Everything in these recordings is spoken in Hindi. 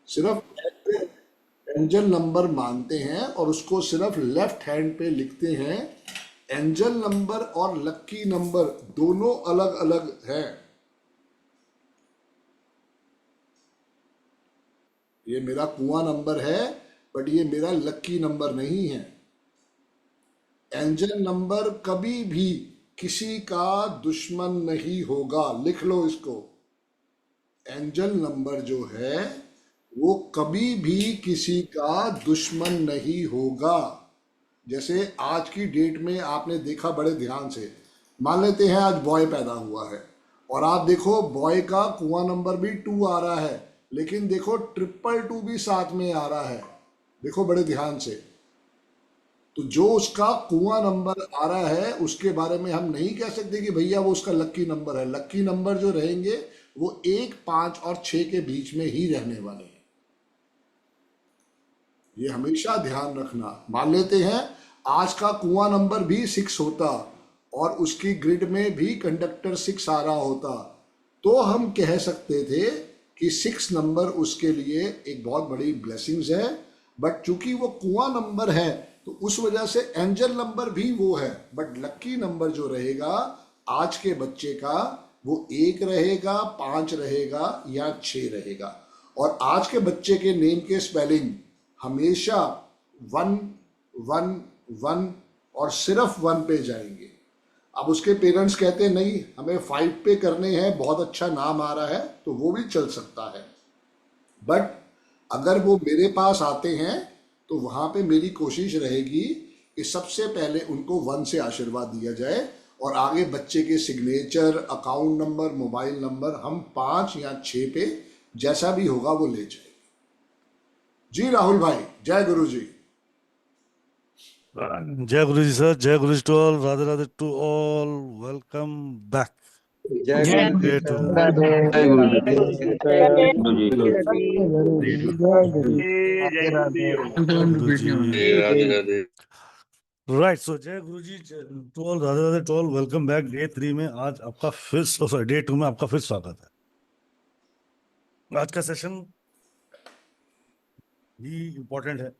सिर्फ एंजल नंबर मानते हैं और उसको सिर्फ लेफ्ट हैंड पे लिखते हैं। एंजल नंबर और लक्की नंबर दोनों अलग अलग है। ये मेरा कुआं नंबर है, बट ये मेरा लक्की नंबर नहीं है। एंजल नंबर कभी भी किसी का दुश्मन नहीं होगा, लिख लो इसको। एंजल नंबर जो है वो कभी भी किसी का दुश्मन नहीं होगा। जैसे आज की डेट में आपने देखा बड़े ध्यान से, मान लेते हैं आज बॉय पैदा हुआ है और आप देखो बॉय का कुआं नंबर भी 2 आ रहा है, लेकिन देखो 222 भी साथ में आ रहा है। देखो बड़े ध्यान से। तो जो उसका कुआं नंबर आ रहा है उसके बारे में हम नहीं कह सकते कि भैया वो उसका लक्की नंबर है। लक्की नंबर जो रहेंगे वो 1, 5 और 6 के बीच में ही रहने वाले हैं। ये हमेशा ध्यान रखना। मान लेते हैं आज का कुआं नंबर भी 6 होता और उसकी ग्रिड में भी कंडक्टर 6 आ रहा होता, तो हम कह सकते थे कि 6 नंबर उसके लिए एक बहुत बड़ी ब्लेसिंग्स है। बट चूंकि वो कुआं नंबर है तो उस वजह से एंजल नंबर भी वो है, बट लक्की नंबर जो रहेगा आज के बच्चे का वो 1 रहेगा, 5 रहेगा या 6 रहेगा। और आज के बच्चे के नेम के स्पेलिंग हमेशा 1, 1, 1 और सिर्फ 1 पे जाएंगे। अब उसके पेरेंट्स कहते हैं नहीं हमें 5 पे करने हैं, बहुत अच्छा नाम आ रहा है, तो वो भी चल सकता है। बट अगर वो मेरे पास आते हैं तो वहां पे मेरी कोशिश रहेगी कि सबसे पहले उनको 1 से आशीर्वाद दिया जाए और आगे बच्चे के signature, account number, mobile number हम 5 या 6 पे जैसा भी होगा वो ले जाएंगे। जी राहुल भाई, जय गुरु जी। जय गुरु जी सर, जय गुरु जी to all, Radhe Radhe to all, welcome back जय जय गुरु डे जी। टू। राधे जय गुरु जी। जय जय गुरु जी। गुरु जी जय गुरु जय गुरु जी। गुरु जी, राधे राधे। राइट। सो जय गुरु जी to all, Radhe Radhe to all, welcome back. Day 3 में आज आपका फिर, सॉरी डे 2 में आपका फिर स्वागत है। आज का सेशन भी इम्पोर्टेंट है।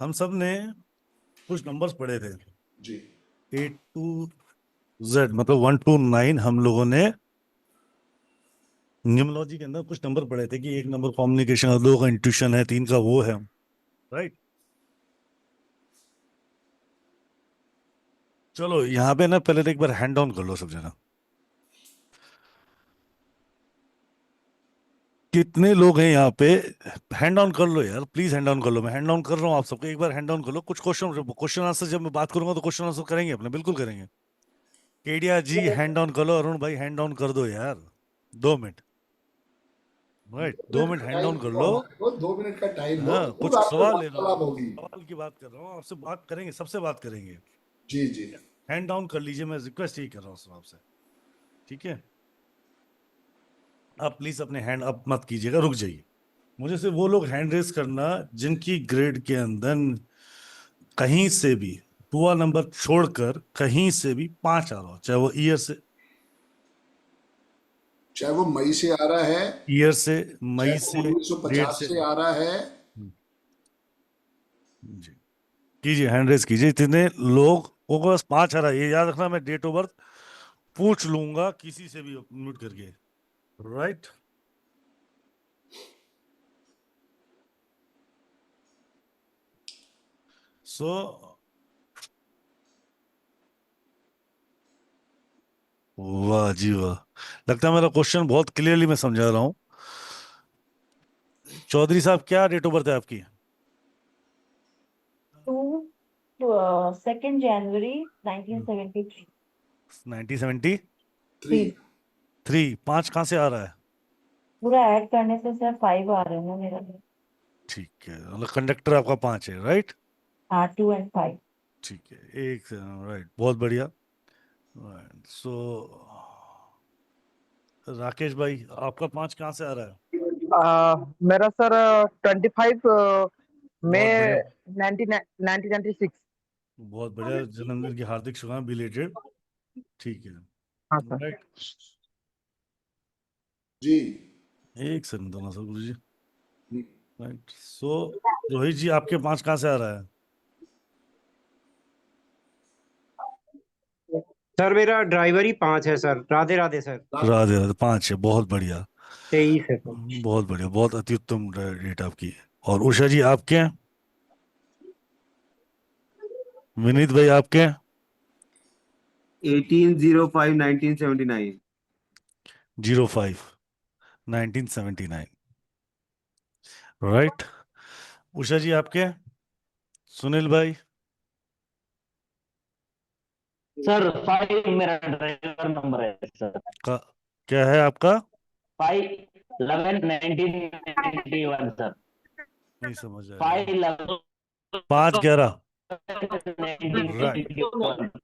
हम सब ने कुछ नंबर्स पढ़े थे जी A to Z, मतलब 1 to 9 हम लोगों ने न्यूमरोलॉजी के अंदर कुछ नंबर पढ़े थे कि 1 नंबर कम्युनिकेशन है, 2 का इंट्यूशन है, 3 का वो है, राइट। चलो यहाँ पे ना पहले तो एक बार हैंड डाउन कर लो सब जना। कितने लोग हैं यहाँ पे? हैंड डाउन कर लो यार, प्लीज हैंड डाउन कर लो। मैं हैंड डाउन कर रहा हूँ आप सबको, एक बार हैंड डाउन कर लो। कुछ क्वेश्चन आंसर जब मैं बात करूंगा तो क्वेश्चन आंसर करेंगे अपने, बिल्कुल करेंगे। केडिया जी हैंड डाउन कर लो, अरुण भाई हैंड डाउन कर दो यार, 2 minute, right, 2 minute hand down कर लो। 2 मिनट का टाइम दो, हाँ, जरूर कुछ आपको सवाल ले रहा वार्तालाप हूँ, होगी। सवाल की बात कर रहा हूँ आपसे, बात करेंगे, सबसे बात करेंगे। जी जी। हैंड डाउन कर लीजिए, मैं रिक्वेस्ट यही कर रहा हूँ सब आपसे, ठीक है। आप प्लीज अपने हैंड अप मत कीजिएगा, रुक जाइए। मुझे सिर्फ वो लोग हैंड रेस करना जिनकी ग्रेड के अंदर कहीं से भी टुआ नंबर छोड़कर कहीं से भी 5 आ रहा हो, चाहे वो चाहे वो मई से आ रहा है, ईयर से, चाहे मई वो से, डेट 1950 से। से आ रहा है। जी, कीजिए, हैंड रेस कीजिए। इतने लोगों को बस 5 आ रहा है, ये याद रखना। मैं डेट ऑफ बर्थ पूछ लूंगा किसी से भी म्यूट करके, राइट। सो वाह जी वाह, लगता है मेरा क्वेश्चन बहुत क्लियरली मैं समझा रहा हूँ। चौधरी साहब, क्या डेट ऑफ बर्थ है आपकी? 2 January 1973। 1973। 3। 5 कहाँ से आ रहा है? पूरा ऐड करने से सिर्फ 5 आ रहे हैं मेरा। ठीक है, मतलब कंडक्टर आपका 5 है, राइट। हाँ, 2 and 5। ठीक है, एक, राइट, बहुत बढ़िया। राइट, सो राकेश भाई, आपका 5 कहाँ से आ रहा है? मेरा सर 25 बहुत बढ़िया, मई 1996। बहुत बढ़िया, जन्मदिन की हार्दिक शुभकामनाएं, बिलेटेड। ठीक है, हाँ सर। राइट। जी एक सेकंड दोनों सर गुरु जी। राइट, सो रोहित जी आपके 5 कहाँ से आ रहा है? सर मेरा ड्राइवर ही 5 है सर। राधे राधे सर। राधे राधे, 5 है, बहुत बढ़िया। 23 है सर। बहुत बढ़िया, बहुत अति उत्तम डेट आपकी। और उषा जी आपके हैं? विनीत भाई आपके हैं? 18/05/1979। 05/1979। राइट, उषा जी आपके हैं? सुनील भाई? सर 5 मेरा ड्राइवर नंबर है सर। का क्या है आपका? 5/11/1991 सर। नहीं समझ आया। 5/11/1991 5/11। Right,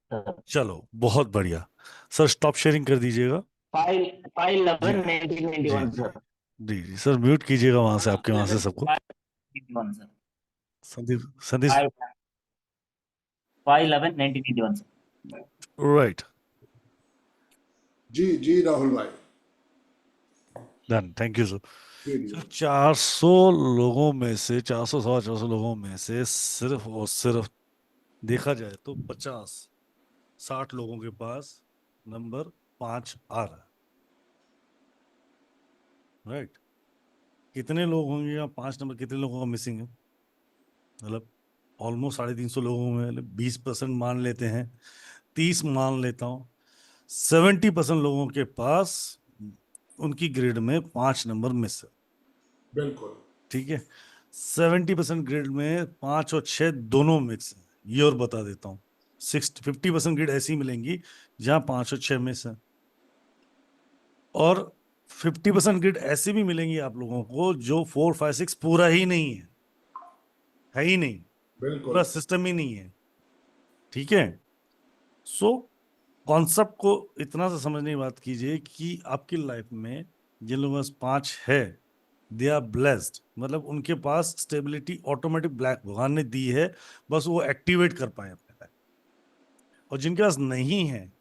sir. चलो बहुत बढ़िया। सर स्टॉप शेयरिंग कर दीजिएगा। 5 जी 5/11/1991 जी सर। जी सर, म्यूट कीजिएगा वहां से, आपके वहां से सबको। 5/11/1991 sir. Sandeep Sandeep. 5/11/1991 sir. Right, जी जी राहुल भाई। Done, thank you sir. जी जी। सर 400 लोगों में से, 400 400 लोगों में से सिर्फ और सिर्फ देखा जाए तो 50-60 लोगों के पास नंबर 5 आ रहा है। राइट, कितने लोग होंगे या 5 नंबर कितने लोगों का मिसिंग है? मतलब ऑलमोस्ट 350 लोगों में 20% मान लेते हैं, 30 मान लेता हूँ, 70% लोगों के पास उनकी ग्रेड में 5 नंबर मिस है। बिल्कुल। ठीक है, 70% ग्रेड में 5 और 6 दोनों मिक्स है। ये और बता देता हूँ, 50% ग्रेड ऐसी मिलेंगी जहां 5 और 6 मिस है, और 50% ग्रेड ऐसी भी मिलेंगी आप लोगों को जो 4 5 6 पूरा ही नहीं है ही नहीं, बिल्कुल। पूरा सिस्टम ही नहीं है। ठीक है, सो कॉन्सेप्ट को इतना सा समझने की बात कीजिए कि आपकी लाइफ में जिन लोगों के पास 5 है, दे आर ब्लेस्ड, मतलब उनके पास स्टेबिलिटी ऑटोमेटिक ब्लैक भगवान ने दी है, बस वो एक्टिवेट कर पाए अपने लाइफ। और जिनके पास नहीं है,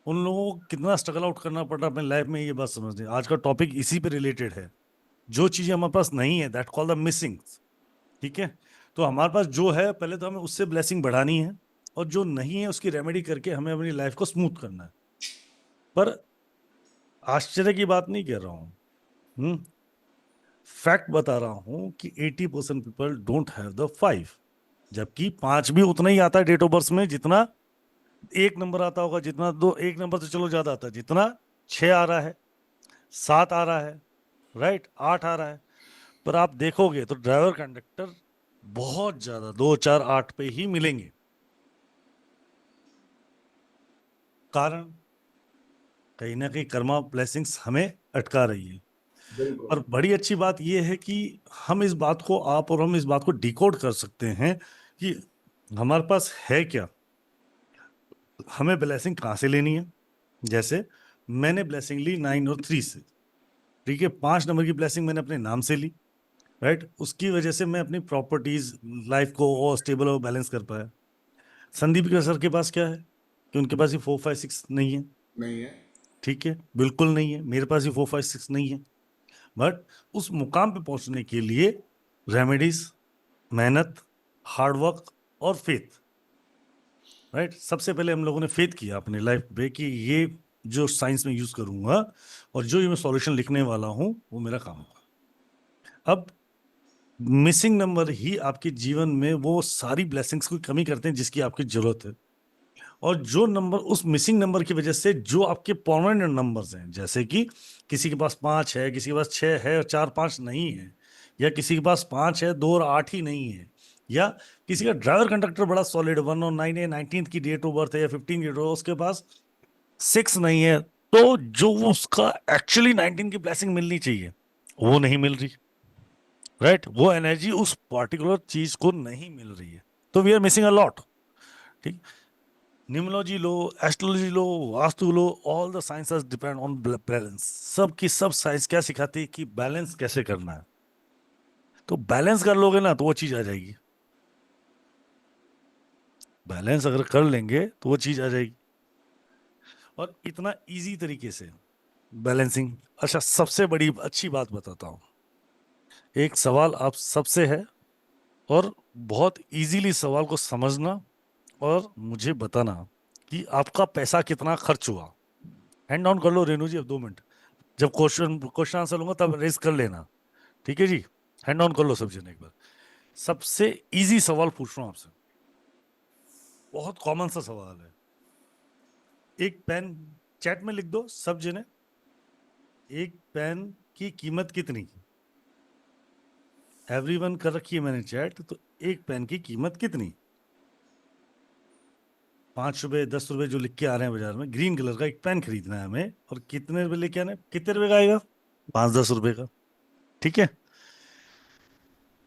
उन लोगों को कितना स्ट्रगल आउट करना पड़ रहा है अपने लाइफ में, ये बात समझने। आज का टॉपिक इसी पे रिलेटेड है। जो चीजें हमारे पास नहीं है, दैट कॉल द मिसिंग। ठीक है, तो हमारे पास जो है पहले तो हमें उससे ब्लेसिंग बढ़ानी है, और जो नहीं है उसकी रेमेडी करके हमें अपनी लाइफ को स्मूथ करना है। पर आश्चर्य की बात नहीं कह रहा हूं, फैक्ट बता रहा हूं कि 80% पीपल डोंट हैव द 5, जबकि 5 भी उतना ही आता है डेट ऑफ बर्थ में जितना 1 नंबर आता होगा, जितना 1 नंबर से चलो ज्यादा आता है, जितना 6 आ रहा है, 7 आ रहा है, राइट, 8 आ रहा है। पर आप देखोगे तो ड्राइवर कंडक्टर बहुत ज्यादा 2 4 8 पे ही मिलेंगे। कारण कहीं ना कहीं कर्मा ब्लेसिंग्स हमें अटका रही है। बिल्कुल। और बड़ी अच्छी बात यह है कि हम इस बात को, आप और हम इस बात को डिकोड कर सकते हैं कि हमारे पास है क्या, हमें ब्लेसिंग कहाँ से लेनी है। जैसे मैंने ब्लेसिंग ली 9 और 3 से, ठीक है, 5 नंबर की ब्लेसिंग मैंने अपने नाम से ली, राइट, उसकी वजह से मैं अपनी प्रॉपर्टीज लाइफ को और स्टेबल और बैलेंस कर पाया। संदीप के सर के पास क्या है कि उनके पास ये 4 5 6 नहीं है। नहीं है। ठीक है, बिल्कुल नहीं है, मेरे पास ये 4 5 6 नहीं है। बट उस मुकाम पे पहुंचने के लिए रेमेडीज, मेहनत, हार्डवर्क और फेथ, राइट। सबसे पहले हम लोगों ने फेथ किया अपनी लाइफ पे कि ये जो साइंस में यूज करूंगा और जो ये मैं सॉल्यूशन लिखने वाला हूं वो मेरा काम होगा। अब मिसिंग नंबर ही आपके जीवन में वो सारी ब्लेसिंग्स की कमी करते हैं जिसकी आपकी जरूरत है। और जो नंबर, उस मिसिंग नंबर की वजह से जो आपके परमानेंट नंबर्स हैं, जैसे कि किसी के पास 5 है, किसी के पास 6 है और 4 5 नहीं है, या किसी के पास 5 है 2 और 8 ही नहीं है, या किसी का ड्राइवर कंडक्टर बड़ा सॉलिड 1 और 9 है, 19th की डेट ऑफ बर्थ है या 15 की डेट ऑफ, उसके पास 6 नहीं है, तो जो वो उसका एक्चुअली 19 की ब्लेसिंग मिलनी चाहिए वो नहीं मिल रही, राइट, वो एनर्जी उस पर्टिकुलर चीज को नहीं मिल रही है, तो we are missing a lot. ठीक, न्यूमरोलॉजी लो, एस्ट्रोलॉजी लो, वास्तु लो, all the sciences depend on balance. सब की सब साइंस क्या सिखाती है कि बैलेंस कैसे करना है। तो बैलेंस कर लोगे ना तो वो चीज आ जाएगी, बैलेंस अगर कर लेंगे तो वो चीज आ जाएगी। और इतना इजी तरीके से बैलेंसिंग। अच्छा, सबसे बड़ी अच्छी बात बताता हूँ। एक सवाल आप सबसे है, और बहुत इजीली सवाल को समझना और मुझे बताना कि आपका पैसा कितना खर्च हुआ। हैंड ऑन कर लो रेनू जी, अब 2 मिनट। जब क्वेश्चन आंसर लूंगा तब रेज कर लेना, ठीक है जी। हैंड ऑन कर लो सब जने एक बार। सबसे इजी सवाल पूछ रहा हूं आपसे, बहुत कॉमन सा सवाल है। एक पेन चैट में लिख दो सब जने, एक पेन की कीमत कितनी? एवरीवन कर रखी है मैंने चैट, तो एक पेन की कीमत कितनी? 5 रुपए 10 रुपए जो लिख के आ रहे हैं बाजार में, ग्रीन कलर का एक पेन खरीदना है हमें, और कितने रुपए लेके आना है? कितने रुपए का आएगा? 5-10 रुपए का, ठीक है।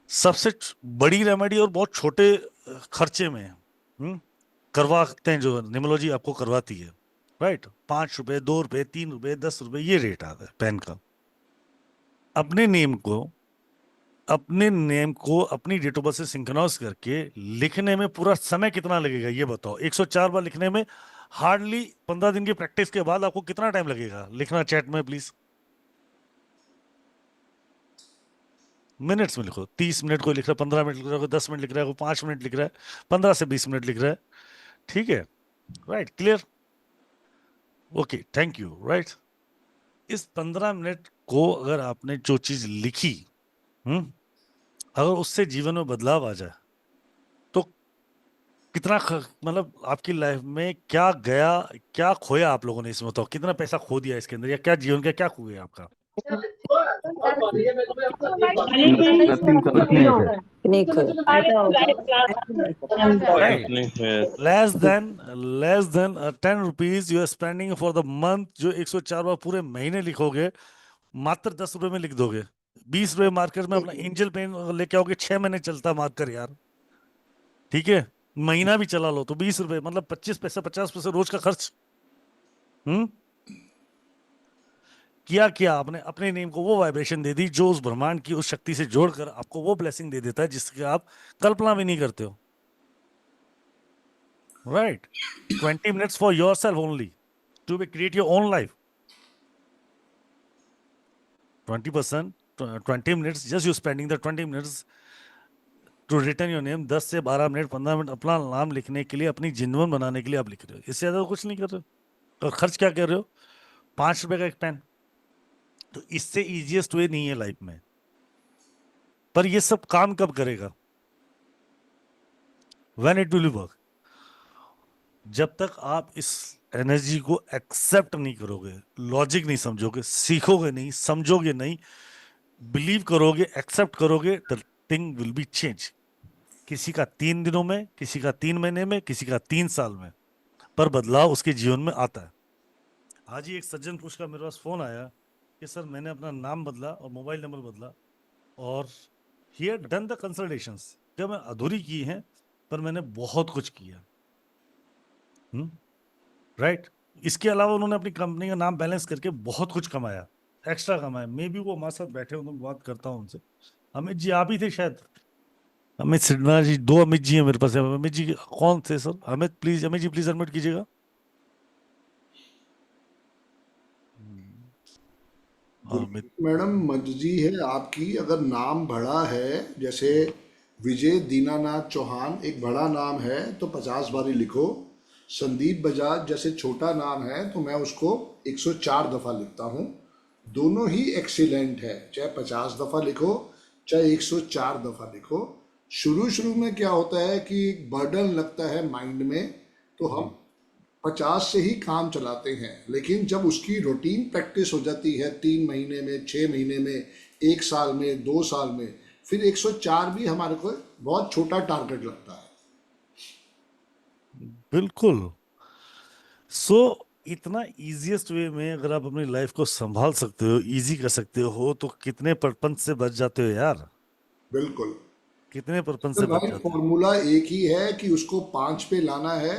सबसे बड़ी रेमेडी और बहुत छोटे खर्चे में करवाते हैं जो निमोलॉजी आपको करवाती है, राइट। 5 रुपए 2 रुपए 3 रुपए 10 रुपए ये रेट आता है पेन का। अपने नेम को अपनी डेट ऑफ बर्थ से सिंक्रोनाइज करके लिखने में पूरा समय कितना लगेगा ये बताओ। 104 बार लिखने में हार्डली 15 दिन की प्रैक्टिस के बाद आपको कितना टाइम लगेगा लिखना? चैट में प्लीज मिनट्स में लिखो। 30 मिनट कोई लिख रहा है, 15 मिनट लिख रहा है, कोई 10 मिनट लिख रहा है, कोई 5 मिनट लिख रहा है, 15 से 20 मिनट लिख रहा है, ठीक है। Right, clear, okay, thank you. Right, इस 15 मिनट को अगर आपने जो चीज लिखी, अगर उससे जीवन में बदलाव आ जाए तो कितना मतलब आपकी लाइफ में क्या गया, क्या खोया आप लोगों ने इसमें? बताओ कितना पैसा खो दिया इसके अंदर, या क्या जीवन का क्या खो गया आपका? Less than 10 rupees you are spending for the month. जो 104 बार पूरे महीने लिखोगे, मात्र 10 रुपए में लिख दोगे। 20 रुपए मार्केट में अपना एंजल पेन लेके आओगे, 6 महीने चलता मार्कर यार, ठीक है। महीना भी चला लो तो 20 रुपए मतलब 25 पैसे 50 पैसे रोज का खर्च। क्या आपने अपने नेम को वो वाइब्रेशन दे दी जो उस ब्रह्मांड की उस शक्ति से जोड़कर आपको वो ब्लेसिंग दे देता है जिसकी आप कल्पना भी नहीं करते हो। Right, 20 minutes for your self only to be create your own life. 20 minutes just you spending the 20 minutes to return your name. 10 से 12 मिनट 15 मिनट अपना नाम लिखने के लिए, अपनी जीवन बनाने के लिए आप लिख रहे हो। इससे ज्यादा कुछ नहीं कर रहे हो। और खर्च क्या कर रहे हो? 5 रुपए का एक पेन। तो इससे इजीएस्ट वे नहीं है लाइफ में। पर ये सब काम कब करेगा? When it will work. जब तक आप इस एनर्जी को एक्सेप्ट नहीं करोगे, लॉजिक नहीं समझोगे, सीखोगे नहीं, समझोगे नहीं, बिलीव करोगे, एक्सेप्ट करोगे, the thing will be change. किसी का 3 दिनों में, किसी का 3 महीने में, किसी का 3 साल में, पर बदलाव उसके जीवन में आता है। आज ही एक सज्जन पुरुष का मेरे पास फोन आया कि सर मैंने अपना नाम बदला और मोबाइल नंबर बदला, और he had done the consultations. जो मैं अधूरी की हैं, पर मैंने बहुत कुछ किया। राइट, इसके अलावा उन्होंने अपनी कंपनी का नाम बैलेंस करके बहुत कुछ कमाया, एक्स्ट्रा कमाया। मे बी वो हमारे साथ बैठे हो, तो बात करता हूँ उनसे। अमित जी आप ही थे शायद, अमित सिन्हा जी। 2 अमित जी हैं मेरे पास। अमित जी कौन थे sir? Amit ji please unmute कीजिएगा। अमित मैडम मर्जी है आपकी। अगर नाम बड़ा है, जैसे विजय दीनानाथ चौहान एक बड़ा नाम है तो 50 बारी लिखो। संदीप बजाज जैसे छोटा नाम है तो मैं उसको 104 दफ़ा लिखता हूँ। दोनों ही एक्सीलेंट है, चाहे 50 दफ़ा लिखो चाहे 104 दफ़ा लिखो। शुरू में क्या होता है कि बर्डन लगता है माइंड में, तो हम 50 से ही काम चलाते हैं। लेकिन जब उसकी रूटीन प्रैक्टिस हो जाती है 3 महीने में, 6 महीने में, 1 साल में, 2 साल में, फिर 104 भी हमारे को बहुत छोटा टारगेट लगता है। बिल्कुल। इतना इजीएस्ट वे में अगर आप अपनी लाइफ को संभाल सकते हो, इजी कर सकते हो, तो कितने प्रपंच से बच जाते हो यार। बिल्कुल। कितने प्रपंच तो से बच भाई जाते हो। फॉर्मूला एक ही है कि उसको 5 पे लाना है।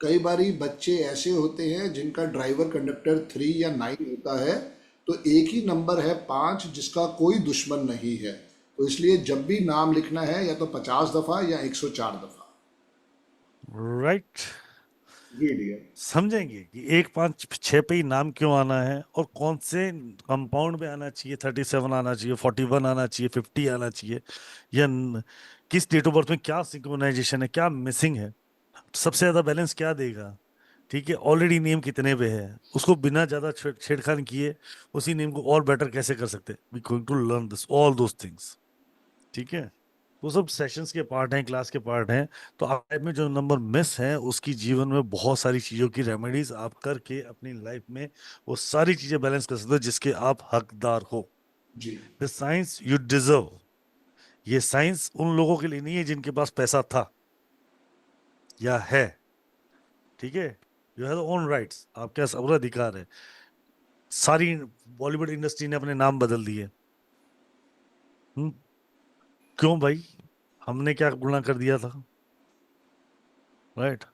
कई बारी बच्चे ऐसे होते हैं जिनका ड्राइवर कंडक्टर 3 या 9 होता है, तो एक ही नंबर है 5 जिसका कोई दुश्मन नहीं है। तो इसलिए जब भी नाम लिखना है या तो 50 दफ़ा या 104 दफ़ा। राइट, जी डियर। समझेंगे कि 1 5 6 पे ही नाम क्यों आना है और कौन से कंपाउंड में आना चाहिए, 37 आना चाहिए, 41 आना चाहिए, 50 आना चाहिए, या किस डेट ऑफ बर्थ में क्या सिंक्रोनाइजेशन है, क्या मिसिंग है, सबसे ज्यादा बैलेंस क्या देगा। ठीक है, ऑलरेडी नेम कितने पे है, उसको बिना ज्यादा छेड़खानी किए उसी नेम को और बेटर कैसे कर सकते, we going to learn this all those things. ठीक है, वो सब सेशंस के पार्ट हैं, क्लास के पार्ट हैं। तो आप लाइफ में जो नंबर मिस है उसकी जीवन में बहुत सारी चीज़ों की रेमेडीज आप करके अपनी लाइफ में वो सारी चीज़ें बैलेंस कर सकते हो जिसके आप हकदार हो। जी द साइंस यू डिजर्व, ये साइंस उन लोगों के लिए नहीं है जिनके पास पैसा था या है। ठीक है, यू हैव ओन राइट्स, आपके पास पूरा अधिकार है। सारी बॉलीवुड इंडस्ट्री ने अपने नाम बदल दिए। क्यों भाई, हमने क्या गुनाह कर दिया था? राइट,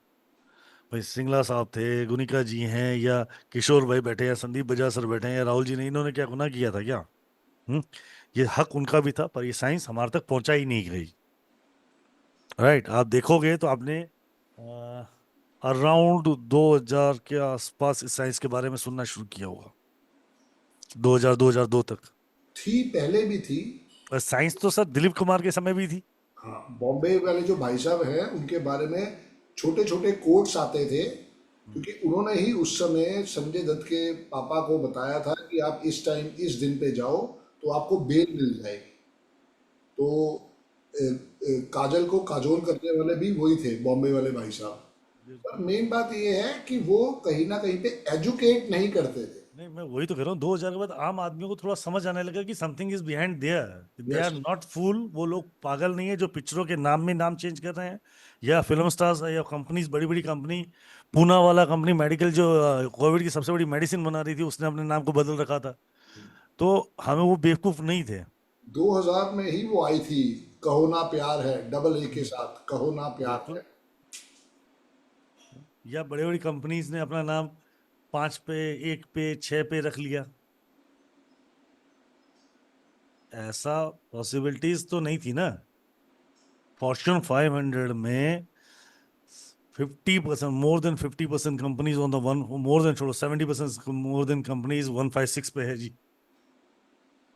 भाई सिंगला साहब थे, गुनिका जी हैं, या किशोर भाई बैठे हैं, या संदीप बजाज सर बैठे हैं, या राहुल जी ने, इन्होंने क्या गुनाह किया था क्या? हम्म ये हक उनका भी था, पर ये साइंस हमारे तक पहुंचा ही नहीं गई। राइट, आप देखोगे तो आपने अराउंड 2000 के आसपास इस साइंस के बारे में सुनना शुरू किया होगा, 2002 तक। थी, पहले भी थी। और साइंस तो सर दिलीप कुमार के समय भी थी। हाँ, बॉम्बे वाले जो भाई साहब हैं उनके बारे में छोटे छोटे कोट्स आते थे, क्योंकि उन्होंने ही उस समय संजय दत्त के पापा को बताया था कि आप इस टाइम इस दिन पे जाओ तो आपको बेल मिल जाएगी। तो काजल को काजोल करने वाले भी वही थे, बॉम्बे वाले भाई साहब। पर मेन बात ये है कि वो कहीं ना कहीं पे एजुकेट नहीं करते थे। नहीं, मैं वही तो कह रहा हूँ, 2000 के बाद आम आदमियों को थोड़ा समझ आने लगा कि something is behind there, they are yes, not fool. वो लोग पागल नहीं है जो पिक्चरों के नाम में नाम चेंज कर रहे हैं, या फिल्म स्टार्स या कंपनीज, बड़ी बड़ी कंपनी, पूना वाला कंपनी मेडिकल जो कोविड की सबसे बड़ी मेडिसिन बना रही थी, उसने अपने नाम को बदल रखा था। तो हमें वो बेवकूफ नहीं थे। 2000 में ही वो आई थी, कहो ना प्यार है, डबल ए के साथ, कहो ना प्यार बिल्कुल, है। या बड़ी बड़ी कंपनीज ने अपना नाम 5 पे, 1 पे, 6 पे रख लिया। ऐसा पॉसिबिलिटीज तो नहीं थी ना। फॉर्च्यून 500 में 50%, more than 50% companies on the one, more than छोड़ो, 70% मोर देन कंपनीज 156 पे है जी।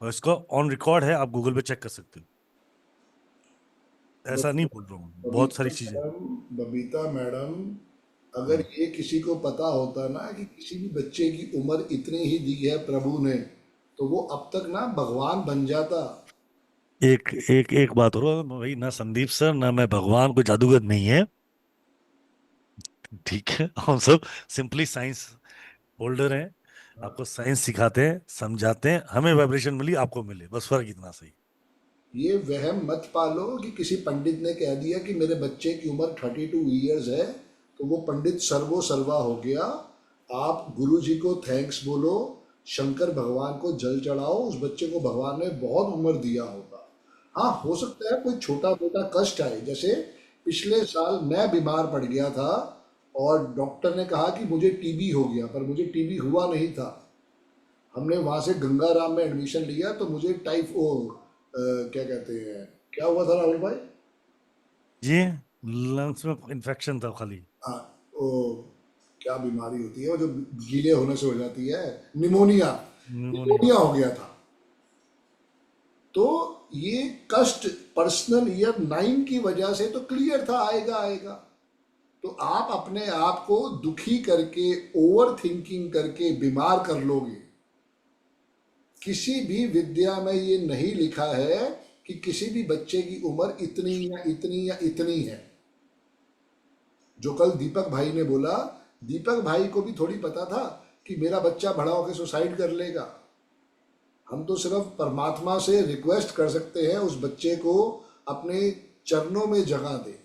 और इसका ऑन रिकॉर्ड है, आप गूगल पे चेक कर सकते हो, ऐसा नहीं बोल रहा हूँ, बहुत सारी चीजें। बबीता मैडम, अगर ये किसी को पता होता ना कि किसी भी बच्चे की उम्र इतनी ही दी है प्रभु ने, तो वो अब तक ना भगवान बन जाता। एक एक एक बात हो भाई, ना संदीप सर ना मैं भगवान, कोई जादूगर नहीं है। ठीक है, हम सब सिंपली साइंस होल्डर हैं, आपको साइंस सिखाते हैं, समझाते हैं, हमें वाइब्रेशन मिली, आपको मिले, बस फर्क इतना सही। ये वहम मत पालो कि किसी पंडित ने कह दिया कि मेरे बच्चे की उम्र 32 ईयर्स है तो वो पंडित सर्वो सर्वा हो गया। आप गुरु जी को थैंक्स बोलो, शंकर भगवान को जल चढ़ाओ, उस बच्चे को भगवान ने बहुत उम्र दिया होगा। हाँ, हो सकता है कोई छोटा मोटा कष्ट आए, जैसे पिछले साल मैं बीमार पड़ गया था और डॉक्टर ने कहा कि मुझे टीबी हो गया, पर मुझे टीबी हुआ नहीं था। हमने वहाँ से गंगाराम में एडमिशन लिया तो मुझे क्या कहते हैं, क्या हुआ था राहुल भाई? ये लंग्स में इन्फेक्शन था खाली। हाँ, वो क्या बीमारी होती है वो जो गीले होने से हो जाती है, निमोनिया। निमोनिया। निमोनिया हो गया था। तो ये कष्ट पर्सनल ईयर 9 की वजह से तो क्लियर था, आएगा आएगा। तो आप अपने आप को दुखी करके, ओवर थिंकिंग करके बीमार कर लोगे। किसी भी विद्या में ये नहीं लिखा है कि किसी भी बच्चे की उम्र इतनी या इतनी या इतनी है। जो कल दीपक भाई ने बोला, दीपक भाई को भी थोड़ी पता था कि मेरा बच्चा बड़ा होकर सुसाइड कर लेगा। हम तो सिर्फ परमात्मा से रिक्वेस्ट कर सकते हैं उस बच्चे को अपने चरणों में जगह दे।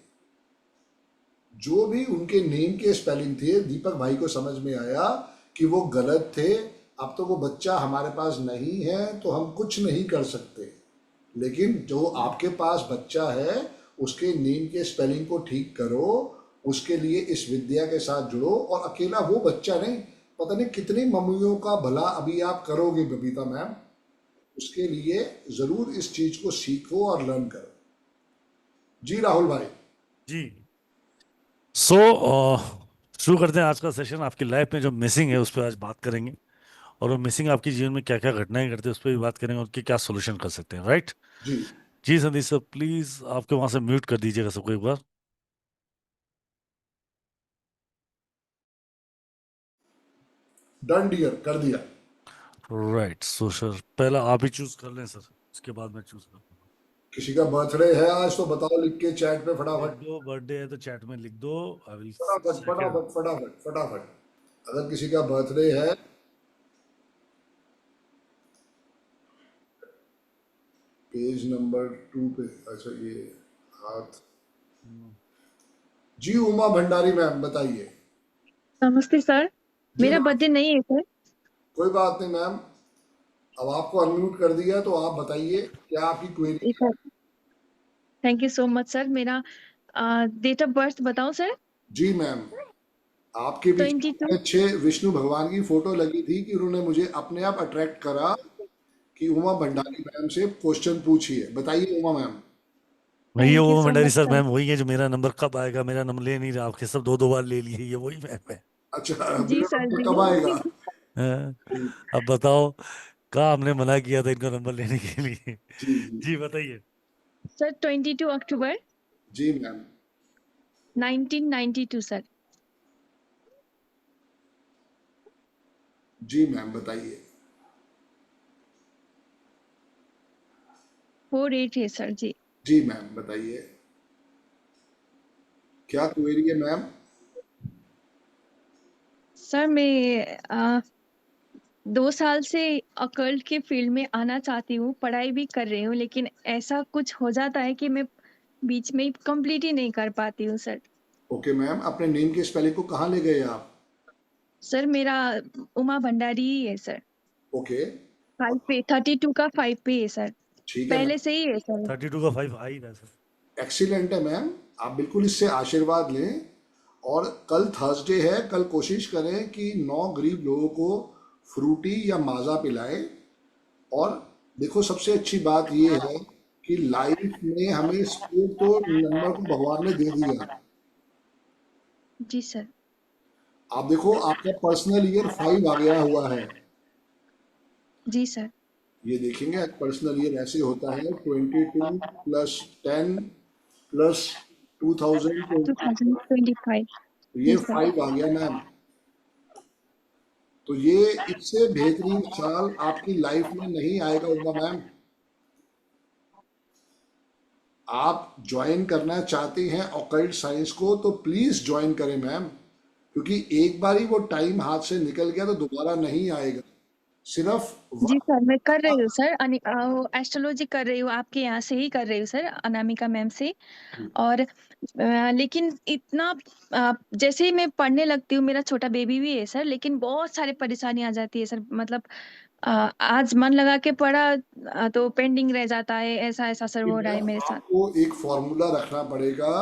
जो भी उनके नेम के स्पेलिंग थे, दीपक भाई को समझ में आया कि वो गलत थे। अब तो वो बच्चा हमारे पास नहीं है तो हम कुछ नहीं कर सकते, लेकिन जो आपके पास बच्चा है उसके नेम के स्पेलिंग को ठीक करो, उसके लिए इस विद्या के साथ जुड़ो। और अकेला वो बच्चा नहीं, पता नहीं कितनी मम्मियों का भला अभी आप करोगे बबीता मैम, उसके लिए जरूर इस चीज को सीखो और लर्न करो। जी राहुल भाई। जी, सो शुरू करते हैं आज का सेशन। आपकी लाइफ में जो मिसिंग है उस पर आज बात करेंगे, और वो मिसिंग आपके जीवन में क्या क्या घटनाएं घटती है उस पर भी बात करेंगे, और उनके क्या सोल्यूशन कर सकते हैं। राइट जी जी संदीप सर, प्लीज आपके वहां से म्यूट कर दीजिएगा सबको एक बार। डन डियर, कर दिया। राइट, सो सर पहला आप ही चूज कर लें सर, उसके बाद मैं चूज करता हूँ। किसी का बर्थडे है आज तो बताओ लिख के चैट पे लिख फटाफट। दो, बर्थडे है तो चैट में लिख दो। आई विल फटाफट सेकंड। फटाफट फटाफट फटाफट। अगर किसी का बर्थडे है, पेज नंबर 2 पे, अच्छा ये हाथ। जी उमा भंडारी मैम बताइए। नमस्ते सर। जी मेरा मैम, बर्थडे नहीं है सर। कोई बात नहीं मैम, अब आपको अनम्यूट कर दिया तो आप बताइए क्या आपकी क्वेरी है। Thank you so much sir. मेरा डेट ऑफ बर्थ बताऊं सर? जी मैम, आपके भी 22। अच्छे विष्णु भगवान की फोटो लगी थी कि उन्होंने मुझे अपने आप अट्रैक्ट करा कि उमा भंडारी मैम से क्वेश्चन पूछिए। बताइए उमा मैम। ये थैंक यू वो so Bhandari much sir sir. Ma'am वही है जो मेरा नंबर कब आएगा, मेरा नंबर ले नहीं रहा, आपके सब दो दो बार ले लिए, ये वही मैम है। अच्छा, जी मेरा सर नंबर जी। कब आएगा? हाँ, अब बताओ, कहाँ हमने मना किया था इनका नंबर लेने के लिए। जी जी जी बताइए। सर 22 अक्टूबर जी मैम। 1992 सर। जी मैम बताइए। 48 है सर जी। जी मैम बताइए, क्या क्वेरी है मैम? सर मैं 2 साल से अकल्ट के फील्ड में आना चाहती हूँ, पढ़ाई भी कर रही हूँ, लेकिन ऐसा कुछ हो जाता है कि मैं बीच में कंप्लीट ही नहीं कर पाती हूँ सर। ओके मैम, अपने नेम के स्पेलिंग को कहाँ ले गए आप? सर मेरा उमा भंडारी ही है सर। ओके, 5 पे 32 का 5 पे है सर। ठीक है पहले मैम, से ही है सर। 32 का 5 आ ही रहा है सर। एक्सीलेंट है मैम। आप बिल्कुल इससे आशीर्वाद लें, और कल थर्सडे है, कल कोशिश करें कि 9 गरीब लोगों को फ्रूटी या माजा पिलाएं। और देखो सबसे अच्छी बात ये है कि लाइफ में हमें स्पोर्ट तो नंबर तो भगवान ने दे दिया। जी सर। आप देखो आपका पर्सनल ईयर 5 आ गया हुआ है। जी सर। ये देखेंगे पर्सनल ईयर ऐसे होता है 22 प्लस 10 प्लस 2020, 2025। ये जी सर। 5 आ गया मैम। तो ये इससे बेहतरीन साल आपकी लाइफ में नहीं आएगा उमा मैम। आप ज्वाइन करना चाहते हैं ऑकल्ट साइंस को तो प्लीज ज्वाइन करें मैम, क्योंकि एक बार ही वो टाइम हाथ से निकल गया तो दोबारा नहीं आएगा। सिर्फ जी सर, मैं कर रही हूँ सर। एस्ट्रोलॉजी कर रही हूँ, आपके यहाँ से ही कर रही हूँ सर, अनामिका मैम से। और लेकिन इतना जैसे ही मैं पढ़ने लगती हूँ, मेरा छोटा बेबी भी है सर, लेकिन बहुत सारी परेशानी आ जाती है सर। मतलब आज मन लगा के पढ़ा तो पेंडिंग रह जाता है, ऐसा ऐसा सर हो रहा है मैम मेरे साथ। आपको एक फॉर्मूला रखना पड़ेगा।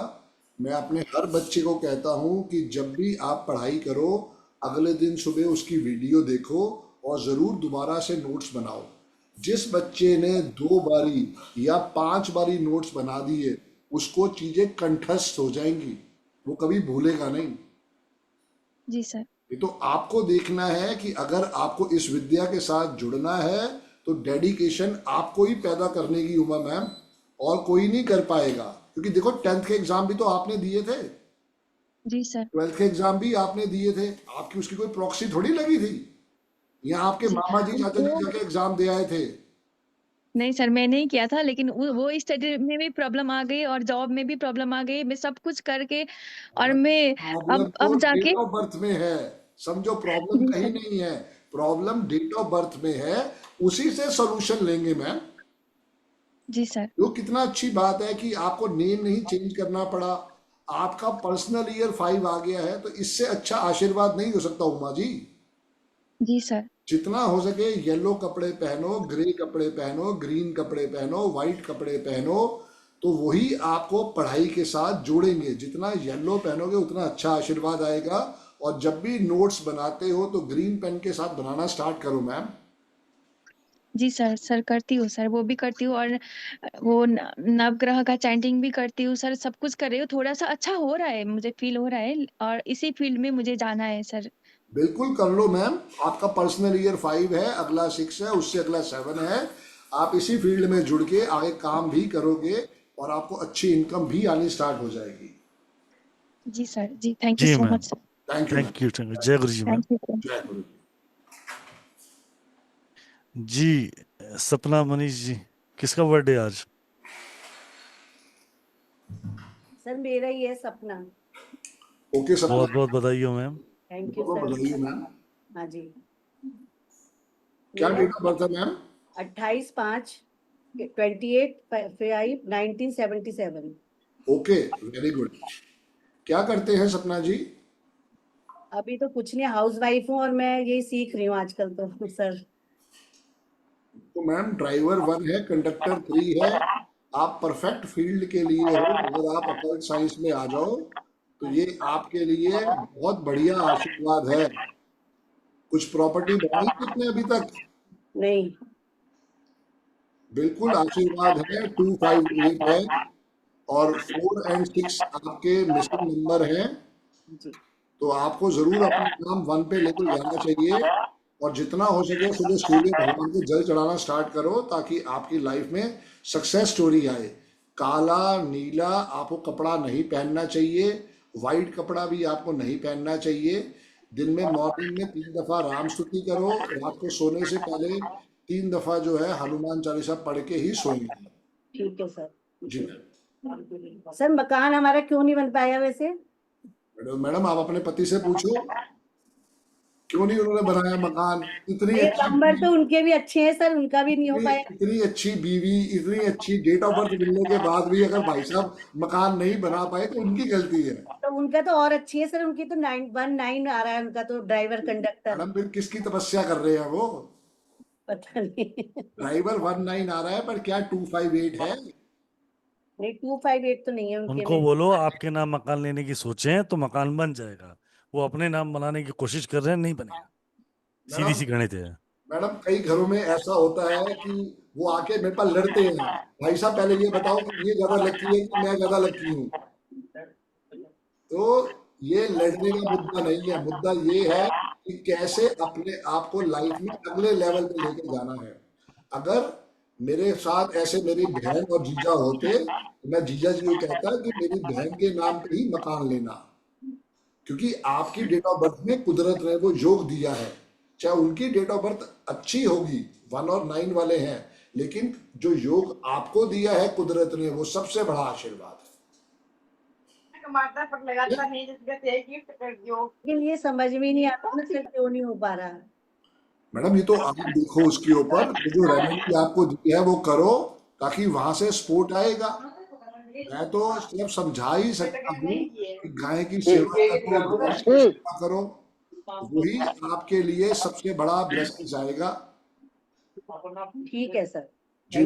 मैं अपने हर बच्चे को कहता हूँ कि जब भी आप पढ़ाई करो, अगले दिन सुबह उसकी वीडियो देखो और ज़रूर दोबारा से नोट्स बनाओ। जिस बच्चे ने 2 बारी या 5 बारी नोट्स बना दिए, उसको चीज़ें कंठस्थ हो जाएंगी, वो कभी भूलेगा नहीं। जी सर। ये तो आपको देखना है कि अगर आपको इस विद्या के साथ जुड़ना है तो डेडिकेशन आपको ही पैदा करने की उमा मैम, और कोई नहीं कर पाएगा। क्योंकि देखो 10th के एग्जाम भी तो आपने दिए थे, जी सर। 12th के एग्जाम भी आपने दिए थे, आपकी उसकी कोई प्रॉक्सी थोड़ी लगी थी, या आपके जी मामा जी चाचा जी वो जाके एग्जाम दे आए थे। नहीं सर, मैं नहीं किया था, लेकिन वो स्टडी में भी प्रॉब्लम आ गई और जॉब में भी प्रॉब्लम आ गई। मैं सब कुछ करके और मैं प्रॉब्लम अब तो जाके। डेट ऑफ बर्थ में है, समझो प्रॉब्लम जी कहीं सर। नहीं है, प्रॉब्लम डेट ऑफ बर्थ में है। उसी से सोल्यूशन लेंगे मैम। जी सर। वो कितना अच्छी बात है कि आपको नेम नहीं चेंज करना पड़ा, आपका पर्सनल ईयर 5 आ गया है, तो इससे अच्छा आशीर्वाद नहीं हो सकता उमा जी। जी सर। जितना हो सके येलो कपड़े पहनो, ग्रे कपड़े पहनो, ग्रीन कपड़े पहनो, वाइट कपड़े पहनो, तो वही आपको पढ़ाई के साथ जोड़ेंगे। जितना येलो पहनोगे उतना अच्छा आशीर्वाद आएगा। और जब भी नोट्स बनाते हो तो ग्रीन पेन के साथ बनाना स्टार्ट करो मैम। जी सर करती हूँ सर, वो भी करती हूँ और वो नवग्रह का चैंटिंग भी करती हूँ सर, सब कुछ कर रही हूँ। थोड़ा सा अच्छा हो रहा है, मुझे फील हो रहा है और इसी फील्ड में मुझे जाना है सर। बिल्कुल कर लो मैम, आपका पर्सनल ईयर 5 है, अगला 6 है, उससे अगला 7 है। आप इसी फील्ड में जुड़ के आगे काम भी करोगे और आपको अच्छी इनकम भी आनी स्टार्ट हो जाएगी। जी सर, जी थैंक यू जी so ma'am, much sir. Thank you ma'am. Thank you जय गुरु जी मैम। Thank you sir. जय गुरु। जी सपना मनीष जी, किसका बर्थडे आज? सर मेरा ही है सपना। ओके सब बहुत बहुत बधाई हो मैम। थैंक यू बहुत सर। बधाई हो मैम। हाँ जी। क्या मेरा डेट ऑफ बर्थ है मैम? 28/5/1977। Okay, very good. क्या करते हैं सपना जी? अभी तो कुछ नहीं, हाउस वाइफ हूँ और मैं यही सीख रही हूँ आजकल तो सर। तो मैम ड्राइवर 1 है, कंडक्टर 3 है, आप परफेक्ट फील्ड के लिए हो। अगर आप अकल्ट साइंस में आ जाओ तो ये आपके लिए बहुत बढ़िया आशीर्वाद है। कुछ प्रॉपर्टी बनाई कितने अभी तक? नहीं। बिल्कुल आशीर्वाद है। 258 है और 4 और 6 आपके मिसिंग नंबर हैं। जी तो आपको जरूर अपना काम 1 पे लेकर जाना चाहिए और जितना हो सके सुबह सूर्य भगवान को जल चढ़ाना स्टार्ट करो ताकि आपकी लाइफ में सक्सेस स्टोरी आए। काला नीला आपको कपड़ा नहीं पहनना चाहिए, वाइट कपड़ा भी आपको नहीं पहनना चाहिए। दिन में मॉर्निंग में 3 दफा राम स्तुति करो, रात को सोने से पहले 3 दफा जो है हनुमान चालीसा पढ़ के ही सोएंगे। ठीक है सर। जी सर मकान हमारा क्यों नहीं बन पाया वैसे? मैडम आप अपने पति से पूछो क्यों नहीं उन्होंने बनाया मकान। इतनी ये अच्छी नंबर तो उनके भी अच्छे हैं सर, उनका भी नहीं हो इतनी पाया। इतनी अच्छी बीवी, इतनी अच्छी डेट ऑफ बर्थ मिलने के बाद भी अगर भाई साहब मकान नहीं बना पाए तो उनकी गलती है। तो उनका तो और अच्छी है सर, उनकी तो 919 आ रहा है उनका तो, ड्राइवर कंडक्टर। मैडम फिर किसकी तपस्या कर रहे हैं वो? पता नहीं। ड्राइवर 19 आ रहा है पर क्या 258 है? नहीं 258 तो नहीं है उनके उनको में। बोलो आपके नाम मकान लेने की सोचें तो मकान बन जाएगा। वो अपने नाम बनाने की कोशिश कर रहे हैं, नहीं बनेगा। सीधी मैडम सी गणित है। मैडम कई घरों में ऐसा होता है कि वो आके मेरे पास लड़ते हैं, भाई साहब पहले ये बताओ कि ये ज्यादा लकी है कि मैं ज्यादा लकी हूँ। तो ये लड़ने का मुद्दा नहीं है, मुद्दा ये है कि कैसे अपने आप को लाइफ में अगले लेवल पे लेके जाना है। अगर मेरे साथ ऐसे मेरी बहन और जीजा होते तो मैं जीजा जी को कहता कि मेरी बहन के नाम पे ही मकान लेना, क्योंकि आपकी डेट ऑफ बर्थ में कुदरत ने वो योग दिया है। चाहे उनकी डेट ऑफ बर्थ अच्छी होगी, 1 और 9 वाले हैं, लेकिन जो योग आपको दिया है कुदरत ने वो सबसे बड़ा आशीर्वाद है। लेकिन ये समझ में नहीं आता ना सर क्यों नहीं हो पा रहा। मैडम ये तो आप देखो उसके ऊपर, तो जो रेमेडी आपको दी है वो करो ताकि वहां से सपोर्ट आएगा। मैं तो सिर्फ समझा ही सकता हूँ कि गाय की सेवा करो, भैंस की सेवा करो, वही आपके लिए सबसे बड़ा ब्लेसिंग आएगा। ठीक है सर। जी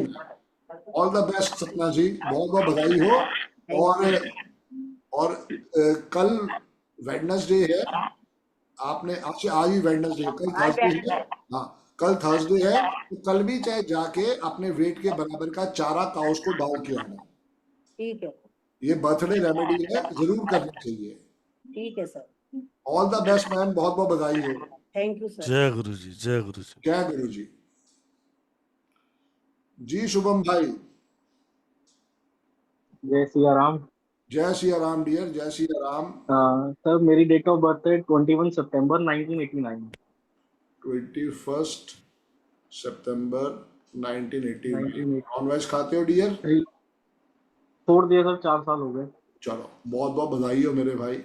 all the best Sapna ji, बहुत बहुत बधाई हो। और कल वेडनेसडे है, आपने आज ही वेडनेसडे है, कल थर्सडे है। हाँ कल थर्सडे है, तो कल भी चाहे जाके अपने वेट के बराबर का चारा काउस को डाल के आना। ठीक है। ये बर्थडे रेमेडी है, जरूर करनी चाहिए। ठीक है sir. All the best ma'am, बहुत बहुत बधाई हो। Thank you sir. जय गुरु जी, जय गुरु जी। जय गुरु जी। जी शुभम भाई। जय सिया राम। जय सिया राम डियर, जय सिया राम। सर मेरी डेट ऑफ बर्थ है 21 सितंबर 1989। 21 सितंबर 1989। 1989 नॉनवेज खाते हो डियर? छोड़ दिया सर, 4 साल हो गए। चलो बहुत बहुत बधाई हो मेरे भाई।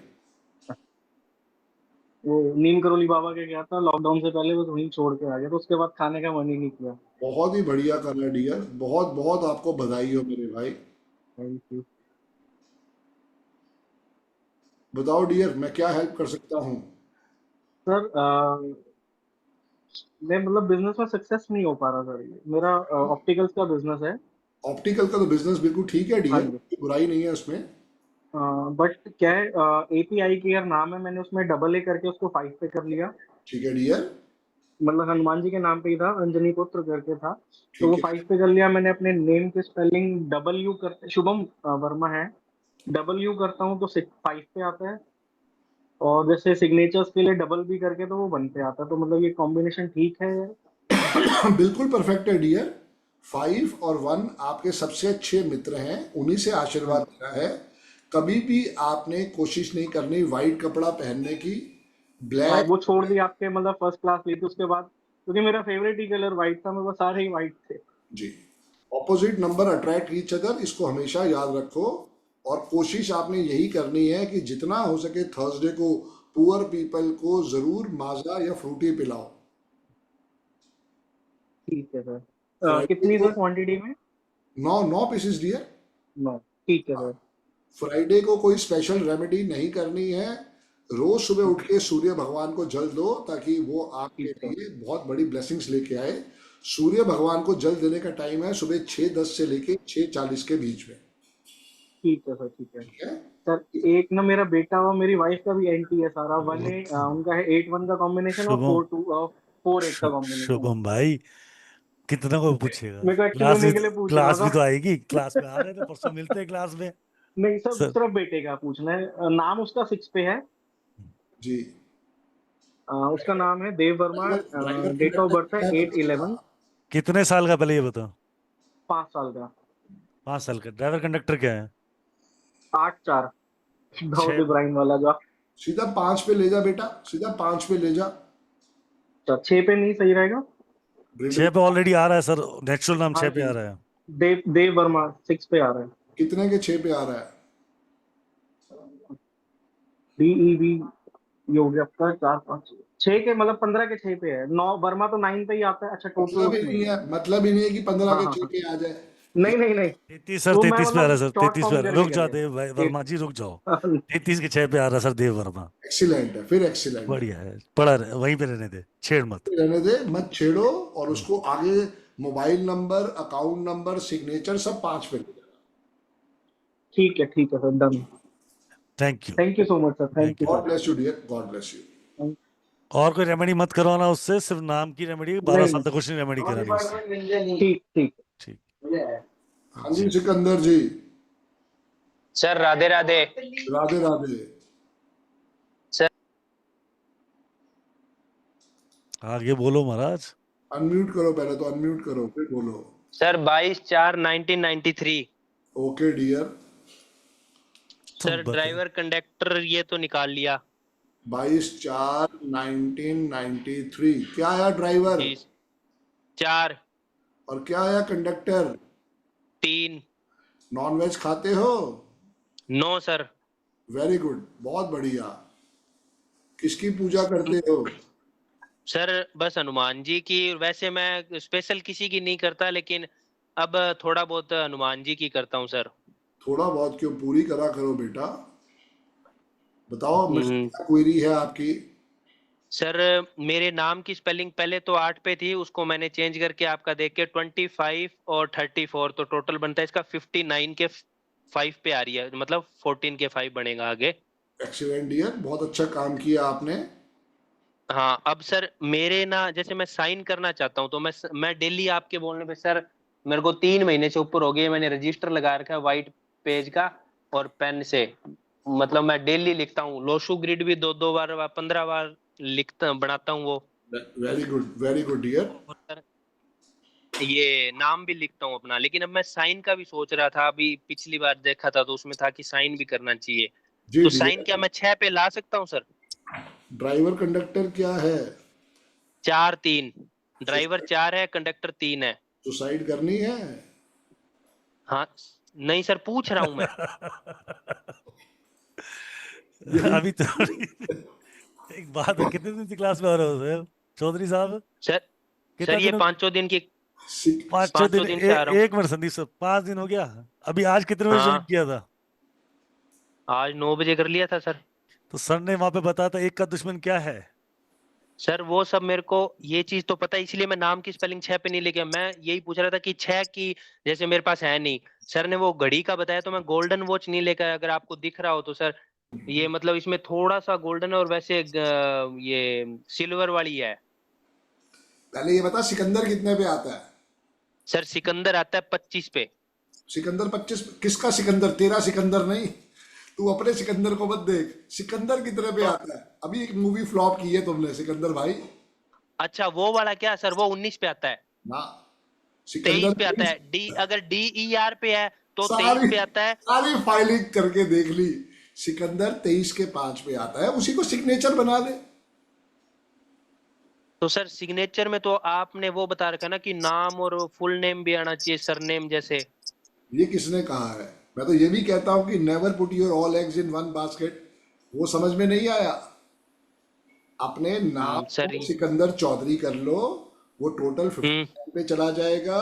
वो नीम करोली बाबा के गया था लॉकडाउन से पहले, बस वहीं छोड़ के आ गया, तो उसके बाद खाने का मन ही नहीं किया। बहुत ही बढ़िया करना डियर, बहुत बहुत आपको बधाई हो मेरे भाई। थैंक यू बताओ डियर मैं क्या हेल्प कर सकता हूँ? सर। मैं मतलब बिजनेस में सक्सेस नहीं हो पा रहा सर। ये मेरा ऑप्टिकल्स का बिजनेस है। ऑप्टिकल का तो बिजनेस बिल्कुल ठीक है हाँ डियर, जी। कोई बुराई नहीं है उसमें। बट क्या है, API केयर नाम है, मैंने उसमें AA करके उसको 5 पे कर लिया। ठीक है डियर। मतलब हनुमान जी के नाम पे ही था, अंजनी पुत्र करके था, तो ठीक वो है 5 पे कर लिया मैंने। अपने नेम के स्पेलिंग डब्ल्यू करते, शुभम वर्मा है, डब्ल्यू करता हूँ तो 5 पे आता है, और जैसे सिग्नेचर्स के लिए डबल बी करके तो वो 1 पे आता है। तो मतलब ये कॉम्बिनेशन ठीक है यार? बिल्कुल परफेक्ट है डियर। 5 और 1 आपके सबसे अच्छे मित्र हैं, उन्हीं से आशीर्वाद लेना है। कभी भी आपने कोशिश नहीं करनी वाइट कपड़ा पहनने की, हाँ, ब्लैक। वो छोड़ दी आपके मतलब फर्स्ट क्लास ली थी उसके बाद, क्योंकि मेरा फेवरेट ही कलर व्हाइट था, मेरे पास सारे ही व्हाइट थे। जी, opposite number attract each other, इसको हमेशा याद रखो। और कोशिश आपने यही करनी है कि जितना हो सके थर्सडे को पुअर पीपल को जरूर माजा या फ्रूटी पिलाओ। ठीक है सर। फ्राइडे कितनी को सर क्वांटिटी में? 9 पीसेस डियर। 9। ठीक है सर। फ्राइडे को कोई स्पेशल रेमेडी नहीं करनी है। रोज सुबह उठ के सूर्य भगवान को जल दो, ताकि वो आपके ठीक है। लिए बहुत बड़ी ब्लेसिंग्स लेके आए। सूर्य भगवान को जल देने का टाइम है सुबह 6:10 से लेके 6:40 के बीच में। ठीक है सर। ठीक है ठीक है। सर। एक ना मेरा बेटा और मेरी वाइफ का भी एंटी है सारा, 1 8 उनका है, 8 1 का कॉम्बिनेशन और शुभम 4 2 4 8 का कॉम्बिनेशन है। शुभम भाई कितना को पूछेगा? मेरे को एक्चुअली क्लास भी उन्हीं के लिए पूछ रहा क्लास भी था। तो आएगी, क्लास में आ रहे थे परसों, मिलते हैं क्लास में नहीं सर, सर। सिर्फ बेटे का पूछना है। नाम उसका 6 पे है। जी। उसका नाम है Dev Verma. Driver date of conductor birth है क्या है 8 11। कितने साल का पहले ये बताओ? 5 साल का। 5 साल का। ड्राइवर कंडक्टर क्या है? 8 4 दाऊद 6। इब्राहिम वाला जो। सीधा 5 पे ले जा बेटा, सीधा 5 पे ले जा। अच्छा, 6 पे नहीं सही रहेगा? 6 पे ऑलरेडी आ रहा है सर, नेचुरल नाम हाँ 6 पे जी, आ रहा है। देव वर्मा 6 पे आ रहा है। कितने के 6 पे आ रहा है? DEV ये हो गया आपका 4 5 6 के, मतलब 15 के 6 पे है। 9 वर्मा तो 9 पे ही आता है। अच्छा, टोटल मतलब ही उसमें। नहीं है, मतलब ही नहीं है कि 15 हाँ के हाँ 6 हाँ। पे आ जाए। नहीं नहीं नहीं, 33 सर, वो मैं 33 पे आ रहा मतलब है सर, शॉर्ट 33 पे फॉर्म आ रहा है। करके रुक कह जाओ दिया। देव वर्मा जी, रुक जाओ। एक 33 के 6 पे आ रहा है सर देव वर्मा। एक्सीलेंट है, फिर एक्सीलेंट है। बढ़िया है, पढ़ा रहे, वहीं पे रहने दे, छेड़ मत। रहने दे, मत छेड़ो। और उसको आगे mobile number, account number, signature सब 5 पे ले जाना। ठीक है sir, done. Thank you. Thank you so much sir, thank thank you you. God sir. Bless you dear, God bless you. और कोई रेमेडी मत करवाना उससे, सिर्फ नाम की रेमेडी, 12 नहीं साल तक कुछ नहीं रेमेडी करानी उससे। नहीं, ठीक ठीक। ठीक। हाँ जी सिकंदर जी, सर राधे राधे। राधे राधे। सर आगे बोलो महाराज। अनम्यूट करो, पहले तो अनम्यूट करो फिर बोलो। Sir 22/4/1993। Okay dear. Sir driver conductor ये तो निकाल लिया। 22/4/1993 क्या आया ड्राइवर? जी 4 और क्या आया कंडक्टर? 3 नॉन वेज खाते हो? No sir. वेरी गुड, बहुत बढ़िया। किसकी पूजा करते हो? सर बस हनुमान जी की। वैसे मैं स्पेशल किसी की नहीं करता, लेकिन अब थोड़ा बहुत हनुमान जी की करता हूँ सर। थोड़ा बहुत क्यों, पूरी करा करो बेटा। बताओ मुझसे हम्म, क्या क्वेरी है आपकी? सर मेरे नाम की स्पेलिंग पहले तो 8 पे थी, उसको मैंने चेंज करके आपका देख के 25 और 34, तो टोटल बनता है इसका 59 के 5 पे आ रही है, मतलब 14 के 5 बनेगा आगे। एक्सीलेंट डियर, बहुत अच्छा काम किया आपने। हाँ, अब सर मेरे ना, जैसे मैं साइन करना चाहता हूँ, तो मैं डेली आपके बोलने पे सर, मेरे को 3 महीने से ऊपर हो गए, मैंने रजिस्टर लगा रखा है व्हाइट पेज का और पेन से, मतलब मैं डेली लिखता हूँ। लोशू ग्रिड भी 2-2 बार 15 बार लिखता बनाता हूँ वो। Very good dear. और सर ये नाम भी लिखता हूँ अपना, लेकिन अब मैं साइन का भी सोच रहा था। अभी पिछली बार देखा था तो उसमें था कि साइन भी करना चाहिए, जी तो साइन डियर। क्या मैं 6 पे ला सकता हूँ सर? ड्राइवर कंडक्टर क्या है? 4 3 ड्राइवर 4 है, कंडक्टर 3 है। सुसाइड करनी है? हाँ नहीं सर, पूछ रहा हूँ मैं। यही अभी तो एक बात है, कितने दिन से क्लास में आ रहे हो सर चौधरी साहब? सर कितना ये दिन 5 दिन की, सिक- 5-6 दिन? 5 दिन से आ रहा हूँ। एक मिनट संदीप सर, 5 दिन हो गया? अभी आज कितने बजे ज्वाइन हाँ, किया था? आज 9 बजे कर लिया था सर। तो सर ने वहां पे बताया था एक का दुश्मन क्या है। सर वो सब मेरे को ये चीज तो पता है, इसलिए मैं नाम की स्पेलिंग 6 पे नहीं लेके, मैं यही पूछ रहा था कि 6 की जैसे मेरे पास है नहीं। सर ने वो घड़ी का बताया तो मैं गोल्डन वॉच नहीं लेकर, अगर आपको दिख रहा हो तो सर, ये मतलब इसमें थोड़ा सा गोल्डन है और वैसे ये सिल्वर वाली है। पहले ये बता सिकंदर कितने पे आता है? सर सिकंदर आता है 25 पे। सिकंदर 25 किसका सिकंदर? तेरा सिकंदर नहीं, तू अपने सिकंदर को मत देख। सिकंदर कितने पे आता है? अभी एक मूवी फ्लॉप की है तुमने, सिकंदर भाई। अच्छा वो वाला क्या सर, वो 19 पे आता है, ना, 23 सिकंदर पे आता है। डी अगर DER पे है तो 23 सारी पे आता है। सारी फाइलिंग करके देख ली, सिकंदर 23 के 5 पे आता है, उसी को सिग्नेचर बना ले। तो सर सिग्नेचर में तो आपने वो बता रखा ना कि नाम और फुल नेम भी आना चाहिए, सरनेम जैसे। ये किसने कहा है? मैं तो ये भी कहता हूं कि never put your all eggs in one basket. वो समझ में नहीं आया? अपने नाम सर को सिकंदर चौधरी कर लो, वो टोटल 59 पे चला जाएगा।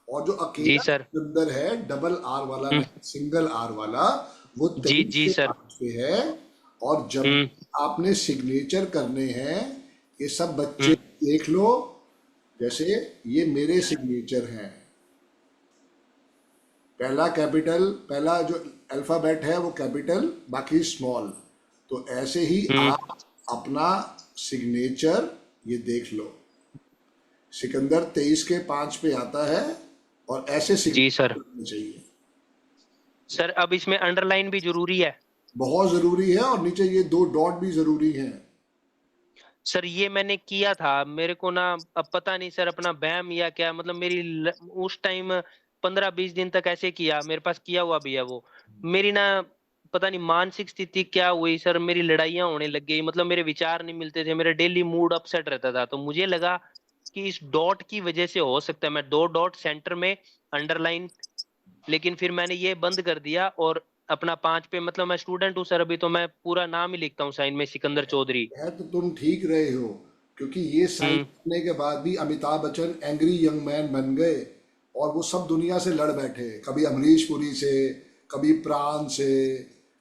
और जो जी अकेला सर। सिकंदर है, डबल आर वाला हम्म, नहीं, सिंगल आर वाला, वो जी 23 जी के सर। 5 पे है। और जब हम्म आपने सिग्नेचर करने हैं, ये सब बच्चे हम्म देख लो। जैसे ये मेरे सिग्नेचर हैं, पहला कैपिटल, पहला जो अल्फाबेट है वो कैपिटल, बाकी स्मॉल। तो ऐसे ही हम्म आप अपना सिग्नेचर ये देख लो, सिकंदर 23 के 5 पे आता है, और ऐसे जी सिग्नेचर सर। करने चाहिए। सर अब इसमें अंडरलाइन भी जरूरी है? बहुत जरूरी है, और नीचे ये 2 डॉट भी जरूरी हैं। सर ये मैंने किया था, मेरे को ना अब पता नहीं सर अपना बैम या क्या, मतलब उस टाइम 15-20 दिन तक ऐसे किया, मेरे पास किया हुआ भी है वो। मेरी ना पता नहीं मानसिक स्थिति क्या हुई सर, मेरी लड़ाइयाँ होने लग गई, मतलब मेरे विचार नहीं मिलते थे, मेरा डेली मूड अपसेट रहता था। तो मुझे लगा कि इस डॉट की वजह से हो सकता है, मैं 2 डॉट सेंटर में अंडरलाइन, लेकिन फिर मैंने ये बंद कर दिया और अपना 5 पे, मतलब मैं स्टूडेंट हूँ सर अभी, तो मैं पूरा नाम ही लिखता हूँ साइन में, सिकंदर चौधरी। है तो तुम ठीक रहे हो, क्योंकि ये साइन हम्म करने के बाद भी Amitabh Bachchan angry young man बन गए, और वो सब दुनिया से लड़ बैठे। कभी अमरीश पुरी से, कभी प्राण से,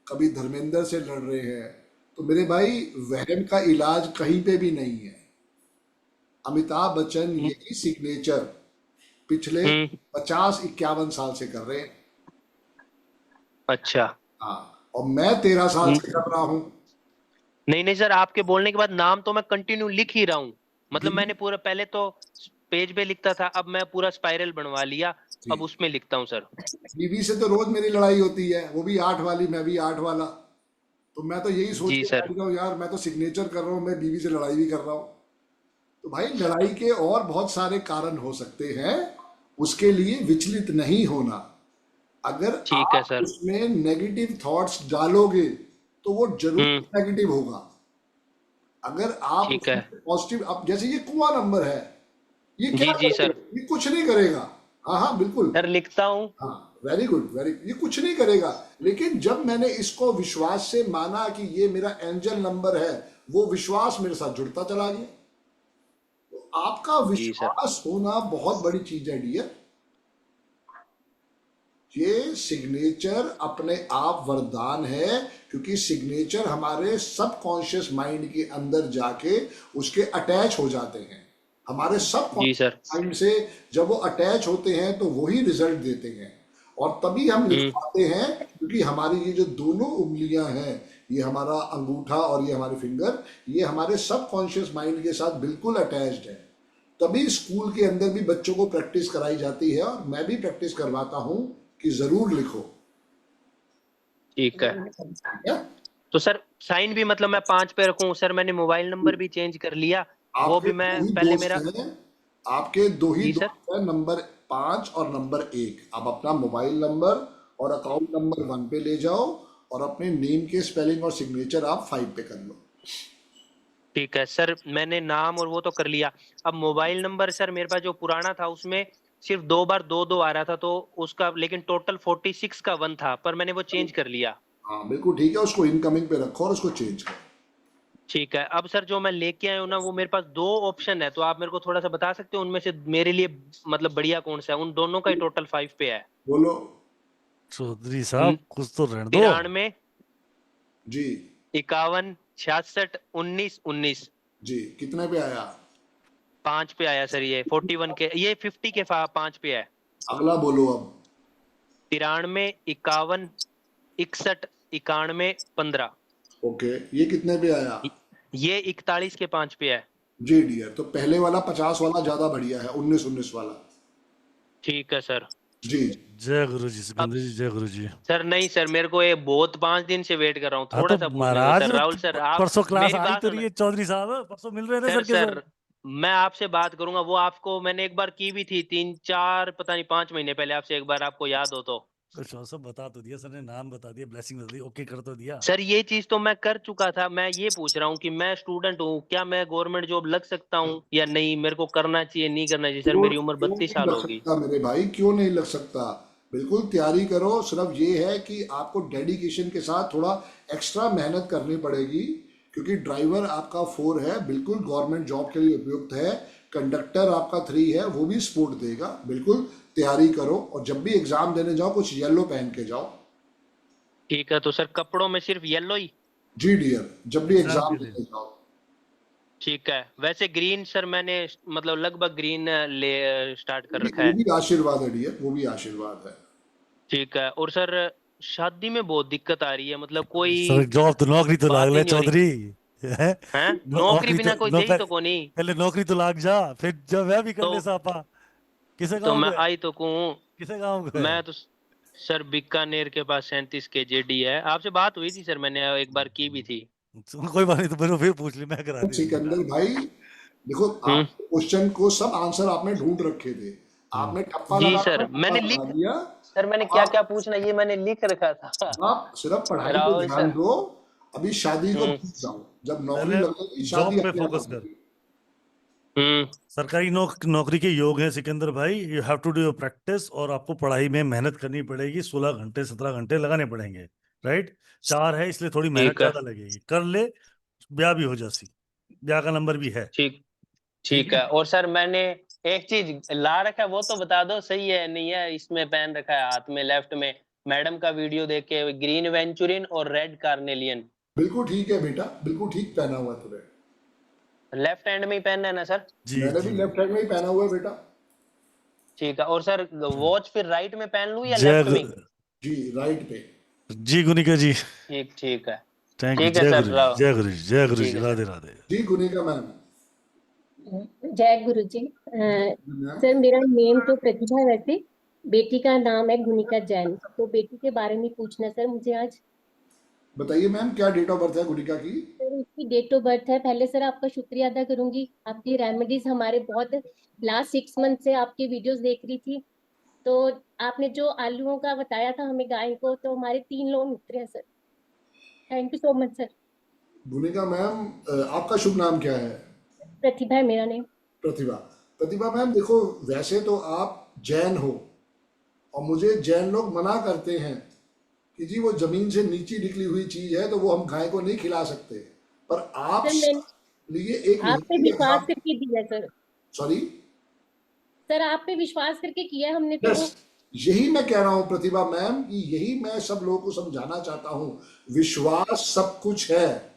कभी धर्मेंद्र से लड़ रहे हैं। तो मेरे भाई, वहम का इलाज कहीं पे भी नहीं है। अमिताभ बच्चन हम्म यही सिग्नेचर पिछले हम्म, 50-51 साल से कर रहे हैं। अच्छा। हाँ, और मैं 13 साल से कर रहा हूँ। नहीं नहीं सर, आपके बोलने के बाद नाम तो मैं कंटिन्यू लिख ही रहा हूँ, मतलब जी मैंने पूरा, पहले तो पेज पे लिखता था, अब मैं पूरा स्पाइरल बनवा लिया, जी। अब उसमें लिखता हूँ सर। बीवी से तो रोज मेरी लड़ाई होती है, वो भी 8 वाली, मैं भी 8 वाला। तो मैं तो यही सोच जी के सर। बैठ जाऊँ, यार मैं तो सिग्नेचर कर रहा हूँ, मैं बीवी से लड़ाई भी कर रहा हूँ। तो भाई, लड़ाई के और बहुत सारे कारण हो सकते हैं, उसके लिए विचलित नहीं होना। अगर ठीक है आप सर। उसमें नेगेटिव थॉट्स डालोगे तो वो जरूर हम्म, नेगेटिव होगा। अगर आप ठीक है। उसमें पॉजिटिव, अब जैसे ये कुआं नंबर है, ये क्या जी जी सर। करेगा? ये कुछ नहीं करेगा। हाँ हाँ बिल्कुल। सर लिखता हूँ। हाँ, वेरी गुड, वेरी, ये कुछ नहीं करेगा। लेकिन जब मैंने इसको विश्वास से माना कि ये मेरा एंजल नंबर है, वो विश्वास मेरे साथ जुड़ता चला गया। तो आपका जी सर। विश्वास होना बहुत बड़ी चीज है डियर। ये सिग्नेचर अपने आप वरदान है, क्योंकि सिग्नेचर हमारे सबकॉन्शियस माइंड के अंदर जाके उसके अटैच हो जाते हैं। हमारे जी सबकॉन्शियस सर। माइंड से जब वो अटैच होते हैं तो वही रिजल्ट देते हैं, और तभी हम लिख हम्म पाते हैं। क्योंकि हमारी ये जो दोनों उंगलियां हैं, ये हमारा अंगूठा और ये हमारे फिंगर, ये हमारे सबकॉन्शियस माइंड के साथ बिल्कुल अटैच्ड है। तभी स्कूल के अंदर भी बच्चों को प्रैक्टिस कराई जाती है, और मैं भी प्रैक्टिस करवाता हूँ कि जरूर लिखो। ठीक है। ठीक है? तो सर साइन भी मतलब मैं 5 पे रखूं सर, मैंने मोबाइल नंबर भी चेंज कर लिया, वो आपके भी दो मैं ही पहले दोस्त मेरा। हैं, आपके दो ही जी सर। दोस्त हैं, नंबर 5 और नंबर 1। आप अपना मोबाइल नंबर और अकाउंट नंबर 1 पे ले जाओ, और अपने नेम के स्पेलिंग और सिग्नेचर आप 5 पे कर लो। ठीक है सर, मैंने नाम और वो तो कर लिया। अब मोबाइल नंबर सर मेरे पास जो पुराना था उसमें सिर्फ 2 बार 2-2 आ रहा था, तो उसका लेकिन टोटल 46 का 1 था, पर मैंने वो चेंज कर लिया। हाँ बिल्कुल ठीक है, उसको इनकमिंग पे रखो और उसको चेंज करो। ठीक है। अब सर जो मैं लेके आया हूँ ना, वो मेरे पास 2 ऑप्शन है, तो आप मेरे को थोड़ा सा बता सकते हो उनमें से मेरे लिए मतलब बढ़िया कौन सा है? उन दोनों का ही टोटल 5 पे है। बोलो। चौधरी साहब कुछ तो रहने दो। 93, जी 51, 66, 19, 19। जी, कितने पे आया? 5 पे आया सर, ये 41 के, ये 50 के 5 पे है। अगला बोलो अब। 93, 51, 61, 91, 15। ओके, ये कितने पे आया? ये 41 के 5 पे है। जी डियर, तो पहले वाला 50 वाला ज्यादा बढ़िया है, 19 वाला। ठीक है सर। जी जय गुरु जी, सिकंदर जी, जय गुरु जी। सर नहीं सर, मेरे को ये बहुत 5 दिन से वेट कर रहा हूँ, हाँ थोड़ा तो सा पूछने दो महाराज, सर। राहुल सर, आप परसों क्लास मेरी आ ही बात तो रही सुनो है चौधरी साहब, परसों मिल रहे थे सर। सर के साथ। मैं आपसे बात करूंगा, वो आपको मैंने एक बार की भी थी 3-4 पता नहीं 5 महीने पहले आपसे एक बार, आपको याद हो तो। कुछ सब बता तो दिया सर ने, नाम बता दिया, ब्लेसिंग बता दी, ओके कर तो दिया। सर ये चीज तो मैं कर चुका था। मैं ये पूछ रहा हूँ कि मैं स्टूडेंट हूँ, क्या मैं गवर्नमेंट जॉब लग सकता हूँ या नहीं, मेरे को करना चाहिए नहीं करना चाहिए? सर क्यों मेरी उम्र क्यों 32 नहीं साल लग होगी। सकता मेरे भाई, क्यों नहीं लग सकता? बिल्कुल तैयारी करो, सिर्फ ये है कि आपको डेडिकेशन के साथ थोड़ा एक्स्ट्रा मेहनत करनी पड़ेगी, क्योंकि ड्राइवर आपका 4 है, बिल्कुल गवर्नमेंट जॉब के लिए उपयुक्त है। कंडक्टर आपका 3 है, वो भी सपोर्ट देगा। बिल्कुल तैयारी करो, और जब भी एग्जाम देने जाओ कुछ येलो पहन के जाओ। ठीक है, तो सर कपड़ों में सिर्फ येलो ही? जी डियर, जब भी एग्जाम एग्जाम के दिन। देने जाओ। ठीक है। वैसे ग्रीन सर मैंने मतलब लगभग ग्रीन ले स्टार्ट कर रखा वो है। भी आशीर्वाद है डियर, वो भी आशीर्वाद है। ठीक है। और सर शादी में बहुत दिक्कत आ रही है, मतलब कोई सर जॉब तो, नौकरी तो लाग बात ही ले नहीं हो रही चौधरी है। है। नौकरी नौकरी तो बिना कोई दे तो को नहीं। पहले नौकरी तो लाग जा, फिर जब वह भी कर ले तो सापा। किसे तो गाँव मैं को है? आई तो कहूँ, किसे गाँव को है? मैं तो सर बीकानेर के पास 37 के जेडी है। आपसे बात हुई थी सर, मैंने एक बार की भी थी। कोई बात नहीं, तो मेरे को फिर पूछ ली, मैं करा दी बेटा। सिकंदर भाई, देखो हम्म। आप क्वेश्चन को सब आंसर आपने ढूंढ रखे थे, आपने टप्पा जी लगाना सर, था, टप्पा मैंने लगा लिख दिया। सर मैंने क्या क्या आप पूछना ये मैंने लिख रखा था। आप सिर्फ पढ़ाई पे राहुल ध्यान सर। दो, अभी शादी को हम्म। भूल जाओ, जब नौकरी पहले लगेगी जॉब शादी पे अपने आप फोकस कर। होगी। हम्म। सरकारी नौकरी के योग है सिकंदर भाई, you have to do your practice, और आपको पढ़ाई में मेहनत करनी पड़ेगी, 16 घंटे 17 घंटे लगाने पड़ेंगे, राइट। 4 है इसलिए थोड़ी मेहनत ठीक है। ज्यादा लगेगी, कर ले, ब्याह भी हो जासी, ब्याह का नंबर भी है। ठीक ठीक ठीक है। है। और सर मैंने एक चीज ला रखा है, वो तो बता दो सही है नहीं है। इसमें पहन रखा है हाथ में लेफ्ट में, मैडम का वीडियो देख के, ग्रीन वेंचुरिन और रेड कार्नेलियन। बिल्कुल ठीक है बेटा, बिल्कुल ठीक पहना हुआ है तूने। लेफ्ट हैंड में ही पहनना है ना सर? जी मैंने भी जी। लेफ्ट हैंड में ही पहना हुआ है बेटा। ठीक है। और सर वॉच फिर राइट में पहन लूं या जय लेफ्ट में ही? जी राइट पे। जी गुनिका जी, ठीक है। थैंक यू, ठीक है जय सर। गुरु जी, जय गुरु जी, जय गुरु ठीक जी, है सर। राधे राधे। जी गुनिका मैम। जय गुरु जी। सर मेरा नेम तो प्रतिभा है, वैसे बेटी का नाम है गुनिका जैन, तो बेटी के बारे में पूछना सर मुझे आज। बताइए मैम, क्या डेट ऑफ बर्थ है गुनिका की? सर उसकी डेट ऑफ बर्थ है, पहले सर आपका शुक्रिया अदा करूंगी, आपकी रेमेडीज हमारे बहुत लास्ट 6 मंथ से आपकी वीडियोस देख रही थी, तो आपने जो आलूओं का बताया था हमें गाय को, तो हमारे 3 लोग उतरे हैं sir. Thank you so much sir. गुनिका ma'am, आपका शुभ नाम क्या है? प्रतिभा है मेरा नेम। प्रतिभा। प्रतिभा मैम देखो, वैसे तो आप जैन हो, और मुझे जैन लोग मना करते हैं कि जी वो जमीन से नीचे निकली हुई चीज है, तो वो हम गाय को नहीं खिला सकते, पर आप सर मैंने लिए एक आप पे विश्वास करके दिया सर। सॉरी सर आप पे विश्वास करके किया है हमने, तो वो यस, यही मैं कह रहा हूं प्रतिभा मैम, कि यही मैं सब लोगों को समझाना चाहता हूं, विश्वास सब कुछ है।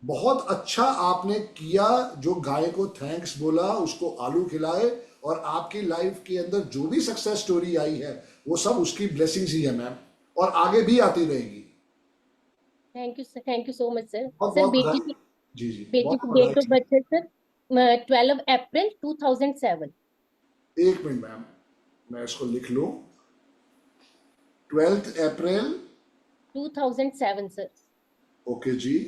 बहुत अच्छा आपने किया, जो गाय को थैंक्स बोला, उसको आलू खिलाए, और आपकी लाइफ के अंदर जो भी सक्सेस स्टोरी आई है वो सब उसकी ब्लेसिंग्स ही है मैम, और आगे भी आती रहेगी। Thank you sir, thank you so much sir. बहुत सर बहुत बेटी बधाई। की जी जी, बेटी बहुत की बधाई। डेट ऑफ बर्थ है सर 12 अप्रैल 2007। एक मिनट मैम, मैं इसको लिख लूं। 12 अप्रैल 2007 सर। ओके जी।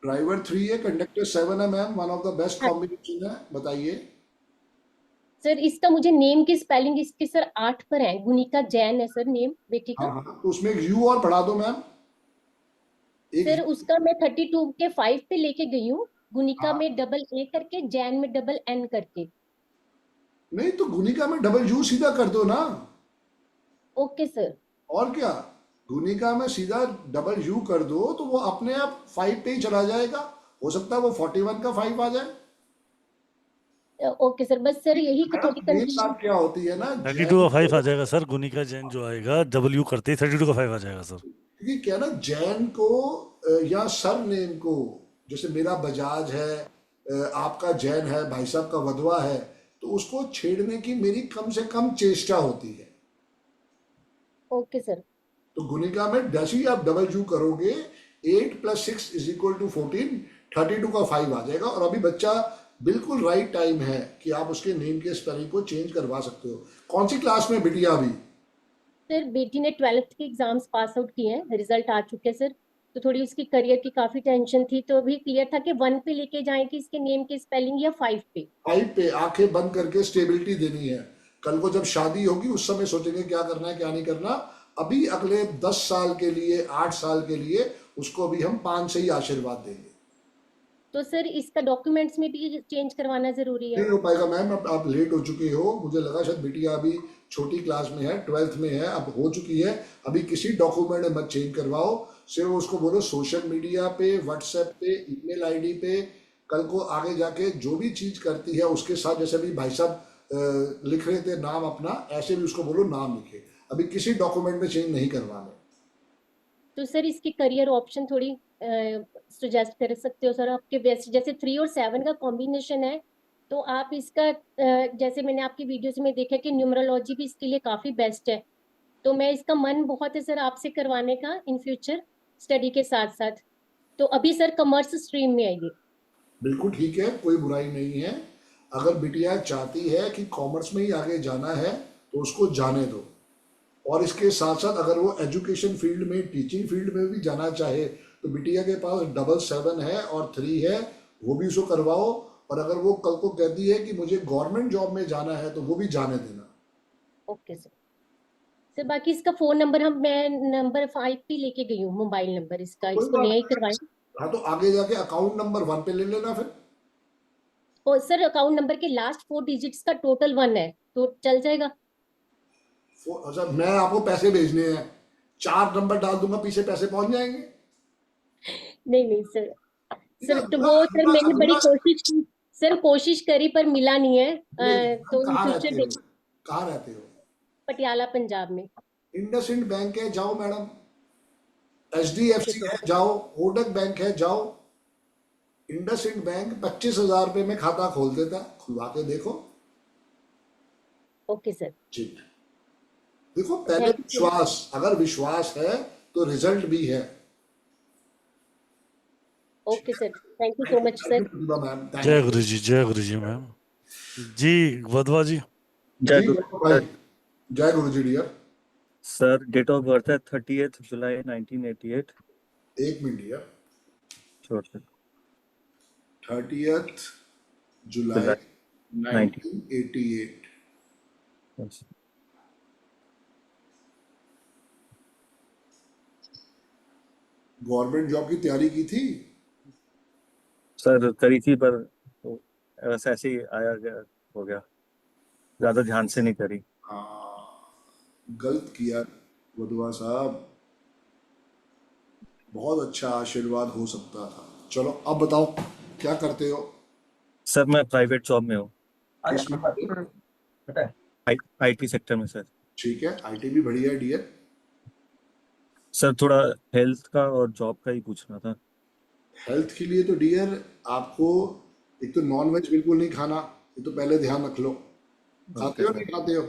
ड्राइवर 3 है, कंडक्टर 7 है ma'am, one of the best हाँ। कॉम्बिनेशन है। बताइए सर इसका मुझे नेम की स्पेलिंग इसके सर 8 पर है, गुनिका जैन है सर नेम बेटी हाँ का। हाँ, तो उसमें एक यू और बढ़ा दो मैम, एक सर उसका मैं 32 के 5 पे लेके गई हूँ, गुनिका हाँ। में डबल ए करके, जैन में डबल एन करके। नहीं तो गुनिका में डबल यू सीधा कर दो ना, ओके सर। और क्या, गुनिका में सीधा डबल यू कर दो, तो वो अपने आप 5 पे ही चला जाएगा। हो सकता है वो 41 का 5 आ जाए। ओके सर, बस सर यही तो थोड़ी मेन कंफ्यूजन। बात क्या होती है ना, 32 का 5 आ जाएगा सर, गुनिका जैन जो आएगा डब्ल्यू करते ही 32 का 5 आ जाएगा सर। क्योंकि क्या ना, जैन को या सर नेम को, जैसे मेरा बजाज है, आपका जैन है, भाई साहब का वधवा है, तो उसको छेड़ने की मेरी कम से कम चेष्टा होती है। Okay sir. तो गुनिका में जैसे ही आप डबल यू करोगे, 8 + 6 = 14, 32 का 5 आ जाएगा। और अभी बच्चा बिल्कुल राइट टाइम है कि आप उसके नेम के स्पेलिंग को चेंज करवा सकते हो। कौन सी क्लास में बिटिया अभी? सर बेटी ने 12th के एग्जाम्स पास आउट किए हैं, रिजल्ट आ चुके हैं सर। तो थोड़ी उसकी करियर की काफी टेंशन थी, तो अभी क्लियर था कि 1 पे लेके जाएं कि इसके नेम के स्पेलिंग, या 5 पे। 5 पे आंखें बंद करके स्टेबिलिटी देनी है। कल को जब शादी होगी उस समय सोचेंगे क्या करना है क्या नहीं करना। अभी अगले 10 साल के लिए, 8 साल के लिए उसको अभी हम 5 से ही आशीर्वाद देंगे। तो सर इसका डॉक्यूमेंट्स में भी चेंज करवाना जरूरी है? नहीं हो पाएगा मैम, अब आप लेट हो चुके हो। मुझे लगा शायद बिटिया अभी छोटी क्लास में है, 12th में है, अब हो चुकी है। अभी किसी डॉक्यूमेंट में मत चेंज करवाओ, सिर्फ उसको बोलो सोशल मीडिया पे, व्हाट्सएप पे, ईमेल आईडी पे कल को आगे जाके जो भी चीज करती है उसके साथ, जैसे भी भाई साहब लिख रहे थे नाम अपना, ऐसे भी उसको बोलो नाम लिखे। अभी किसी डॉक्यूमेंट में चेंज नहीं करवाना। तो सर इसकी करियर ऑप्शन थोड़ी सजेस्ट कर सकते हो सर? आपके वैसे जैसे 3 और 7 का कॉम्बिनेशन है, तो आप इसका जैसे मैंने आपकी वीडियोस में देखा कि न्यूमरोलॉजी भी इसके लिए काफी बेस्ट है। तो मैं इसका मन बहुत है सर आपसे करवाने का इन फ्यूचर स्टडी के साथ साथ। तो अभी सर कॉमर्स स्ट्रीम में आएगी। बिल्कुल ठीक है, कोई बुराई नहीं है। अगर बिटिया चाहती है कि कॉमर्स में ही आगे जाना है तो उसको जाने दो। और इसके साथ साथ अगर वो एजुकेशन फील्ड में, टीचिंग फील्ड में भी जाना चाहे तो बिटिया के पास 777 है और 3 है, वो भी उसको करवाओ। और अगर वो कल को कहती है कि मुझे गवर्नमेंट जॉब में जाना है तो वो भी जाने देना। Okay sir. सर बाकी इसका फोन नंबर मैं नंबर 5 पे लेके गई हूँ, मोबाइल नंबर इसका, कोई इसको बात नया ही नहीं। करवाएं। हाँ तो आगे जाके अकाउंट नंबर 1 पे ले लेना फिर। और सर अकाउंट नंबर के लास्ट 4 डिजिट्स का टोटल 1 है, तो चल जाएगा? अच्छा, मैं आपको पैसे भेजने हैं, 4 नंबर डाल दूंगा, पीछे पैसे पहुंच जाएंगे। नहीं नहीं सर। सर तो वो सर मैंने बड़ी कोशिश की सर, कोशिश करी पर मिला नहीं है। तो इन कहाँ फ्यूचर रहते हो? कहाँ रहते हो? पटियाला पंजाब में। इंडसइंड बैंक है, जाओ मैडम। HDFC है, जाओ। कोटक बैंक है, जाओ। इंडसइंड बैंक 25,000 रुपए में खाता खोल देता, खुलवा के देखो। Okay sir. जी देखो, पहले विश्वास, अगर विश्वास है तो रिजल्ट भी है। Okay sir, thank you so much sir. Ma'am जय गुरु जी, जय गुरु जी मैम। जी वधवा जी। जय गुरु भाई, जय गुरु जी dear. Sir, date of birth है 30th जुलाई 1988। 1 minute dear. Sure sir. 30th जुलाई 1988। Yes. गवर्नमेंट जॉब की तैयारी की थी? सर करी थी पर बस ऐसे ही आया गया, हो गया, ज्यादा ध्यान से नहीं करी। गलत किया वधवा साहब, बहुत अच्छा आशीर्वाद हो सकता था। चलो अब बताओ क्या करते हो? सर मैं प्राइवेट जॉब में हूँ, किसमें? IT सेक्टर में सर। ठीक है, IT भी बढ़िया है डियर। सर थोड़ा हेल्थ का और जॉब का ही पूछना था। हेल्थ के लिए तो डियर आपको एक तो नॉन वेज बिल्कुल नहीं खाना, ये तो पहले ध्यान रख लो। खाते हो नहीं खाते हो?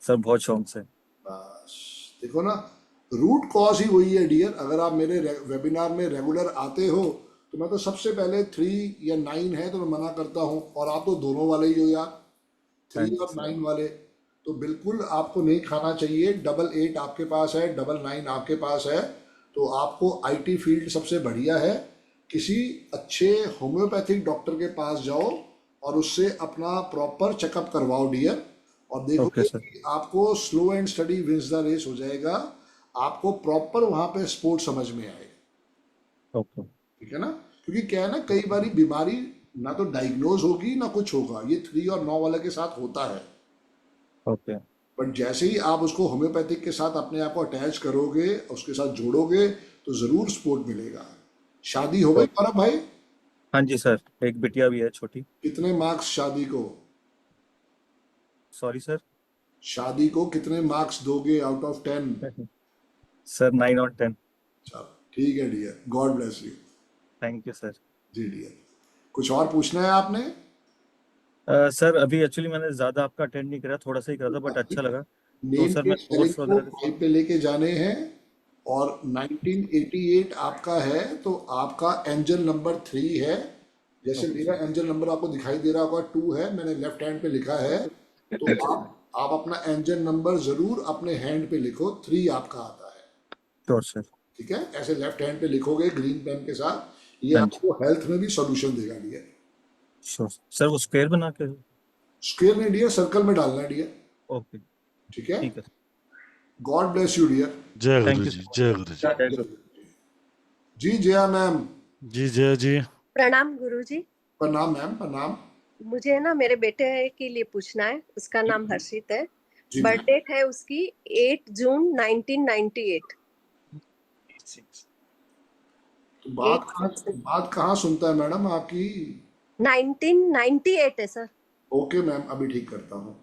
सर बहुत शौक से। बस देखो ना, रूट कॉज ही वही है डियर। अगर आप मेरे वेबिनार में रेगुलर आते हो तो मैं तो सबसे पहले 3 या 9 है तो मैं मना करता हूँ, और आप तो दोनों वाले ही हो यार, 3 और 9 वाले। तो बिल्कुल आपको नहीं खाना चाहिए। 88 आपके पास है, 99 आपके पास है, तो आपको IT फील्ड सबसे बढ़िया है। किसी अच्छे होम्योपैथिक डॉक्टर के पास जाओ और उससे अपना प्रॉपर चेकअप करवाओ डियर, और देखोगे कि आपको slow and steady wins the race हो जाएगा। आपको प्रॉपर वहां पे स्पोर्ट समझ में आएगा। ठीक है ना? क्योंकि क्या है ना, कई बारी बीमारी ना तो डायग्नोज होगी ना कुछ होगा, ये 3 और 9 वाले के साथ होता है। बट जैसे ही आप उसको होम्योपैथिक के साथ अपने आप को अटैच करोगे, उसके साथ जोड़ोगे, तो जरूर सपोर्ट मिलेगा। शादी हो गई गौरव भाई? हाँ जी सर, एक बिटिया भी है छोटी। कितने मार्क्स शादी को? Sorry sir? शादी को कितने मार्क्स दोगे आउट ऑफ 10? सर 9 और 10। चलो ठीक है dear, God bless you. Thank you sir. जी डियर, कुछ और पूछना है आपने? सर अभी एक्चुअली मैंने ज्यादा आपका अटेंड नहीं करा, थोड़ा सा ही करा था, बट अच्छा लगा। तो नेम सर के मैं स्पेलिंग कोर्स को वगैरह 5 पे लेके जाने हैं, और 1988 आपका है, तो आपका एंजल नंबर 3 है। जैसे मेरा एंजल नंबर आपको दिखाई दे रहा होगा 2 है, मैंने लेफ्ट हैंड पे लिखा है, तो आप अपना एंजल नंबर जरूर अपने हैंड पे लिखो, 3 आपका आता है। Sure sir. ठीक है, ऐसे लेफ्ट हैंड पे लिखोगे ग्रीन पेन के साथ, ये हाँ जी। आपको हेल्थ में भी सॉल्यूशन देगा डियर। श्योर सर, वो स्क्वायर बना के। स्क्वायर नहीं डियर, सर्कल में डालना डियर। ओके ठीक है, ठीक है। God bless you dear. जय थैंक गुरु यू। जी, जय गुरु जी। जय गुरु। जी जया मैम। जी जय जी। प्रणाम गुरुजी। प्रणाम मैम, प्रणाम। मुझे ना मेरे बेटे के लिए पूछना है, उसका नाम हर्षित है, जी मैम। बर्थडे है उसकी 8 जून 1998। तो बात कहाँ सुनता है मैडम आपकी? 1998 है सर। ओके मैम, अभी ठीक करता हूँ।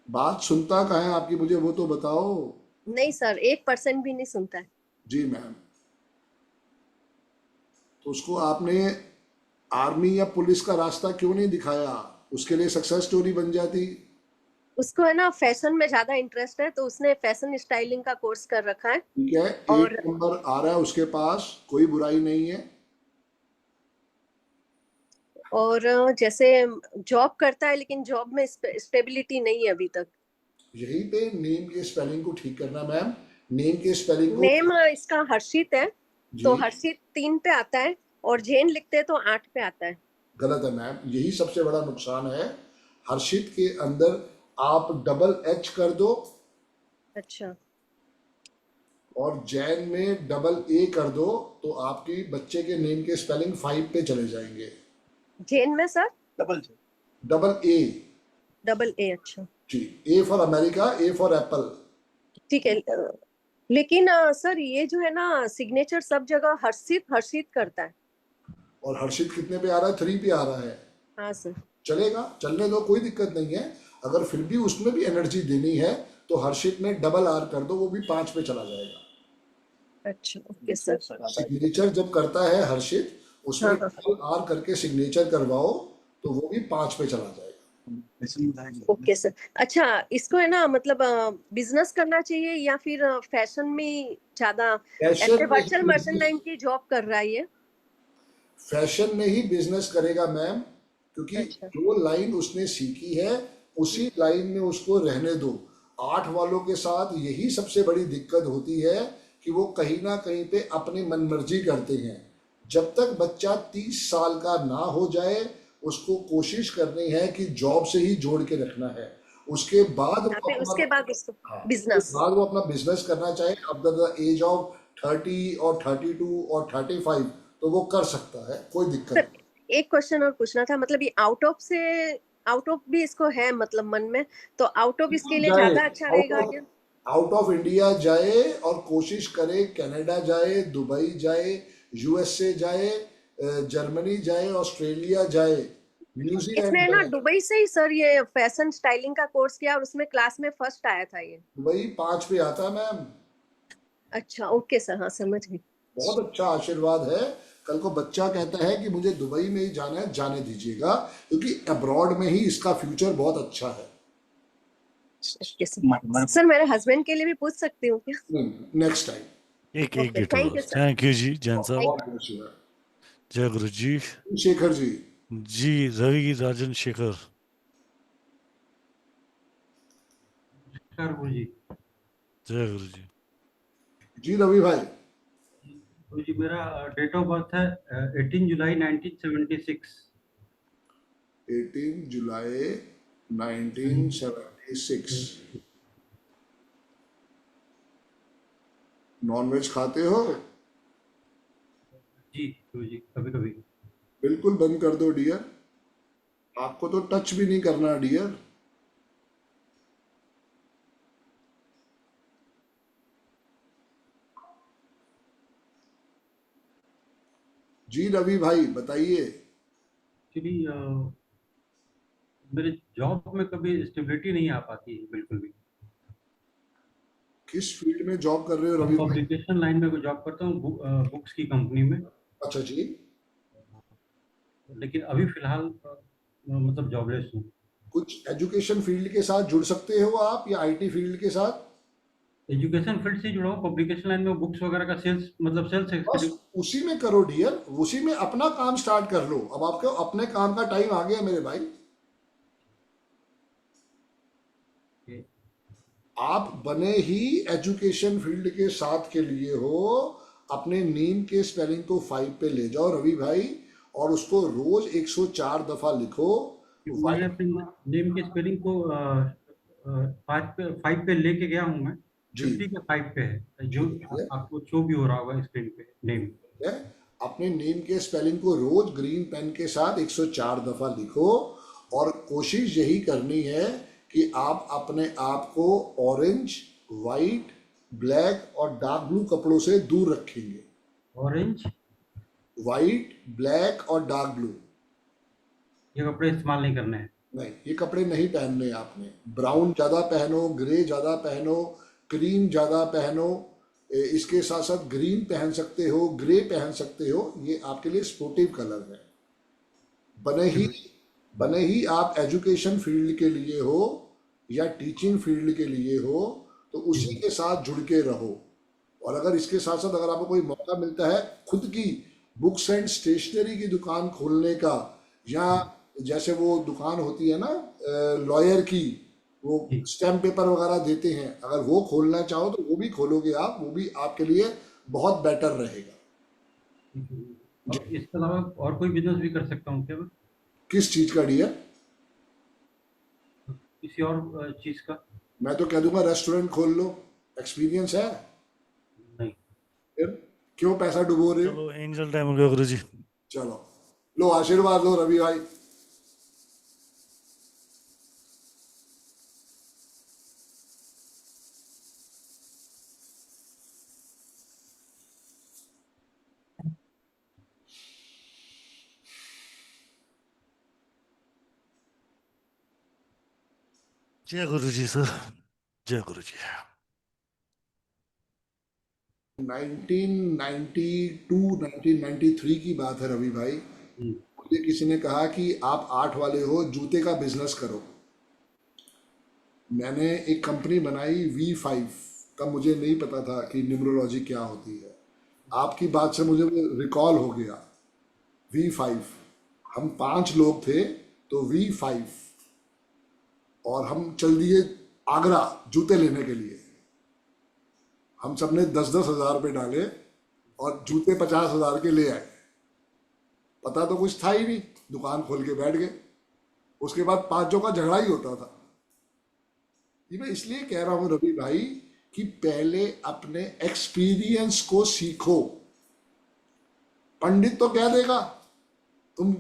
बात सुनता कहाँ है आपकी, मुझे वो तो बताओ। नहीं सर, 1% भी नहीं सुनता है। जी मैम। तो उसको आपने आर्मी या पुलिस का रास्ता क्यों नहीं दिखाया? उसके लिए सक्सेस स्टोरी बन जाती। उसको है ना फैशन में ज्यादा इंटरेस्ट है, तो उसने फैशन स्टाइलिंग का कोर्स कर रखा है। ठीक है, 8 नंबर आ रहा है उसके पास, कोई बुराई नहीं है। और जैसे जॉब करता है, लेकिन जॉब में स्टेबिलिटी नहीं है अभी तक। यहीं पे नेम के स्पेलिंग को ठीक करना मैम। नेम के स्पेलिंग को। नेम इसका हर्षित है, तो जी हर्षित 3 पे आता है, और जैन लिखते हैं तो 8 पे आता है। गलत है मैम, यही सबसे बड़ा नुकसान है। हर्षित के अंदर आप डबल एच कर दो, अच्छा। और जैन में डबल ए कर दो, तो आपकी बच्चे के नेम के स्पेलिंग 5 पे चले जाएंगे। जैन में sir double A. Double A, अच्छा जी, A for America, A for apple. ठीक है। लेकिन सर ये जो है ना सिग्नेचर सब जगह हर्षित हर्षित करता है। और हर्षित कितने पे आ रहा है? 3 पे आ रहा है। हाँ सर। चलेगा, चलने दो, कोई दिक्कत नहीं है। अगर फिर भी उसमें भी एनर्जी देनी है तो हर्षित में डबल आर कर दो, वो भी 5 पे चला जाएगा। अच्छा ओके सर। सिग्नेचर जब करता है हर्षित, उसमें हाँ, डबल आर करके सिग्नेचर करवाओ, तो वो भी 5 पे चला जाएगा। Okay sir. अच्छा, इसको है ना मतलब बिजनेस करना चाहिए या फिर फैशन में ज्यादा? ऐसे वर्चुअल मर्चेंडाइजिंग की जॉब कर रहा है ये। फैशन में ही बिजनेस करेगा मैम, क्योंकि अच्छा। जो लाइन उसने सीखी है उसी लाइन में उसको रहने दो। 8 वालों के साथ यही सबसे बड़ी दिक्कत होती है कि वो कहीं ना कहीं पे अपनी मनमर्जी करते हैं। जब तक बच्चा 30 साल का ना हो जाए, उसको कोशिश करनी है कि जॉब से ही जोड़ के रखना है। उसके बाद या फिर उसके बाद उसको बिजनेस। उसके बाद वो अपना बिजनेस करना चाहे, अब द एज ऑफ 30 और 32 और 35, तो वो कर सकता है, कोई दिक्कत सर नहीं। एक क्वेश्चन और पूछना था, मतलब ये आउट ऑफ भी इसको है मतलब मन में, तो आउट ऑफ इसके लिए ज्यादा अच्छा रहेगा क्या? आउट ऑफ इंडिया जाए और कोशिश करे, कनाडा जाए, दुबई जाए, यूएसए जाए, जर्मनी जाए, ऑस्ट्रेलिया जाए, न्यूजीलैंड इसने ना जाए। दुबई से ही सर ये फैशन स्टाइलिंग का कोर्स किया, और उसमें क्लास में फर्स्ट आया था ये। दुबई 5 पे आता है मैम। अच्छा ओके सर, हाँ समझ गई। बहुत अच्छा आशीर्वाद है। कल को बच्चा कहता है कि मुझे दुबई में ही जाना है, जाने दीजिएगा, क्योंकि अब्रॉड में ही इसका फ्यूचर बहुत अच्छा है। सर मेरे हस्बैंड के लिए भी पूछ सकती हूँ क्या? Next time. एक Okay, गेट thank होगा। you, sir. थैंक यू जी जैन साहब। बहुत बहुत शुक्रिया। जय गुरु जी। शेखर जी। जी रवि राजन शेखर। गुरु जी। जय गुरु जी। जी रवि भाई। गुरु जी, मेरा डेट ऑफ बर्थ है 18 जुलाई 1976। 18 जुलाई 1976। नॉनवेज खाते हो? जी गुरु जी, कभी कभी। बिल्कुल बंद कर दो डियर, आपको तो टच भी नहीं करना डियर। जी रवि भाई बताइए। एक्चुअली मेरे जॉब में कभी स्टेबिलिटी नहीं आ पाती है बिल्कुल भी। किस फील्ड में जॉब कर रहे हो रवि भाई? पब्लिकेशन लाइन में जॉब करता हूँ, बुक्स की कंपनी में। अच्छा जी। लेकिन अभी फिलहाल मतलब जॉबलेस हूँ। कुछ एजुकेशन फील्ड के साथ जुड़ सकते हो आप, या आईटी फील्ड के साथ? एजुकेशन फील्ड से जुड़ा हूँ, पब्लिकेशन लाइन में बुक्स वगैरह का सेल्स, मतलब सेल्स बस एक्सपीरियंस। उसी में करो डियर, उसी में अपना काम स्टार्ट कर लो। अब आपके अपने काम का टाइम आ गया मेरे भाई। आप बने ही एजुकेशन फील्ड के साथ के लिए हो। अपने नेम के स्पेलिंग को 5 पे ले जाओ रवि भाई, और उसको रोज 104 दफा लिखो। मैंने अपने नेम के स्पेलिंग को 5 पे लेके गया हूँ मैं। जी 50 के 5 पे है, जो ठीक है, आपको शो भी हो रहा होगा स्क्रीन पे नेम। ठीक है। अपने नेम के स्पेलिंग को रोज ग्रीन पेन के साथ 104 दफा लिखो, और कोशिश यही करनी है कि आप अपने आप को ऑरेंज, वाइट, ब्लैक और डार्क ब्लू कपड़ों से दूर रखेंगे। ऑरेंज, वाइट, ब्लैक और डार्क ब्लू, ये कपड़े इस्तेमाल नहीं करने हैं। नहीं ये कपड़े नहीं पहनने आपने। ब्राउन ज्यादा पहनो, ग्रे ज्यादा पहनो, क्रीम ज्यादा पहनो, इसके साथ साथ ग्रीन पहन सकते हो, ग्रे पहन सकते हो, ये आपके लिए स्पोर्टिव कलर है। बने ही आप एजुकेशन फील्ड के लिए हो या टीचिंग फील्ड के लिए हो, तो उसी के साथ जुड़ के रहो। और अगर इसके साथ साथ अगर आपको कोई मौका मिलता है खुद की बुक्स एंड स्टेशनरी की दुकान खोलने का, या जैसे वो दुकान होती है ना लॉयर की, वो स्टैम्प पेपर वगैरह देते हैं, अगर वो खोलना चाहो तो वो भी खोलोगे आप, वो भी आपके लिए बहुत बेटर रहेगा। और इसके अलावा और कोई बिजनेस भी कर सकता हूँ क्या मैं? किस चीज का डियर? किसी और चीज का? मैं तो कह दूंगा रेस्टोरेंट खोल लो। एक्सपीरियंस है? नहीं। फिर क्यों पैसा डुबो रहे हो? चलो एंजल टाइम हो गया गुरुजी। चलो लो आशीर्वाद लो रवि भाई। जय गुरुजी सर, जय गुरुजी। 1993 की बात है रवि भाई। मुझे किसी ने कहा कि आप 8 वाले हो, जूते का बिजनेस करो। मैंने एक कंपनी बनाई V5। तब मुझे नहीं पता था कि न्यूमरोलॉजी क्या होती है। आपकी बात से मुझे रिकॉल हो गया। V5, हम 5 लोग थे तो V5, और हम चल दिए आगरा जूते लेने के लिए। हम सब ने 10-10 हजार रुपये डाले और जूते 50 हजार के ले आए। पता तो कुछ था ही नहीं, दुकान खोल के बैठ गए। उसके बाद 5 का झगड़ा ही होता था। ये मैं इसलिए कह रहा हूं रवि भाई कि पहले अपने एक्सपीरियंस को सीखो। पंडित तो क्या देगा, तुम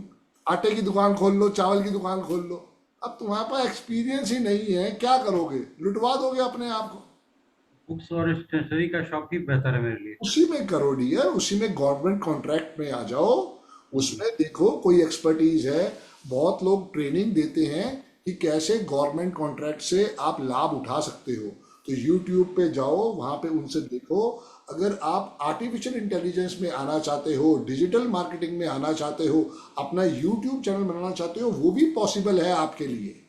आटे की दुकान खोल लो, चावल की दुकान खोल लो। अब तुम्हारे पास एक्सपीरियंस ही नहीं है, क्या करोगे? लुटवा दोगे अपने आप को। बुक्स और स्टेशनरी का शॉप ही बेहतर है मेरे लिए। उसी में करो डियर, उसी में गवर्नमेंट कॉन्ट्रैक्ट में आ जाओ। उसमें देखो कोई एक्सपर्टीज है, बहुत लोग ट्रेनिंग देते हैं कि कैसे गवर्नमेंट कॉन्ट्रैक्ट से आप लाभ उठा सकते हो। तो यूट्यूब पे जाओ, वहां पे उनसे देखो। अगर आप आर्टिफिशियल इंटेलिजेंस में आना चाहते हो, डिजिटल मार्केटिंग में आना चाहते हो, अपना यूट्यूब चैनल बनाना चाहते हो, वो भी पॉसिबल है आपके लिए।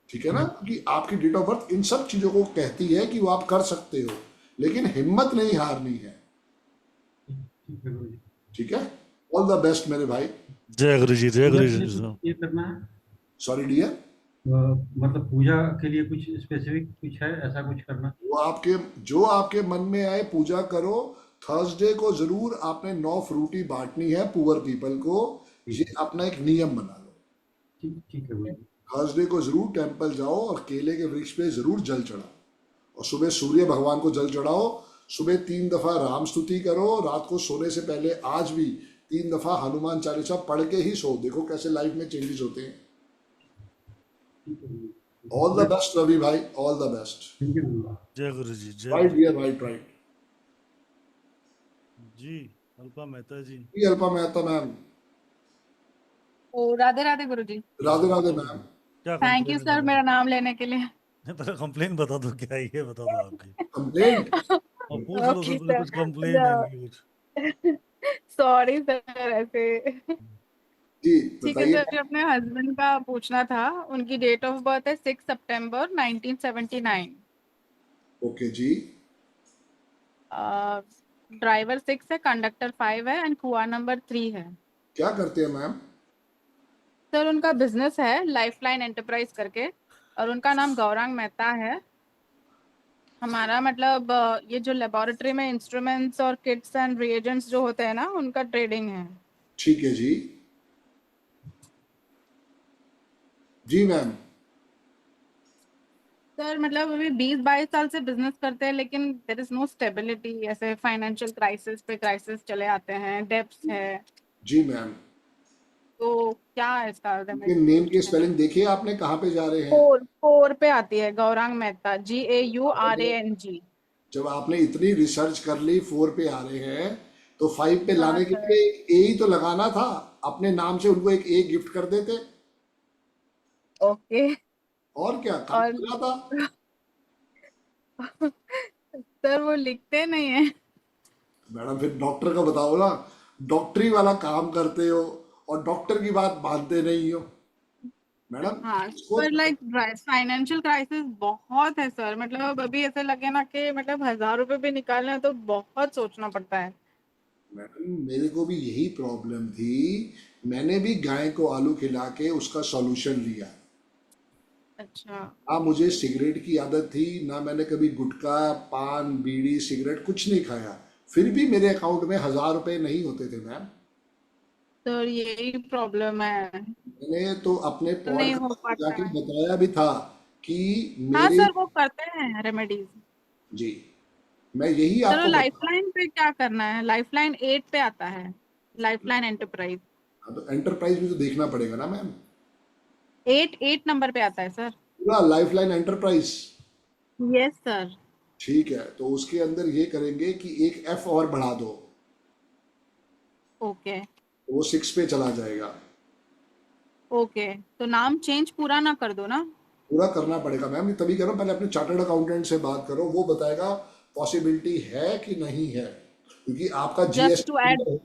ठीक है ना? कि आपकी डेट ऑफ बर्थ इन सब चीजों को कहती है कि वो आप कर सकते हो, लेकिन हिम्मत नहीं हारनी है। ठीक है? ऑल द बेस्ट मेरे भाई। जय गुरुजी, जय गुरुजी। ये करना है? सॉरी डियर, मतलब पूजा के लिए कुछ स्पेसिफिक कुछ है, ऐसा कुछ करना? वो जो आपके मन में आए पूजा करो। थर्सडे को जरूर आपने 9 फ्रूटी बांटनी है पुअर पीपल को। ये अपना एक नियम बना लो। ठीक है। थर्सडे को जरूर टेंपल जाओ और केले के वृक्ष पे जरूर जल चढ़ाओ, और सुबह सूर्य भगवान को जल चढ़ाओ। सुबह 3 दफा राम स्तुति करो। रात को सोने से पहले आज भी 3 दफा हनुमान चालीसा पढ़ के ही सो। देखो कैसे लाइफ में चेंजेस होते हैं। ऑल द बेस्ट रवि भाई, ऑल द बेस्ट। जय गुरुजी, जय राइट डियर, राइट राइट जी। अल्पा मेहता जी। जी अल्पा मेहता मैम। ओ राधे राधे गुरुजी। राधे राधे मैम। क्या थैंक यू सर मेरा नाम लेने के लिए। पहले कंप्लेन बता दो, क्या है ये बता दो आपकी कंप्लेंट। और पूछ लो ओके सबसे कुछ कंप्लेन है नहीं कुछ। सॉरी सर ऐसे। जी ठीक है बताइए। सर, अपने हस्बैंड का पूछना था। उनकी डेट ऑफ बर्थ है 6 सितंबर 1979। ओके जी। ड्राइवर 6 है, कंडक्टर 5 है एंड कुआ नंबर 3 है। क्या करते हैं मैम? सर उनका बिजनेस है लाइफलाइन एंटरप्राइज करके और उनका नाम गौरांग मेहता है। हमारा मतलब ये जो लेबोरेटरी में इंस्ट्रूमेंट्स और किट्स एंड रिएजेंट्स जो होते हैं ना, उनका ट्रेडिंग है। ठीक है जी। जी मैम। सर मतलब अभी 20-22 साल से बिजनेस करते हैं, लेकिन देयर इज नो स्टेबिलिटी। ऐसे फाइनेंशियल क्राइसिस पे क्राइसिस चले आते हैं, डेब्ट्स है। जी मैम। तो क्या है इसका इनके रेमेडी? नेम की स्पेलिंग देखिए आपने, कहाँ पे जा रहे हैं? 4 पे आती है, गौरांग मेहता, GAURANG। जब आपने इतनी रिसर्च कर ली 4 पे आ रहे हैं, तो 5 पे हाँ लाने के सर। लिए ए ही तो लगाना था। अपने नाम से उनको एक ए गिफ्ट कर देते, ओके। और क्या काम और चला था। सर वो लिखते नहीं है। मैडम फिर डॉक्टर का बताओ ना, डॉक्टरी वाला काम करते हो और डॉक्टर की बात मानते नहीं हो मैडम। हाँ इसको पर लाइक फाइनेंशियल क्राइसिस बहुत है सर। मतलब अभी ऐसे लगे ना कि मतलब 1000 रुपए भी निकालना है तो बहुत सोचना पड़ता है। मैडम मेरे को भी यही प्रॉब्लम थी, मैंने भी गाय को आलू खिला के उसका सॉल्यूशन लिया। अच्छा। ना मुझे सिगरेट की आदत थी, ना मैंने कभी गुटखा पान बीड़ी सिगरेट कुछ नहीं खाया, फिर भी मेरे अकाउंट में 1000 रुपए नहीं होते थे मैम। सर यही प्रॉब्लम है, मैंने तो अपने नहीं हो पॉडकास्ट में पाता जाके है। बताया भी था कि हाँ मेरे, सर वो करते हैं रेमेडीज। जी मैं यही सर वो आपको बता, लाइफलाइन पे क्या करना है? लाइफलाइन 8 पे आता है, लाइफलाइन एंटरप्राइज। हाँ, तो एंटरप्राइज भी तो देखना पड़ेगा ना मैम। 8 नंबर पे आता है सर। पूरा लाइफलाइन एंटरप्राइज। Yes sir. ठीक है, तो उसके अंदर ये करेंगे कि एक एफ और बढ़ा दो, ओके। तो वो 6 पे चला जाएगा। ओके तो नाम चेंज पूरा ना कर दो ना? पूरा करना पड़ेगा मैम, तभी करो, पहले अपने चार्टर्ड अकाउंटेंट से बात करो, वो बताएगा पॉसिबिलिटी है कि नहीं है, क्योंकि आपका just to GST add. Number,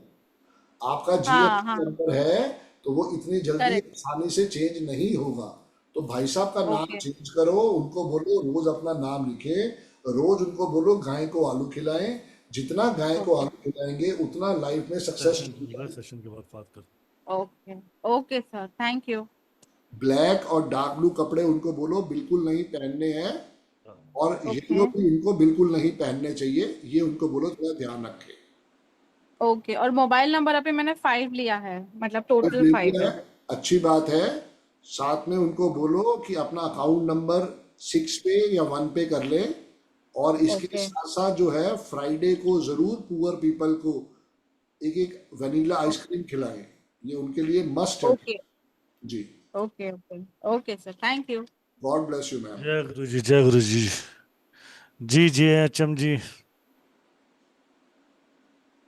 आपका हाँ जीएसटी हाँ नंबर है, तो वो इतनी जल्दी करेक्ट। आसानी से चेंज नहीं होगा। तो भाई साहब का नाम ओके चेंज करो, उनको बोलो रोज अपना नाम लिखे, रोज उनको बोलो गाय को आलू खिलाएं, जितना गाय को ओके आलू खिलाएंगे उतना लाइफ में सक्सेस। सेशन चल रहा है, सेशन के बाद बात कर। Okay okay sir, thank you. Black और डार्क ब्लू कपड़े उनको बोलो बिल्कुल नहीं पहनने हैं, और ओके येलो भी उनको बिल्कुल नहीं पहनने चाहिए, ये उनको बोलो थोड़ा ध्यान रखें। ओके और मोबाइल नंबर अभी मैंने 5 लिया है, मतलब टोटल ले 5 लिया है। है, अच्छी बात है। साथ में उनको बोलो कि अपना अकाउंट नंबर 6 पे या 1 पे कर ले, और इसके ओके साथ साथ जो है फ्राइडे को जरूर पुअर पीपल को एक एक वनीला आइसक्रीम खिलाएं, ये उनके लिए मस्ट है। ओके जी। Okay okay okay sir, thank you. God bless you ma'am. जय गुरु जी, जय गुरु जी। जी जी एचएम जी।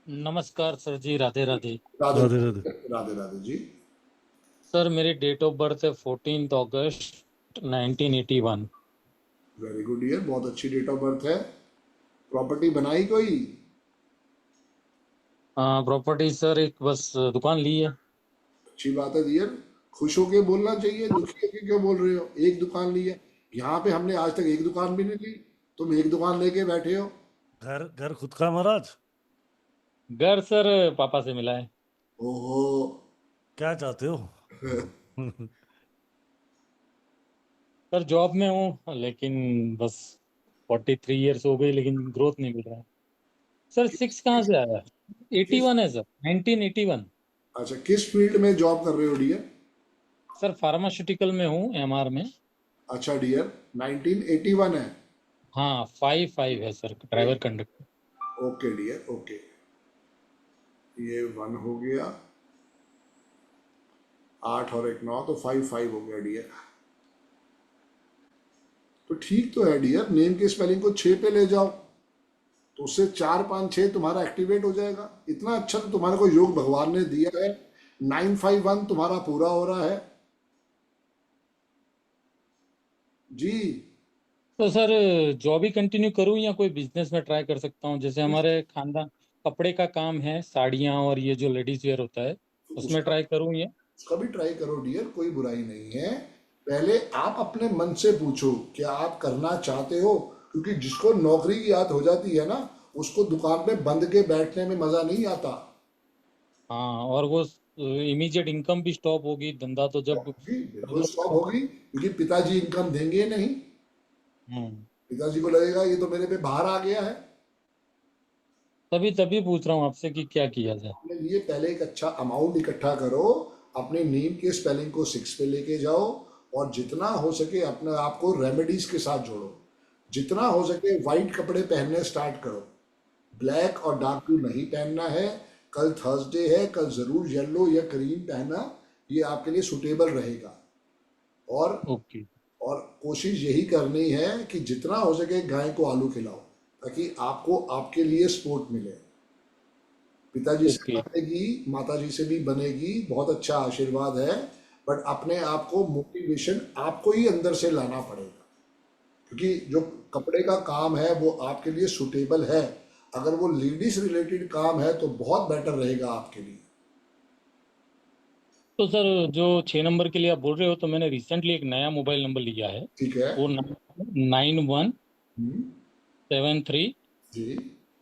नमस्कार सर जी, राधे राधे। राधे राधे राधे। राधे राधे जी। सर मेरी डेट ऑफ बर्थ है 14 अगस्त 1981। वेरी गुड ईयर, बहुत अच्छी डेट ऑफ बर्थ है। प्रॉपर्टी बनाई कोई? प्रॉपर्टी सर एक बस दुकान ली है। अच्छी बात है डियर, खुश होके बोलना चाहिए, दुखी होके क्यों बोल रहे हो? एक दुकान ली है, यहाँ पे हमने आज तक एक दुकान भी नहीं ली, तुम एक दुकान लेके बैठे हो। घर घर खुद का महाराज? घर सर पापा से मिला है। ओहो। क्या चाहते हो? सर जॉब में हूँ, लेकिन बस 43 इयर्स हो गई, लेकिन ग्रोथ नहीं मिल रहा है। सर 6 कहाँ से आया? 81 है सर, 1981। अच्छा, किस फील्ड में जॉब कर रहे हो डियर? सर फार्मास्यूटिकल में हूँ, एमआर में। अच्छा डियर, 1981 है। हाँ 5 है sir, driver conductor. Okay dear, okay, ये 1 हो गया, 8 और 1 9, तो 5 हो गया डियर। तो ठीक तो है डियर, नेम के स्पेलिंग को 6 पे ले जाओ, तो उससे 4 5 6 तुम्हारा एक्टिवेट हो जाएगा। इतना अच्छा तो तुम्हारे को योग भगवान ने दिया है, 951 तुम्हारा पूरा हो रहा है जी। तो सर जॉब ही कंटिन्यू करूँ या कोई बिजनेस में ट्राई कर सकता हूँ? जैसे हमारे खानदान कपड़े का काम है, साड़ियाँ और ये जो लेडीज वेयर होता है, उसमें उसका ट्राई करूँ या? उसका भी ट्राई करो डियर, कोई बुराई नहीं है। पहले आप अपने मन से पूछो क्या आप करना चाहते हो, क्योंकि जिसको नौकरी की याद हो जाती है ना, उसको दुकान पे बंद के बैठने में मजा नहीं आता। हाँ, और वो इमीडिएट इनकम भी स्टॉप होगी, धंधा तो जब बिल्कुल स्टॉप होगी, क्योंकि पिताजी इनकम देंगे नहीं। हम्म, पिताजी को लगेगा ये तो मेरे पे बाहर आ गया है। तभी पूछ रहा हूँ आपसे कि क्या किया जाए। अपने लिए पहले एक अच्छा अमाउंट इकट्ठा करो, अपने नेम के स्पेलिंग को 6 पे लेके जाओ, और जितना हो सके अपने आप को रेमेडीज के साथ जोड़ो। जितना हो सके वाइट कपड़े पहनने स्टार्ट करो, ब्लैक और डार्क ब्लू नहीं पहनना है। कल थर्सडे है, कल जरूर येलो या क्रीम पहनना, ये आपके लिए सुटेबल रहेगा। और ओके, और कोशिश यही करनी है कि जितना हो सके गाय को आलू खिलाओ, ताकि आपको आपके लिए सपोर्ट मिले। पिताजी से ओके, बनेगी, माताजी से भी बनेगी, बहुत अच्छा आशीर्वाद है, बट अपने आप को मोटिवेशन आपको ही अंदर से लाना पड़ेगा, क्योंकि जो कपड़े का काम है वो आपके लिए सुटेबल है। अगर वो लेडीज रिलेटेड काम है तो बहुत बेटर रहेगा आपके लिए। तो सर जो 6 नंबर के लिए आप बोल रहे हो, तो मैंने रिसेंटली एक नया मोबाइल नंबर लिया है। ठीक है। वो 9173 जी।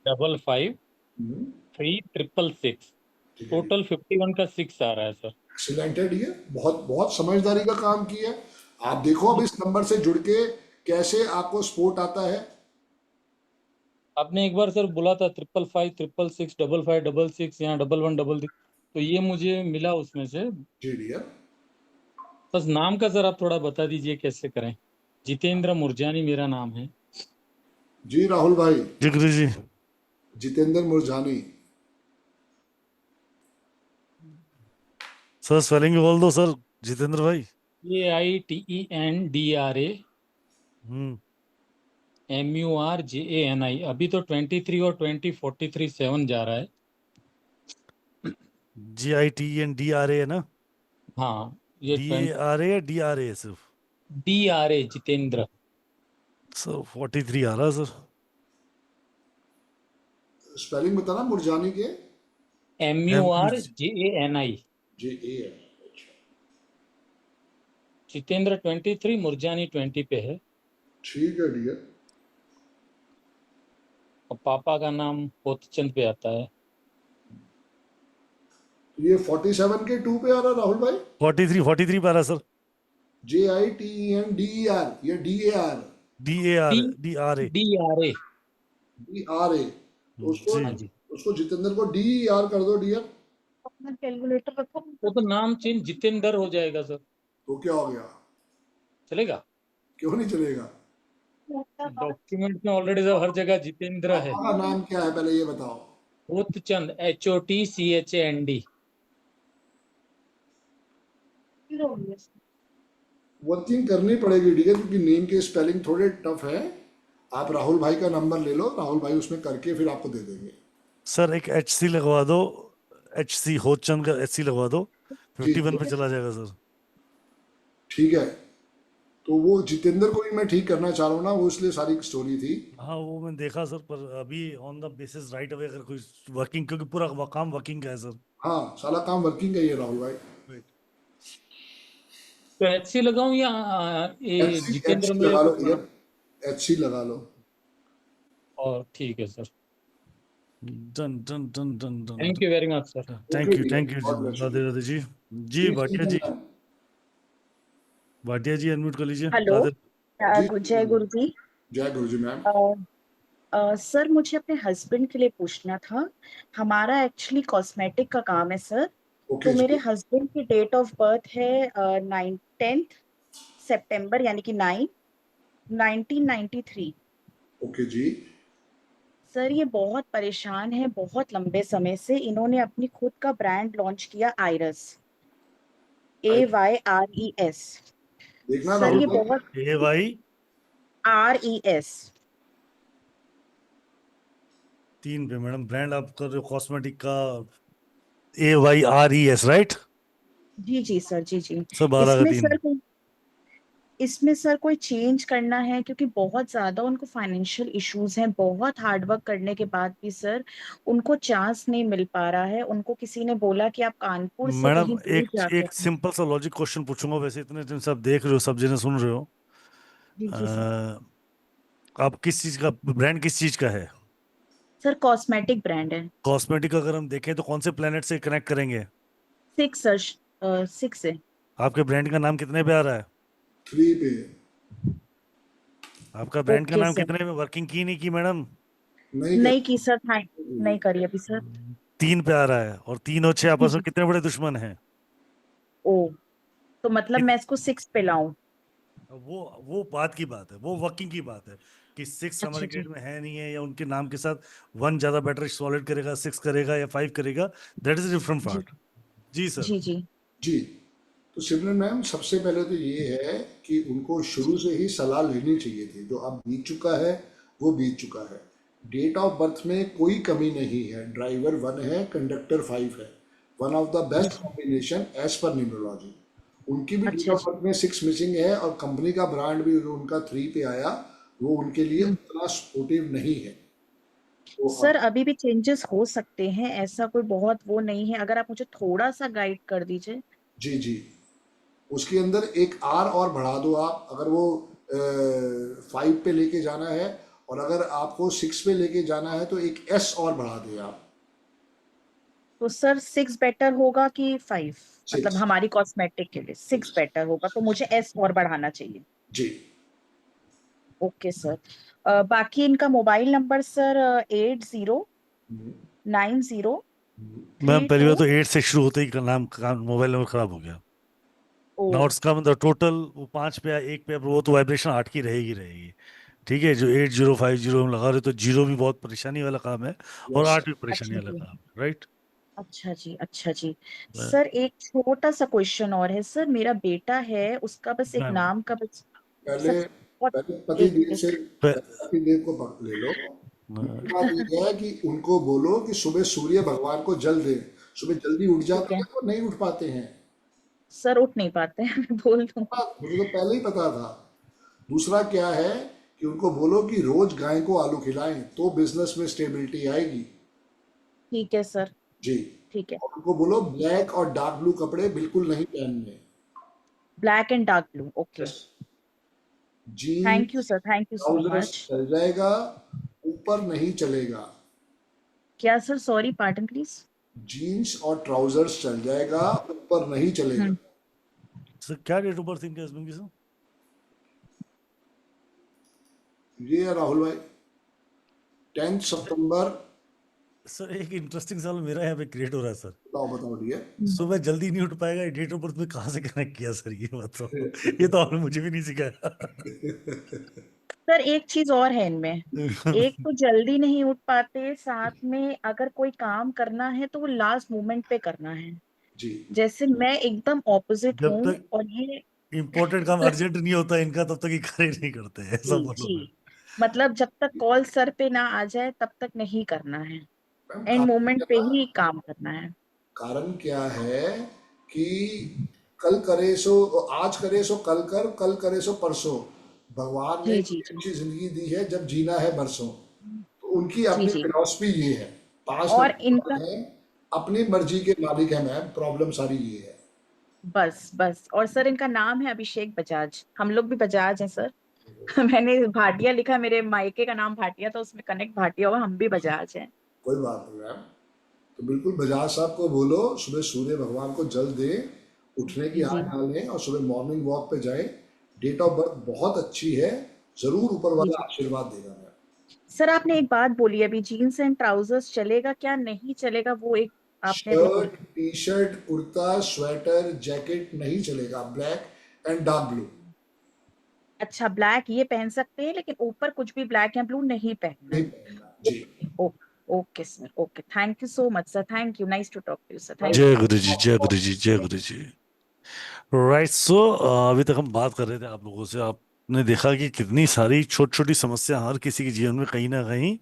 55 3666, ठीक है। टोटल 51 का 6 आ रहा है सर। एक्सीलेंट है डियर, बहुत बहुत समझदारी का काम किया। आप देखो अब इस नंबर से जुड़ के कैसे आपको सपोर्ट आता है। आपने एक बार सर बोला था 555 666 5566, यहाँ 1166, तो ये मुझे मिला उसमें से। जी डियर। बस नाम का सर आप थोड़ा बता दीजिए कैसे करें। जितेंद्र मुरजानी मेरा नाम है। जी राहुल भाई। जी गुरु जी। जितेंद्र मुरजानी। सर स्पेलिंग बोल दो सर, जितेंद्र भाई। AITENDRA MURJANI। अभी तो 23 और 2043 7 जा रहा है। GITENDRA है ना? हाँ, ये DARA या DRA सिर्फ? DRA जितेंद्र। सर 43 आ रहा है सर। स्पेलिंग बताना मुरजानी के। MURJANI। JA। जितेंद्र 23, मुरजानी 20 पे है। ठीक है डियर। और पापा का नाम होतचंद पे आता है। ये 47 के 2 पे आ रहा राहुल भाई। 43 पे आ रहा है सर। JITENDER या DAR? DARA। DRA। उसको जितेंद्र को DER कर दो डियर। अपना कैलकुलेटर रखो। वो तो नाम चेंज जितेंद्र हो जाएगा सर। तो क्या हो गया? चलेगा? क्यों नहीं चलेगा? डॉक्यूमेंट में ऑलरेडी सब हर जगह जितेंद्र है। आपका नाम क्या है पहले ये बताओ। होतचंद HOTCHAND। वर्किंग करनी पड़ेगी डियर, क्योंकि नेम के स्पेलिंग थोड़े टफ है। आप राहुल भाई का नंबर ले लो, राहुल भाई उसमें करके फिर आपको दे देंगे। सर एक HC लगवा दो, HC होतचंद का HC लगवा दो, 51 पे चला जाएगा सर। ठीक है, तो वो जितेंद्र को भी मैं ठीक करना चाह रहा हूँ ना, वो इसलिए सारी स्टोरी थी। हाँ वो मैंने देखा सर, पर अभी on the basis right away अगर कोई वर्किंग, क्योंकि पूरा काम वर्किंग का है सर। हाँ सारा काम वर्किंग का ही है राहुल भाई। तो HC लगाऊं या ये जितेंद्र में लगा लो डियर, HC लगा लो। और ठीक है sir. Done done done done done. Thank you very much sir. Thank you Radhe Radhe ji. जी भाटिया जी, भाटिया जी अनम्यूट कर लीजिए। हेलो, राधे जय गुरु जी। जय गुरु जी मैम। सर मुझे अपने हस्बैंड के लिए पूछना था। हमारा एक्चुअली कॉस्मेटिक का काम है सर। तो मेरे हस्बैंड की डेट ऑफ बर्थ है 10th सितंबर यानी कि 1993। ओके जी। सर ये बहुत परेशान है, बहुत लंबे समय से। इन्होंने अपनी खुद का ब्रांड लॉन्च किया, आइरस, AYRES। देखना सर ये राहुल बहुत RES 3 पे मैडम, ब्रांड आप कर रहे हो कॉस्मेटिक का AYRES राइट? जी जी सर, जी जी। सर 12 का 3। इसमें सर कोई चेंज करना है, क्योंकि बहुत ज्यादा उनको फाइनेंशियल इश्यूज हैं। बहुत हार्ड वर्क करने के बाद भी सर उनको चांस नहीं मिल पा रहा है। उनको किसी ने बोला कि आप कानपुर से मैडम कहीं दूर जाके एक सिंपल सा लॉजिक क्वेश्चन पूछूंगा, वैसे इतने दिन से आप देख रहे हो, सब जने सुन रहे हो। जी जी सर। आप किस चीज का ब्रांड किस चीज का है? सर कॉस्मेटिक ब्रांड है। कॉस्मेटिक अगर हम देखें तो कौन से प्लेनेट से कनेक्ट करेंगे? 6 सर, 6 है। आपके ब्रांड का नाम कितने पे आ रहा है? 3 पे। आपका ब्रांड का ओके नाम सर। कितने में वर्किंग की नहीं की मैडम? नहीं की सर, थैंक नहीं करी अभी सर। 3 पे आ रहा है और 3 और 6 आपस में कितने बड़े दुश्मन हैं? ओ, तो मतलब मैं इसको 6 पे लाऊं? वो बात की बात है, वो वर्किंग की बात है कि 6 हमारे अच्छा जी। ग्रेड में है नहीं है, या उनके नाम के साथ 1 ज्यादा बेटर सॉलिड करेगा, 6 करेगा या 5 करेगा, दैट इज डिफरेंट जी पार्ट। जी सर। जी जी। जी, तो सिमरन मैम सबसे पहले तो ये है कि उनको शुरू से ही सलाह लेनी चाहिए थी। जो अब बीत चुका है वो बीत चुका है। डेट ऑफ बर्थ में कोई कमी नहीं है। ड्राइवर 1 है, कंडक्टर 5 है। One of the best combination as per numerology. उनकी भी डेट अच्छा ऑफ जी। बर्थ में 6 मिसिंग है और कंपनी का ब्रांड भी जो उनका 3 पे आया वो उनके लिए उतना सपोर्टिव नहीं है। तो सर अभी भी चेंजेस हो सकते हैं, ऐसा कोई बहुत वो नहीं है, अगर आप मुझे थोड़ा सा गाइड कर दीजिए। जी जी, उसके अंदर एक आर और बढ़ा दो आप। अगर वो 5 पे लेके जाना है और अगर आपको 6 पे लेके जाना है तो एक एस और बढ़ा दें आप। तो सर 6 बेटर होगा कि 5? मतलब 6। हमारी कॉस्मेटिक के लिए 6 बेटर होगा, तो मुझे एस और बढ़ाना चाहिए। जी। Okay sir. बाकी इनका मोबाइल नंबर सर 8090 मैम पहली बात 32। तो 8 से शुरू होते ही नाम का मोबाइल नंबर खराब हो गया। ओ नॉट्स का मतलब टोटल वो 5 पे या 1 पे, वो तो वाइब्रेशन 8 की रहेगी रहेगी। ठीक है, जो 8050 में लगा रहे तो 0 भी बहुत परेशानी वाला काम है और यस। 8 भी परेशानी अच्छा वाला जी। काम है, राइट? अच्छा जी। अच्छा जी। सर एक छोटा सा क्वेश्चन और है सर, मेरा बेटा है, उसका बस एक मैम नाम का बस पहले सर। और पहले पति एक देव से एक पति देव को ले लो। दूसरी बात ये है कि उनको बोलो कि सुबह सूर्य भगवान को जल दें। सुबह जल्दी उठ ठीक जाते है हैं तो नहीं उठ पाते हैं। सर, उठ नहीं पाते हैं मैं बोल दूंगी। मुझे तो पहले ही पता था। दूसरा क्या है कि उनको बोलो कि रोज गाय को आलू खिलाएं तो बिजनेस में स्टेबिलिटी आएगी। ठीक है सर। जी। ठीक है। और उनको बोलो ब्लैक और डार्क ब्लू कपड़े बिल्कुल नहीं पहनने। Black and dark blue, okay. Thank you jeans sir, thank you so trousers much. चल जाएगा, ऊपर नहीं चलेगा। क्या sir? Sorry, pardon please. Jeans और ट्राउजर्स चल जाएगा, ऊपर नहीं चलेगा। सर क्या डेट ऑफ बर्थ इनके हस्बैंड की सर? ये है राहुल भाई, 10 सितंबर। सर एक इंटरेस्टिंग सवाल मेरा यहाँ पे क्रिएट हो रहा है सर। बताओ बताओ डियर। सुबह जल्दी नहीं उठ पाएगा, डेट ऑफ बर्थ में कहाँ से कनेक्ट किया सर, ये बताओ। ये तो आपने मुझे भी नहीं सिखाया। सर एक चीज और है इनमें, एक तो जल्दी नहीं उठ पाते, साथ में अगर कोई काम करना है तो वो लास्ट मोमेंट पे करना है। जी। जैसे मैं एकदम ऑपोजिट जब हूँ, तक और ये इम्पोर्टेंट काम सर अर्जेंट नहीं होता इनका तब तक ये कार्य नहीं करते हैं, ऐसा जी बोलो जी, मैं। मतलब जब तक कॉल सर पे ना आ जाए तब तक नहीं करना है, मैम एंड मोमेंट पे ही काम करना है। कारण क्या है कि कल करे सो आज करे सो कल कर, कल करे सो परसों। भगवान ने जी जी इतनी जी अच्छी जिंदगी दी है, जब जीना है बरसों। तो उनकी जी अपनी जी। फिलॉसफी ये है। पास और नंबर इनका है, अपनी मर्जी के मालिक है मैम। प्रॉब्लम सारी ये है। बस बस, और सर इनका नाम है अभिषेक बजाज, हम लोग भी बजाज हैं सर। मैंने भाटिया लिखा, मेरे मायके का नाम भाटिया था, उसमें कनेक्ट भाटिया हुआ, हम भी बजाज हैं। कोई बात नहीं मैम। तो बिल्कुल बजाज साहब को बोलो सुबह सूर्य भगवान को जल दें, उठने की जी जी आदत डालें और सुबह मॉर्निंग वॉक पे जाएं। डेट ऑफ बर्थ बहुत अच्छी है, जरूर ऊपर जी वाला जी। आशीर्वाद देगा मैम। सर आपने एक बात बोली अभी, जीन्स एंड ट्राउजर्स चलेगा क्या नहीं चलेगा, वो एक आपने अभी बोली। Shirt, T shirt, kurta, sweater, jacket नहीं चलेगा। Black and dark blue. अच्छा, ब्लैक ये पहन सकते हैं, लेकिन ऊपर कुछ भी ब्लैक या ब्लू नहीं पहनना नहीं है। पहनना जी। Okay okay sir, okay, thank you so much sir, thank you, nice to talk to you sir, thank जय यू। गुरु जी, जय गुरु जी, जय गुरु जी। राइट, सो अभी तक हम बात कर रहे थे आप लोगों से। आपने देखा कि कितनी सारी छोटी छोटी समस्या हर किसी के जीवन में कहीं ना कहीं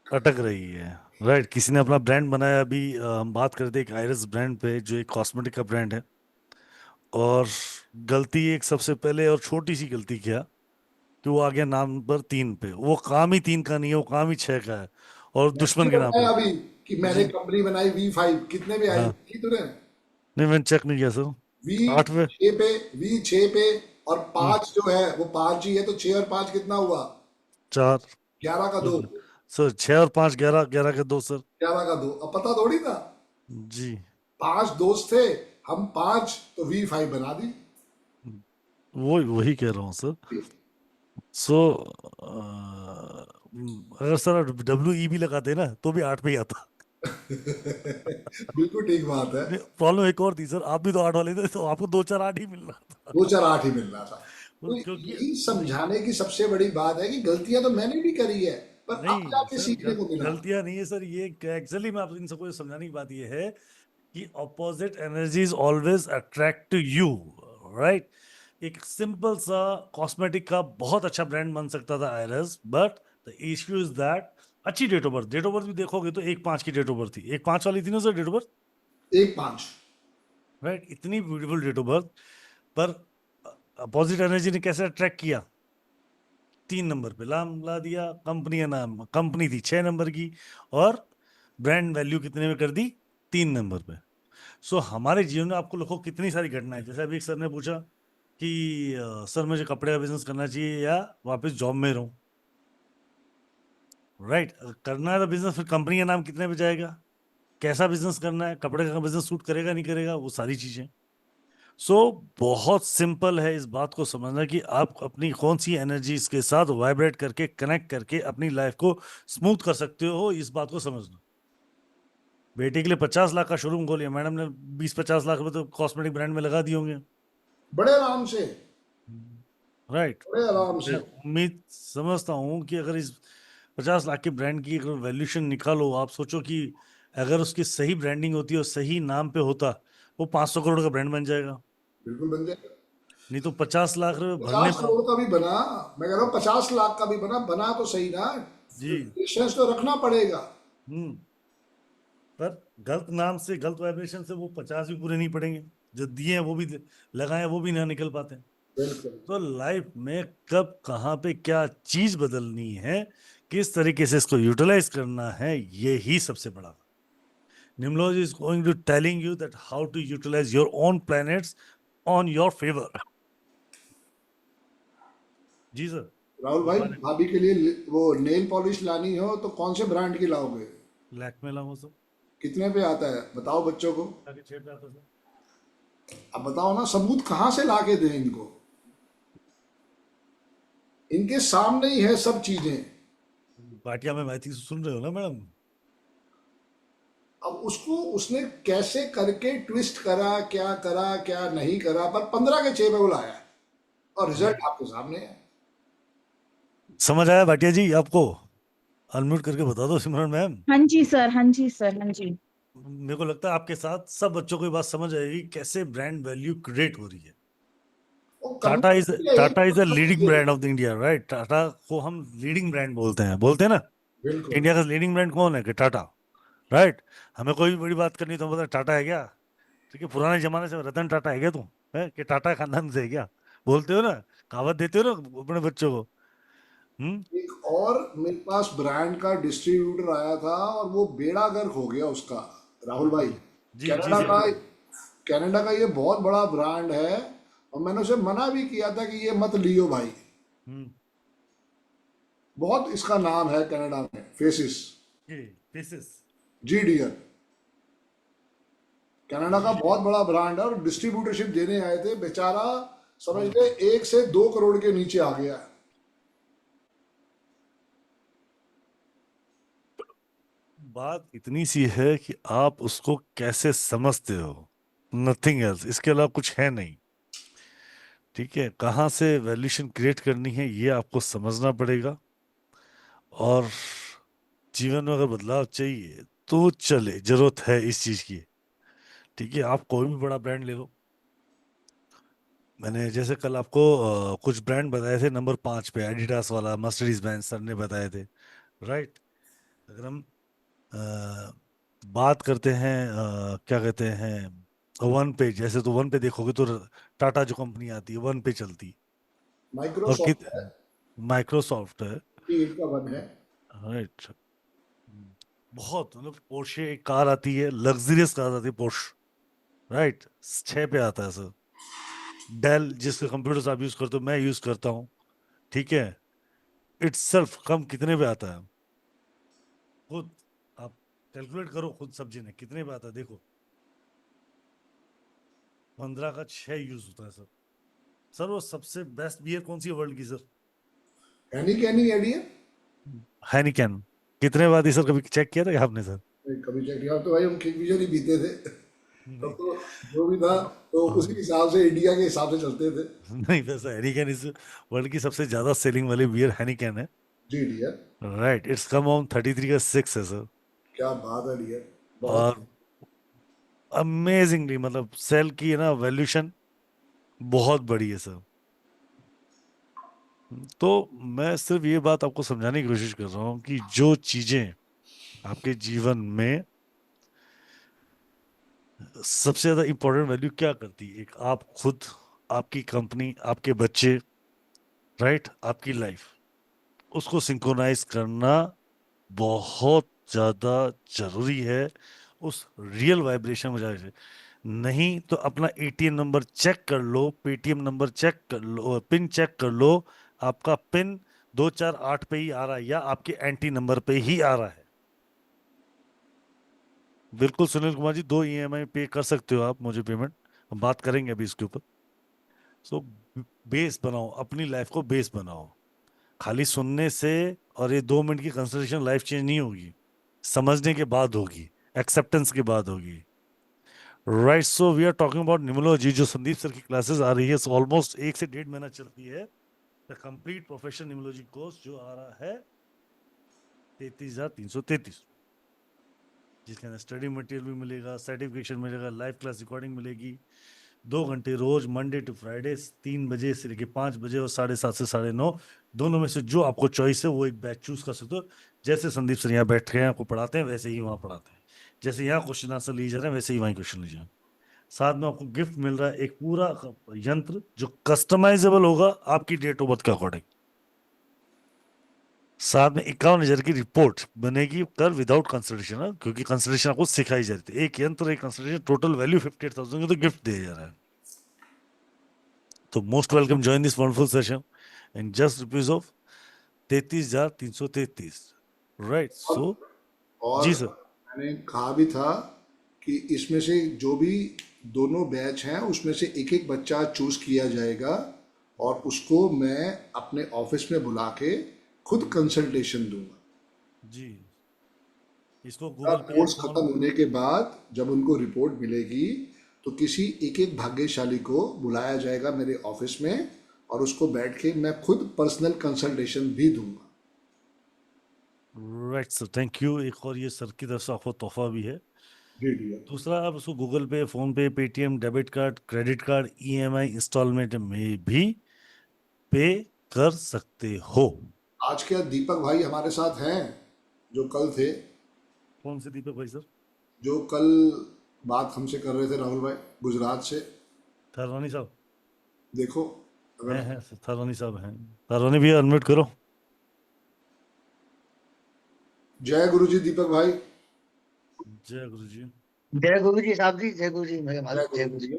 अटक रही है। राइट, किसी ने अपना ब्रांड बनाया। अभी हम बात कर रहे थे एक आयरस ब्रांड पे, जो एक कॉस्मेटिक का ब्रांड है, और गलती एक सबसे पहले और छोटी सी गलती किया कि वो आ गया नाम पर 3 पे। वो काम ही 3 का नहीं है, वो काम ही 6 का है, और दुश्मन मैंने के नाम पे। बताया अभी कि मैंने जी कंपनी बनाई V5, कितने में आई हाँ, देखी तूने? नहीं मैंने चेक नहीं किया सर। वी 8 पे। 6 पे, V6 पे और 5 जो है वो 5 ही है, तो 6 और 5 कितना हुआ? 4 11 का 2। सर 6 और 5 11, 11 के 2 सर 11 का 2। अब पता थोड़ी था, जी 5 दोस्त थे, हम 5 तो V5 बना दी। वही कह रहा हूँ सर। सो अगर सर WE भी लगाते ना तो भी 8 पे ही आता। बिल्कुल ठीक बात है। प्रॉब्लम एक और थी सर, आप भी तो 8 वाले थे, तो आपको 2 4 8 ही मिल रहा था। 2 4 8 ही मिल रहा था। तो क्योंकि यही समझाने की सबसे बड़ी बात है कि गलतियां तो मैंने भी करी है, पर अब नहीं जाके सर, सीखने को मिला। गलतियां नहीं है सर, ये एक्चुअली मैं आप इन सबको समझाने की बात ये है कि opposite energies always attract to you, right. एक सिंपल सा कॉस्मेटिक का बहुत अच्छा ब्रांड बन सकता था आयरस, but the issue is that अच्छी डेट ऑफ बर्थ भी देखोगे तो 1/5 की डेट ऑफ बर्थ थी, 1/5 वाली थी ना sir date of birth, 1/5 right. इतनी ब्यूटीफुल डेट ऑफ बर्थ, पर अपोजिट एनर्जी ने कैसे अट्रैक्ट किया? 3 नंबर पे ला दिया, कंपनी का नाम, कंपनी थी 6 नंबर की, और ब्रांड वैल्यू कितने में कर दी? 3 नंबर पे। सो हमारे जीवन में आपको देखो कितनी सारी घटनाएं, जैसे अभी एक सर ने पूछा कि सर मुझे कपड़े का बिजनेस करना चाहिए या वापस जॉब में रहूं, राइट। करना है तो बिजनेस, फिर कंपनी का नाम कितने पे जाएगा, कैसा बिजनेस करना है, कपड़े का बिजनेस सूट करेगा नहीं करेगा, वो सारी चीजें। सो बहुत सिंपल है इस बात को समझना कि आप अपनी कौन सी एनर्जीज के साथ वाइब्रेट करके कनेक्ट करके अपनी लाइफ को स्मूथ कर सकते हो, इस बात को समझना। बेटे के लिए 50 लाख का शोरूम खोलिए, मैडम ने 20-50 लाख रुपए तो कॉस्मेटिक ब्रांड में लगा दिए होंगे, बड़े आराम से, राइट। बड़े आराम से। मैं उम्मीद समझता हूँ कि अगर इस 50 लाख के ब्रांड की अगर वैल्यूएशन निकालो, आप सोचो कि अगर उसकी सही ब्रांडिंग होती और सही नाम पे होता, वो 500 करोड़ का ब्रांड बन जाएगा। बिल्कुल बन जाएगा। नहीं तो 50 लाख रुपए 50 भरने करोड़ का भी बना, मैं कह रहा हूँ 50 लाख का भी बना, बना तो सही ना, जी पेशेंस तो रखना पड़ेगा। पर गलत नाम से, गलत वाइब्रेशन से वो 50 भी पूरे नहीं पड़ेंगे, जो दिए हैं वो भी लगाए, वो भी ना निकल पाते। तो लाइफ में कब कहाँ पे क्या चीज बदलनी है, किस तरीके से इसको यूटिलाइज करना है, ये ही सबसे बड़ा। Nimrod is going to telling you that how to utilize your own planets on your favor. जी सर। राहुल भाई, भाभी के लिए वो नेल पॉलिश लानी हो तो कौन से ब्रांड की लाओगे? लैक्मे लाऊंगा सर। कितने पे आता है बताओ बच्चों को? 6 पे आता सर। अब बताओ ना, सबूत कहाँ से ला के दें इनको? इनके सामने ही है सब चीजें। बाटिया में मैथी सुन रहे हो ना मैडम? अब उसको उसने कैसे करके ट्विस्ट करा, क्या करा क्या नहीं करा, पर 15 के 6 पे बुलाया और रिजल्ट आपके सामने है। समझ आया भाटिया जी आपको? अनम्यूट करके बता दो सिमरन मैम। हाँ जी सर, हाँ जी सर, हाँ जी। मेरे को लगता है आपके साथ सब बच्चों को ये बात समझ आएगी कैसे ब्रांड वैल्यू क्रिएट हो रही है। Tata is a leading brand of the India, right. Tata को हम लीडिंग ब्रांड बोलते हैं ना। इंडिया का लीडिंग ब्रांड कौन है? कि टाटा, राइट। हमें कोई भी बड़ी बात करनी तो बोलते टाटा है क्या, ठीक है। पुराने जमाने से रतन टाटा है क्या तुम, है कि टाटा खानदान से है क्या, बोलते हो ना, कहावत देते हो ना अपने बच्चों को। एक और मेरे पास ब्रांड का डिस्ट्रीब्यूटर आया था और वो बेड़ा गर्क हो गया उसका, राहुल भाई। कनाडा का ये बहुत बड़ा ब्रांड है और मैंने उसे मना भी किया था कि ये मत लियो भाई। बहुत इसका नाम है कनाडा में, फेसिस जी डियर। कनाडा का बहुत बड़ा ब्रांड है और डिस्ट्रीब्यूटरशिप देने आए थे, बेचारा समझ ले 1 से 2 करोड़ के नीचे आ गया। बात इतनी सी है कि आप उसको कैसे समझते हो, नथिंग एल्स, इसके अलावा कुछ है नहीं, ठीक है। कहाँ से वैल्यूएशन क्रिएट करनी है ये आपको समझना पड़ेगा, और जीवन में अगर बदलाव चाहिए तो चले, जरूरत है इस चीज की, ठीक है। आप कोई भी बड़ा ब्रांड ले लो, मैंने जैसे कल आपको कुछ ब्रांड बताए थे नंबर 5 पे, एडिडास वाला, मर्सिडीज बेंज सर ने बताए थे, राइट। अगर हम बात करते हैं क्या कहते हैं वन पे, जैसे तो वन पे देखोगे तो टाटा जो कंपनी आती है वन पे चलती, और माइक्रोसॉफ्ट है, का वन है, राइट। बहुत मतलब पोर्शे एक कार आती है, लग्जरियस कार आती है पोर्श, राइट, 6 पे आता है सर। डेल जिसके कंप्यूटर्स आप यूज करते हो मैं यूज करता हूँ, ठीक है, इट्सल्फ कम कितने पे आता है? खुद आप कैलकुलेट करो, खुद सब्जी ने कितने पे आता है देखो। 15 का 6 यूज होता है सर। सर वो सबसे बेस्ट बियर कौन सी है वर्ल्ड की सर? हैनिकन आइडिया हैनिकन। कितने बाद सर कभी चेक किया था क्या आपने सर? कभी चेक किया तो भाई हम किंगफिशर ही पीते थे तब तो जो भी था तो उसी हिसाब से इंडिया के हिसाब से चलते थे। नहीं वैसा हैनिकन इस वर्ल्ड की सबसे ज्यादा सेलिंग वाली बियर हैनिकन है। जी dear, right, it's come on 33 का 6 है सर। क्या बात है डियर, और अमेजिंगली मतलब सेल की है ना वैल्यूशन बहुत बड़ी है सर। तो मैं सिर्फ ये बात आपको समझाने की कोशिश कर रहा हूँ कि जो चीजें आपके जीवन में सबसे ज्यादा इंपॉर्टेंट वैल्यू क्या करती है, एक आप खुद, आपकी कंपनी, आपके बच्चे, राइट, आपकी लाइफ, उसको सिंक्रोनाइज करना बहुत ज्यादा जरूरी है उस रियल वाइब्रेशन में जाने से। नहीं तो अपना एटीएम नंबर चेक कर लो, पेटीएम नंबर चेक कर लो, पिन चेक कर लो, आपका पिन 248 पे ही आ रहा है या आपके एंटी नंबर पे ही आ रहा है। बिल्कुल सुनील कुमार जी, 2 ईएमआई पे कर सकते हो आप मुझे पेमेंट, हम बात करेंगे अभी इसके ऊपर। सो बेस बनाओ, अपनी लाइफ को बेस बनाओ। खाली सुनने से और ये 2 मिनट की कंसल्टेशन लाइफ चेंज नहीं होगी, समझने के बाद होगी, एक्सेप्टेंस के बाद होगी। Right, so we are talking about numerology, जो संदीप सर की क्लासेस आ रही है, ऑलमोस्ट 1 से 1.5 महीना चलती है। The complete professional numerology course जो आ रहा है 33,333, जिसके अंदर स्टडी मटेरियल भी मिलेगा, सर्टिफिकेशन मिलेगा, लाइव क्लास रिकॉर्डिंग मिलेगी, 2 घंटे रोज मंडे टू फ्राइडे 3 बजे से लेकर 5 बजे और 7:30 से 9:30, दोनों में से जो आपको चॉइस है वो एक बैच चूज कर सकते हो। जैसे संदीप सर यहाँ बैठ के आपको पढ़ाते हैं वैसे ही वहाँ पढ़ाते हैं, जैसे यहाँ क्वेश्चन आंसर लिए जा रहे हैं वैसे ही वहीं क्वेश्चन लिए जा रहे हैं। साथ में आपको गिफ्ट मिल रहा है एक पूरा यंत्र जो कस्टमाइजेबल होगा आपकी डेट ऑफ बर्थ के अकॉर्डिंग। साथ में 51,000 की रिपोर्ट बनेगी कर विदाउट कंसल्टेशन, क्योंकि कंसल्टेशन आपको सिखाई जा रही है। एक यंत्र, एक कंसल्टेशन, टोटल वैल्यू 58,000 की तो गिफ्ट दिया जा रहा है। तो most welcome, join this wonderful session in just rupees of 33,333। Right, so और जी सर, मैंने कहा भी था कि इसमें से जो भी दोनों बैच हैं उसमें से एक एक बच्चा चूज किया जाएगा और उसको मैं अपने ऑफिस में बुला के खुद कंसल्टेशन दूंगा। जी इसको पूरा गूगल पे कोर्स खत्म होने के बाद जब उनको रिपोर्ट मिलेगी तो किसी एक एक भाग्यशाली को बुलाया जाएगा मेरे ऑफिस में और उसको बैठ के मैं खुद पर्सनल कंसल्टेशन भी दूंगा। Right sir, thank you. एक और ये सर की तरफ से आपको तोहफा भी है। जी डियर, दूसरा, आप उसको Google pay, phone pay, Paytm, debit card, credit card, EMI installment में भी पे कर सकते हो। आज क्या दीपक भाई हमारे साथ हैं जो कल थे, कौन से दीपक भाई सर? जो कल बात हमसे कर रहे थे, राहुल भाई गुजरात से। थारवानी साहब देखो अगर हैं सर, थारवानी साहब हैं। थारवानी भी अनम्यूट करो। जय गुरु जी दीपक भाई। जय गुरु जी। जय गुरु जी साहब जी, जय गुरु जी, मेरे जय मालिक, जय गुरु गुरु जी। जी।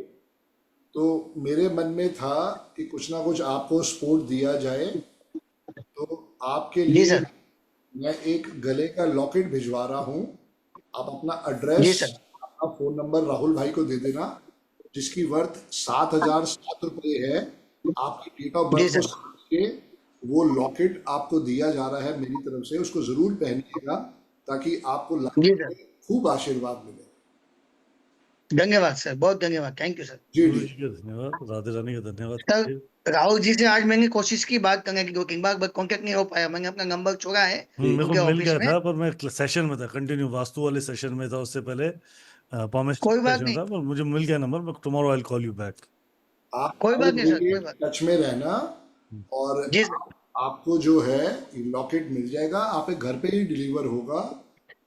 तो मेरे मन में था कि कुछ ना कुछ आपको सपोर्ट दिया जाए, तो आपके जी लिए सर, मैं एक गले का लॉकेट भिजवा रहा हूँ। आप अपना जी एड्रेस, सर, अपना फोन नंबर राहुल भाई को दे देना, जिसकी वर्थ 7,007 रुपये है। आपकी डेट ऑफ जी बर्थ को सर, समझ के वो लॉकेट आपको दिया जा रहा है मेरी तरफ से, उसको जरूर पहनिएगा ताकि आपको लाइफ जी में सर। खूब आशीर्वाद मिले। धन्यवाद सर, बहुत धन्यवाद, थैंक यू सर। जी गुरु जी जी का धन्यवाद, राधे रानी का धन्यवाद। सर राहुल जी से आज मैंने कोशिश की बात करने की, दो तीन बार, बट कांटेक्ट नहीं हो पाया। मैंने अपना नंबर छोड़ा है मेरे को उनके मिल ऑफिस गया में। था, पर मैं सेशन में था, कंटिन्यू वास्तु वाले सेशन में था, उससे पहले पॉमिस्ट्री कोई बात सेशन नहीं, था, पर मुझे मिल गया नंबर। मैं tomorrow I will call you back. आप कोई बात नहीं सर, भाई कोई बात टच में रहना और जी सर, आपको जो है लॉकेट मिल जाएगा, आपके घर पे ही डिलीवर होगा।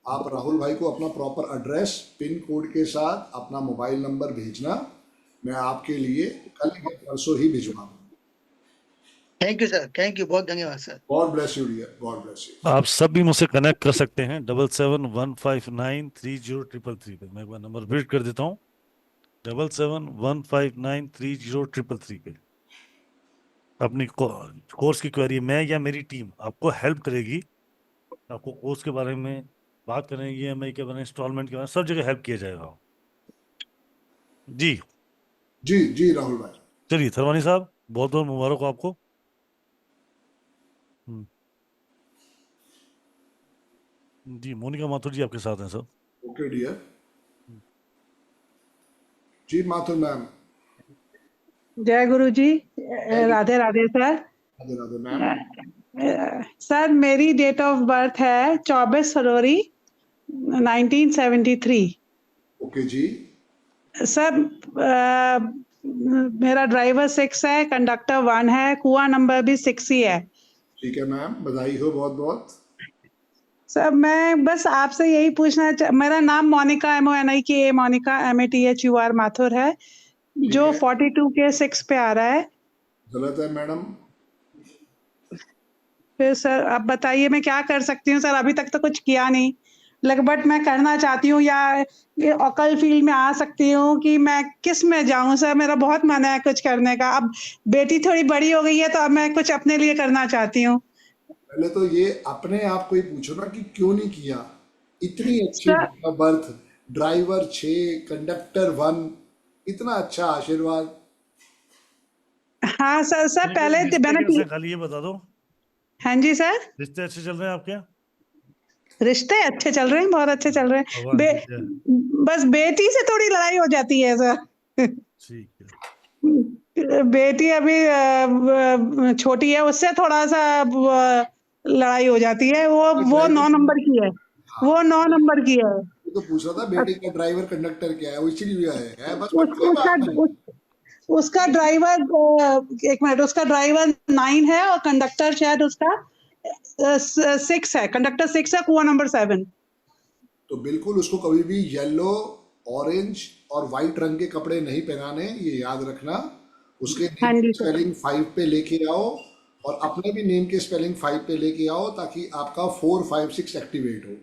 आप राहुल भाई को अपना प्रॉपर एड्रेस, पिन कोड के साथ अपना मोबाइल नंबर भेजना, मैं आपके लिए कल या परसों ही भिजवाऊंगा। Thank you sir, thank you, बहुत धन्यवाद sir. God bless you dear, God bless you. आप सब भी मुझसे कनेक्ट कर सकते हैं 7715930333 पे। मैं एक बार नंबर रिपीट कर देता हूँ 7715930333 पे अपनी कोर्स की क्वेरी, मैं या मेरी टीम आपको हेल्प करेगी, आपको कोर्स के बारे में बात करें, EMI के बारे में, इंस्टॉलमेंट के बारे में, सब जगह हेल्प किया जाएगा। जी जी राहुल भाई। चलिए थरवानी साहब, बहुत बहुत मुबारक हो आपको। जी मोनिका माथुर जी आपके साथ हैं सर। Okay dear. जी माथुर मैम। जय गुरु जी। Radhe Radhe sir. Radhe Radhe ma'am. Sir मेरी डेट ऑफ बर्थ है 24 फरवरी 1973। ओके जी। सर मेरा ड्राइवर 6 है, कंडक्टर 1 है, कुआं नंबर भी 6 ही है। ठीक है मैम, बधाई हो बहुत बहुत। सर मैं बस आपसे यही पूछना मेरा नाम मोनिका MONIKA मोनिका MATHUR माथुर है, जो 42 के 6 पे आ रहा है। गलत है मैडम। फिर सर आप बताइए मैं क्या कर सकती हूँ? सर अभी तक तो कुछ किया नहीं, बट मैं करना चाहती हूँ, या ऑकल फील्ड में आ सकती हूँ कि मैं किस में जाऊँ? सर मेरा बहुत मन है कुछ करने का। अब बेटी थोड़ी बड़ी हो गई है तो अब मैं कुछ अपने लिए करना चाहती हूँ। पहले तो ये अपने आप को ही पूछो ना कि क्यों नहीं किया। इतनी अच्छी बर्थ, ड्राइवर 6, कंडक्टर 1, इतना अच्छा आशीर्वाद। हाँ सर पहले मैंने खाली ये बता दो। हाँ जी सर। रिश्ते अच्छे चल रहे हैं आपके? रिश्ते अच्छे चल रहे हैं, बहुत अच्छे चल रहे हैं। बस बेटी से थोड़ी लड़ाई हो जाती है सर। ठीक है। बेटी अभी छोटी है, उससे थोड़ा सा लड़ाई हो जाती है। वो 9 नंबर की है, वो 9 नंबर की है। तो पूछा था बेटी का ड्राइवर कंडक्टर क्या है, वो इसीलिए है बस। उसका ड्राइवर 1 मिनट, उसका ड्राइवर 9 है और कंडक्टर शायद उसका 6 है, कंडक्टर 6 है, कुआं नंबर 7। तो बिल्कुल उसको कभी भी येलो, ऑरेंज और व्हाइट रंग के कपड़े नहीं पहनाने, ये याद रखना। उसके नेम की स्पेलिंग 5 पे लेके आओ और अपने भी नेम के स्पेलिंग 5 पे लेके आओ, ताकि आपका 4, 5, 6 एक्टिवेट हो।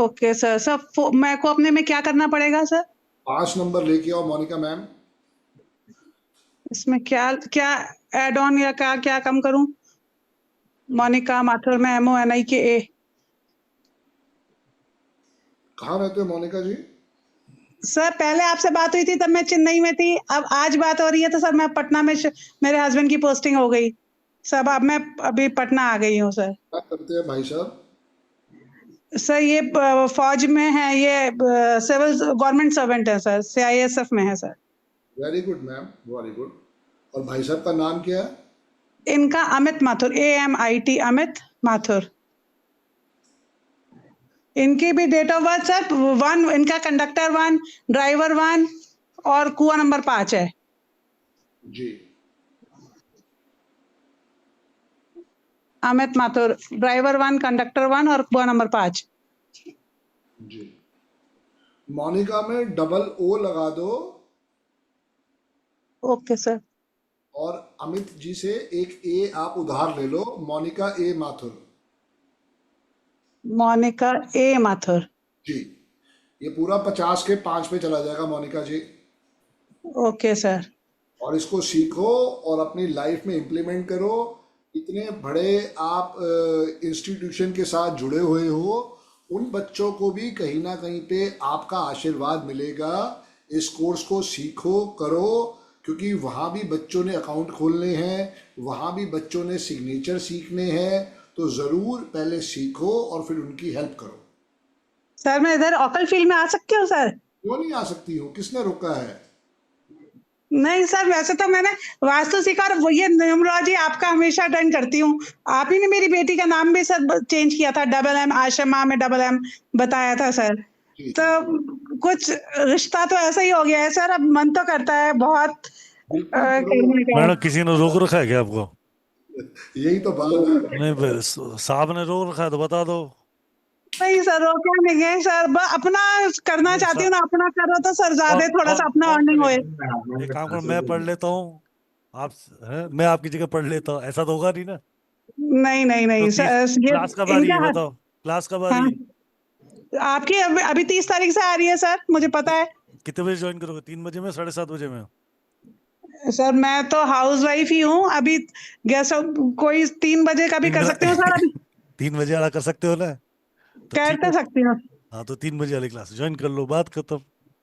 Okay sir. सर मैं को अपने में क्या करना पड़ेगा सर? 5 नंबर लेके आओ मोनिका मैम। इसमें क्या क्या एड ऑन या क्या क्या कम करूं? मोनिका माथुर में MONIKA। कहाँ रहते हो मोनिका जी? सर पहले आपसे बात हुई थी तब मैं चेन्नई में थी, अब आज बात हो रही है तो सर मैं पटना में, मेरे हस्बैंड की पोस्टिंग हो गई सब, अब मैं अभी पटना आ गई हूँ सर। क्या करते हैं भाई साहब? सर ये फौज में है, ये सिविल गवर्नमेंट सर्वेंट है सर, CISF में है sir. Very good ma'am, very good. और भाई साहब का नाम क्या है? इनका अमित माथुर, AMIT अमित माथुर। इनकी भी डेट ऑफ बर्थ सर 1, इनका कंडक्टर 1, ड्राइवर 1 और कुआं नंबर 5 है जी। अमित माथुर, ड्राइवर 1, कंडक्टर 1 और कुआं नंबर 5 जी। मोनिका में डबल O लगा दो। Okay sir. और अमित जी से एक A आप उधार ले लो, मोनिका A माथुर। मोनिका A माथुर। जी, ये पूरा 50 के 5 पे चला जाएगा मोनिका जी। Okay sir. और इसको सीखो और अपनी लाइफ में इम्प्लीमेंट करो। इतने बड़े आप इंस्टीट्यूशन के साथ जुड़े हुए हो, उन बच्चों को भी कहीं ना कहीं पे आपका आशीर्वाद मिलेगा। इस कोर्स को सीखो, करो, क्योंकि वहाँ भी बच्चों ने अकाउंट खोलने हैं, वहाँ भी बच्चों ने सिग्नेचर सीखने हैं। तो ज़रूर पहले सीखो और फिर उनकी हेल्प करो। सर मैं इधर ऑकल फील्ड में आ सकती हूँ सर? क्यों नहीं आ सकती हूँ, किसने रोका है? नहीं सर, वैसे तो मैंने वास्तु सीखा और ये न्यूमरोलॉजी आपका हमेशा अटेंड करती हूँ। आप ही ने मेरी बेटी का नाम भी सर चेंज किया था, MM आशमा में MM बताया था सर। तो कुछ रिश्ता तो ऐसा ही हो गया है सर, अब मन तो करता है बहुत। मैडम किसी ने रोक रखा है क्या आपको? यही तो बात है। नहीं, साहब ने रोक रखा है तो बता दो। नहीं सर, रोका नहीं है सर, अपना करना चाहती हूँ ना, अपना करो तो सर ज्यादा थोड़ा सा अपना अर्निंग होए। एक काम करो, मैं पढ़ लेता हूँ, आप मैं आपकी जगह पढ़ लेता हूँ, ऐसा तो होगा नहीं ना? नहीं सर। क्लास कब आ रही है बताओ, क्लास कब आ रही है? आपकी अभी 30 तारीख से आ रही है सर, मुझे पता है। कितने बजे ज्वाइन करोगे? 3 बजे में, 7:30 बजे में? सर मैं तो हाउस वाइफ ही हूँ अभी। गेस्ट कोई 3 बजे का भी कर सकते हो सर अभी? 3 बजे वाला कर सकते हो ना? तो कर ठीक तो है। सकती हूँ। हाँ, तो 3 बजे वाली क्लास ज्वाइन कर लो, बात खत्म।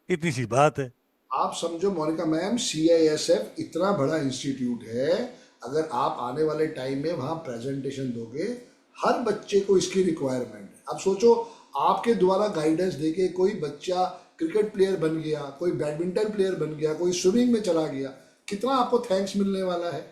इतनी सी बात है। आप समझो मोनिका मैम, CISF इतना बड़ा इंस्टीट्यूट है, अगर आप आने वाले टाइम में वहाँ प्रेजेंटेशन दोगे, हर बच्चे को इसकी रिक्वायरमेंट है। अब सोचो, आपके द्वारा गाइडेंस देके कोई बच्चा क्रिकेट प्लेयर बन गया, कोई बैडमिंटन प्लेयर बन गया, कोई स्विमिंग में चला गया, कितना आपको थैंक्स मिलने वाला है।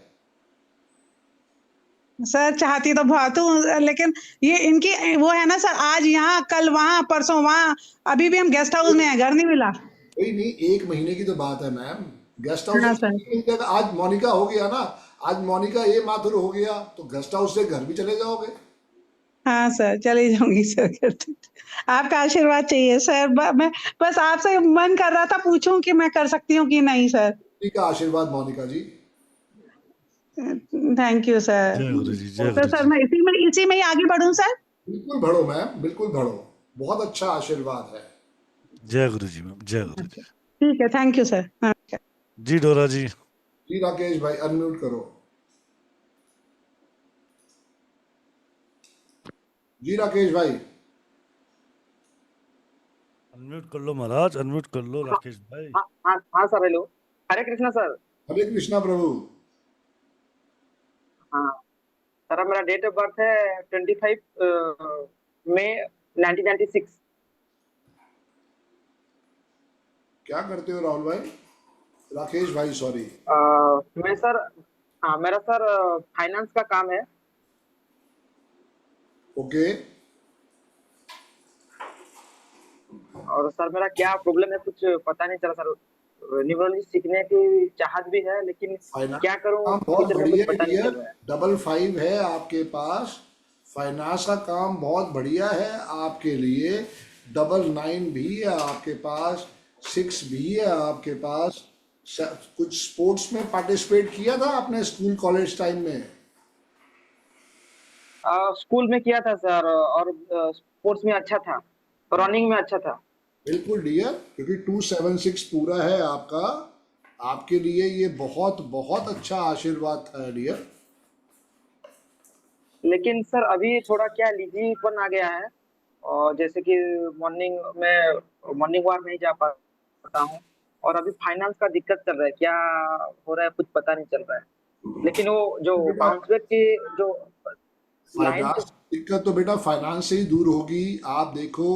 सर चाहती तो बहुत हूँ, लेकिन ये इनकी वो है ना सर, आज यहाँ कल वहाँ परसों वहाँ, अभी भी हम गेस्ट हाउस में हैं, घर नहीं मिला। कोई नहीं, 1 महीने की तो बात है मैम। गेस्ट हाँ हाउस सर। से आज मोनिका हो गया ना, आज मोनिका ये माथुर हो गया, तो गेस्ट हाउस से घर भी चले जाओगे। हाँ सर, चली जाऊंगी सर। आपका आशीर्वाद चाहिए सर। मैं बस आपसे मन कर रहा था पूछूं कि मैं कर सकती हूँ कि नहीं सर। ठीक है, आशीर्वाद Monika ji. Thank you sir. जय गुरु जी, जय तो गुरु सर जी। मैं इसी में ही आगे बढ़ूं सर? बिल्कुल बढ़ो मैम, बिल्कुल बढ़ो, बहुत अच्छा आशीर्वाद है। जय गुरु जी मैम, जय गुरु जी। ठीक है, थैंक यू सर। जी डोरा जी। जी राकेश भाई, अनम्यूट करो। जी राकेश भाई, अनम्यूट कर लो महाराज, अनम्यूट कर लो राकेश भाई। हाँ सर, हेलो। हरे कृष्णा सर। हरे कृष्णा प्रभु। हाँ सर, अब मेरा डेट ऑफ बर्थ है 25 मई 1996। क्या करते हो राहुल भाई? राकेश भाई सॉरी। मैं सर, हाँ मेरा सर फाइनेंस का काम है। ओके। और सर मेरा क्या प्रॉब्लम है कुछ पता नहीं चला सर। न्यूमरोलॉजी सीखने की चाहत भी है, लेकिन क्या करूं काम बहुत फ्यूचर में बढ़िया कुछ पता नहीं है, चल रहा है। 55 है आपके पास। फाइनेंस का काम बहुत बढ़िया है आपके लिए। 99 भी है आपके पास, 6 भी है आपके पास। कुछ स्पोर्ट्स में पार्टिसिपेट किया था आपने स्कूल कॉलेज टाइम में? स्कूल में किया था सर, और स्पोर्ट्स में अच्छा था, रनिंग में अच्छा था। बिल्कुल डियर, क्योंकि 276 पूरा है आपका, आपके लिए ये बहुत बहुत अच्छा आशीर्वाद था डियर। लेकिन सर अभी थोड़ा क्या लीजीपन आ गया है, और जैसे कि मॉर्निंग वॉक नहीं जा पाता हूँ, और अभी फाइनेंस का दिक्कत चल रहा है, क्या हो रहा है कुछ पता नहीं चल रहा है। लेकिन वो जो बाउंस बैक की जो लाइन फाइनेंस दिक्कत तो बेटा फाइनेंस से ही दूर होगी। आप देखो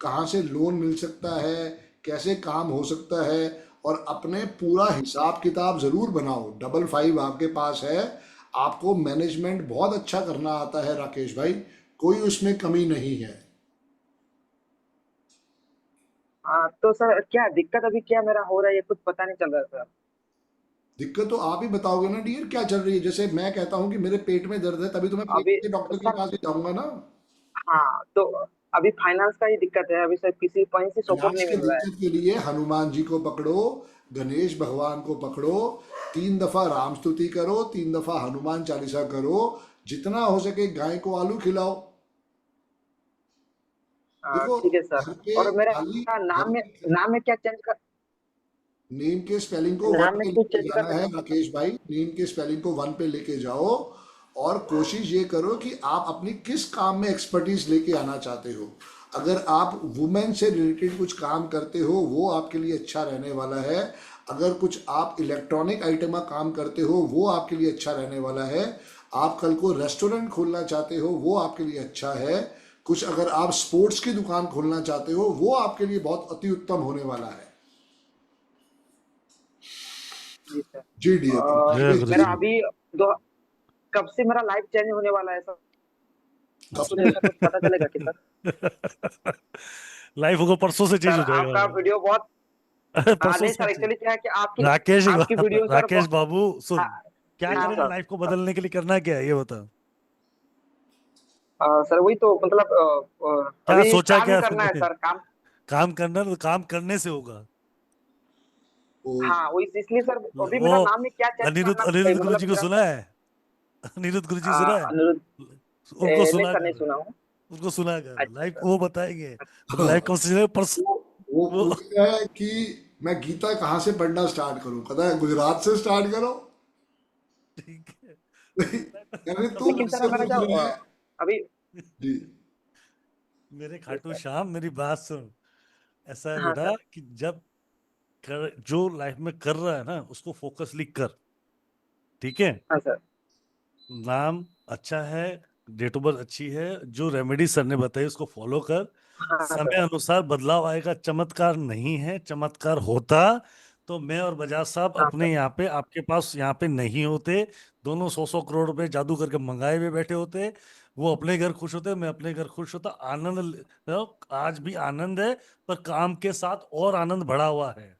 कहाँ से लोन मिल सकता है, कैसे काम हो सकता है, और अपने पूरा हिसाब किताब जरूर बनाओ। 55 आपके पास है, आपको मैनेजमेंट बहुत अच्छा करना आता है राकेश भाई, कोई उसमें कमी नहीं है। तो सर क्या दिक्कत अभी क्या मेरा हो रहा है, ये कुछ पता नहीं चल रहा है सर। दिक्कत तो आप ही बताओगे ना डियर, क्या चल रही है? जैसे मैं कहता हूँ कि मेरे पेट में दर्द है, तभी तो मैं पेट अभी के डॉक्टर के पास ही जाऊंगा ना। हाँ, तो अभी फाइनेंस का ही दिक्कत है, अभी सर किसी कहीं से सपोर्ट फाइनेंस नहीं के मिल रहा है। दिक्कत के लिए हनुमान जी को पकड़ो, गणेश भगवान को पकड़ो, 3 दफा राम स्तुति करो, 3 दफा हनुमान चालीसा करो, जितना हो सके गाय को आलू खिलाओ। देखो ठीक है सर। घर पे और मेरा खाली नाम में क्या चेंज कर, नेम के स्पेलिंग को 1 नाम में पे कुछ लेके चेंज जाना कर है सकते राकेश भाई। नेम के स्पेलिंग को 1 पे लेके जाओ, और कोशिश ये करो कि आप अपनी किस काम में एक्सपर्टीज लेके आना चाहते हो। अगर आप वुमेन से रिलेटेड कुछ काम करते हो, वो आपके लिए अच्छा रहने वाला है। अगर कुछ आप इलेक्ट्रॉनिक आइटम का काम करते हो, वो आपके लिए अच्छा रहने वाला है। आप कल को रेस्टोरेंट खोलना चाहते हो, वो आपके लिए अच्छा है। कुछ अगर आप स्पोर्ट्स की दुकान खोलना चाहते हो, वो आपके लिए बहुत अति उत्तम होने वाला है। जी सर। जी डियर। मेरा अभी कब से मेरा लाइफ चेंज होने वाला है सर, कुछ ऐसा कुछ पता चलेगा कि सर? लाइफ होगा परसों से चेंज सर हो जाएगा। आपका वीडियो बहुत परसों नहीं से सर, एक्चुअली क्या है कि आपकी राकेश वीडियो सर राकेश बाबू सुन, क्या हाँ करेगा सर। लाइफ को बदलने के लिए? करना क्या है ये बता। सर वही तो मतलब क्या अभी सोचा काम क्या करना है तुमने? सर, काम। काम करना तो काम करने से होगा। हाँ वो इसलिए सर अभी वो मेरा नाम में क्या चेंज अनिरुद्ध करना अनिरुद्ध गुरु मतलब जी को मेरा सुना है? अनिरुद्ध गुरु जी सुना है? अनिरुद्ध उनको नहीं सुना सर, नहीं कर, सुना हूँ। उनको सुना कर, अच्छा लाइफ वो बताएंगे। लाइफ कौन सी वो पूछता है कि मैं गीता कहाँ से पढ़ना स्टार्ट करूं? कहता है गुजरात से स्टार्ट करो। ठीक है यानी तू लेकिन सर मुझसे हमारा पूछ जो रहा है अभी जी। मेरे खाटू श्याम, मेरी बात सुन। ऐसा है हाँ बेटा सर कि जब जो लाइफ में कर रहा है ना उसको फोकसली कर, ठीक है? हाँ सर नाम अच्छा है, डेट ऑफ बर्थ अच्छी है, जो रेमेडी सर ने बताई उसको फॉलो कर। हाँ समय सर अनुसार बदलाव आएगा, चमत्कार नहीं है। चमत्कार होता तो मैं और बजाज साहब हाँ अपने सर यहाँ पे, आपके पास यहाँ पे नहीं होते। दोनों 100 करोड़ रुपए जादू करके मंगाए हुए बैठे होते। वो अपने घर खुश होते, मैं अपने घर खुश होता। आज भी आनंद है, पर काम के साथ और आनंद बढ़ा हुआ है,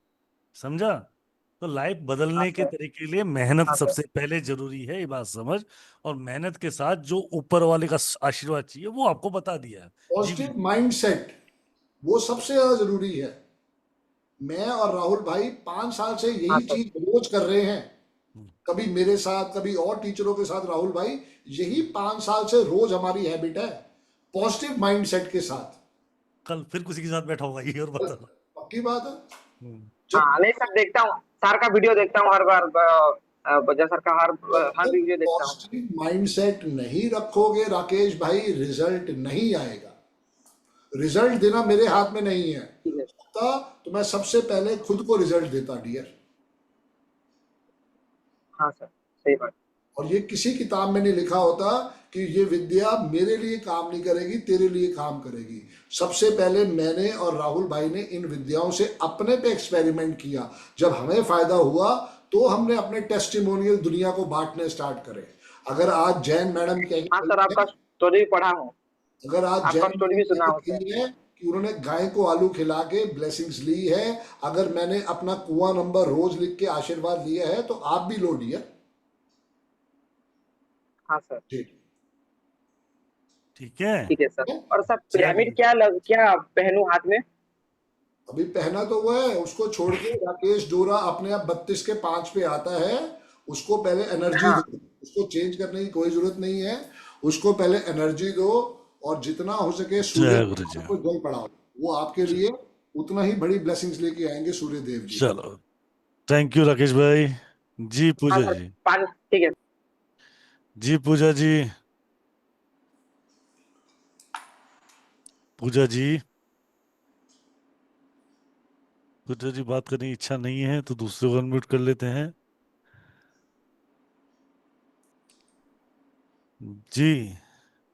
समझा? तो लाइफ हाँ बदलने के सर तरीके के लिए मेहनत हाँ सर सबसे पहले जरूरी है, ये बात समझ। और मेहनत के साथ जो ऊपर वाले का आशीर्वाद चाहिए वो आपको बता दिया है। जी पॉजिटिव माइंडसेट वो सबसे ज्यादा जरूरी है। मैं और राहुल भाई 5 साल से हाँ यही सर चीज रोज कर रहे हैं। कभी मेरे साथ, कभी और टीचरों के साथ। राहुल भाई, यही 5 साल से रोज हमारी हैबिट है, पॉजिटिव माइंडसेट के साथ। कल फिर किसी के साथ बैठा होगा ये और बता दो। पक्की बात है। हम्म। हाँ नहीं सर देखता हूँ, सर का वीडियो देखता हूँ हर बार, बजा सर का हर वीडियो देखता हूँ। पॉजिटिव माइंडसेट नहीं रखोगे राकेश भाई, रिजल्ट नहीं आएगा। रिजल्ट देना मेरे हाथ में नहीं है। ठीक है तो मैं सबसे पहले खुद को रिजल्ट देता डियर। हाँ सर सही बात। और ये किसी किताब में नहीं लिखा होता कि ये विद्या मेरे लिए काम नहीं करेगी, तेरे लिए काम करेगी। सबसे पहले मैंने और राहुल भाई ने इन विद्याओं से अपने पे एक्सपेरिमेंट किया। जब हमें फायदा हुआ तो हमने अपने टेस्टिमोनियल दुनिया को बांटने स्टार्ट करे। अगर आज जैन मैडम हाँ सर आपका स्टोरी पढ़ा हूँ, अगर आज आपका जैन स्टोरी भी सुना हूँ सर। कही है कि उन्होंने गाय को आलू खिला के ब्लेसिंग्स ली है, अगर मैंने अपना कुआं नंबर रोज लिख के आशीर्वाद लिया है, तो आप भी लो डियर। हाँ सर ठीक है ठीक है सर। और सर पिरामिड क्या पहनूं हाथ में? अभी पहना तो वो है, उसको छोड़ के राकेश डोरा अपने आप 32 के 5 पे आता है। उसको पहले एनर्जी हाँ दो, उसको चेंज करने की कोई जरूरत नहीं है। उसको पहले एनर्जी दो और जितना हो सके सूर्य जय गुरु जी। को जल पड़ाओ। वो आपके लिए उतना ही बड़ी ब्लेसिंग्स लेके आएंगे सूर्य देव जी। चलो, थैंक यू राकेश भाई। जी हाँ पूजा सर जी। पानी ठीक है। जी पूजा जी। पूजा जी, पूजा जी बात करने की इच्छा नहीं है तो दूसरे को अनम्यूट कर लेते हैं। जी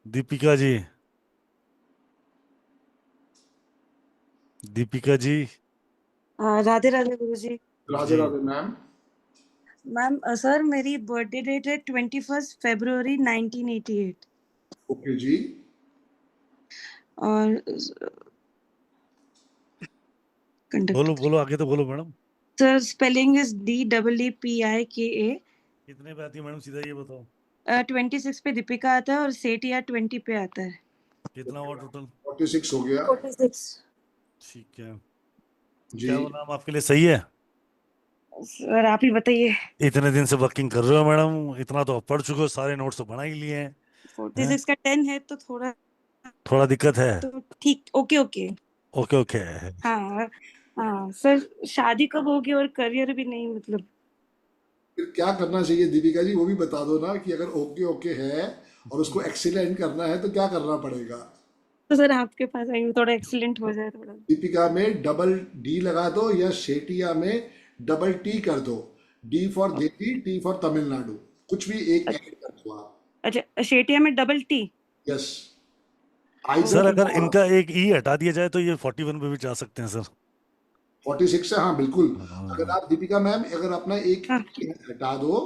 दीपिका जी। दीपिका जी। राधे राधे गुरु जी। Radhe ji Radhe ma'am. Ma'am sir मेरी बर्थडे डेट है 21 फरवरी 1988 ओके जी। और बोलो बोलो, आगे तो बोलो madam. Sir spelling is DEEPIKA। कितने पे आती है मैडम, सीधा ये बताओ। 26 पे दीपिका आता है और सेठिया 20 पे आता है। कितना हुआ टोटल? 46 हो गया 46। ठीक है। जी। क्या वो नाम आपके लिए सही है? सर आप ही बताइए। इतने दिन से वर्किंग कर रहे हो मैडम, इतना तो आप पढ़ चुके हो, सारे नोट्स तो बना ही लिए हैं। 46 का 10 है तो थोड़ा थोड़ा दिक्कत है। तो ठीक। Okay okay. Okay okay. हाँ हाँ सर शादी कब होगी और करियर भी नहीं मतलब। फिर क्या करना चाहिए दीपिका जी, वो भी बता दो ना कि अगर ओके ओके है और उसको एक्सीलेंट करना है तो क्या करना पड़ेगा? तो सर आपके पास आएंगे थोड़ा एक्सीलेंट हो जाए थोड़ा। दीपिका में डबल डी लगा दो या शेटिया में डबल टी कर दो। D for Devi, T for Tamil Nadu, कुछ भी एक ऐड कर दो आप। अच्छा शेटिया में डबल टी। यस। सर अगर इनका एक ई हटा दिया जाए तो ये 41 पे भी जा सकते हैं सर। 46 से हाँ बिल्कुल। अगर आप दीपिका मैम अगर अपना एक ई हटा दो।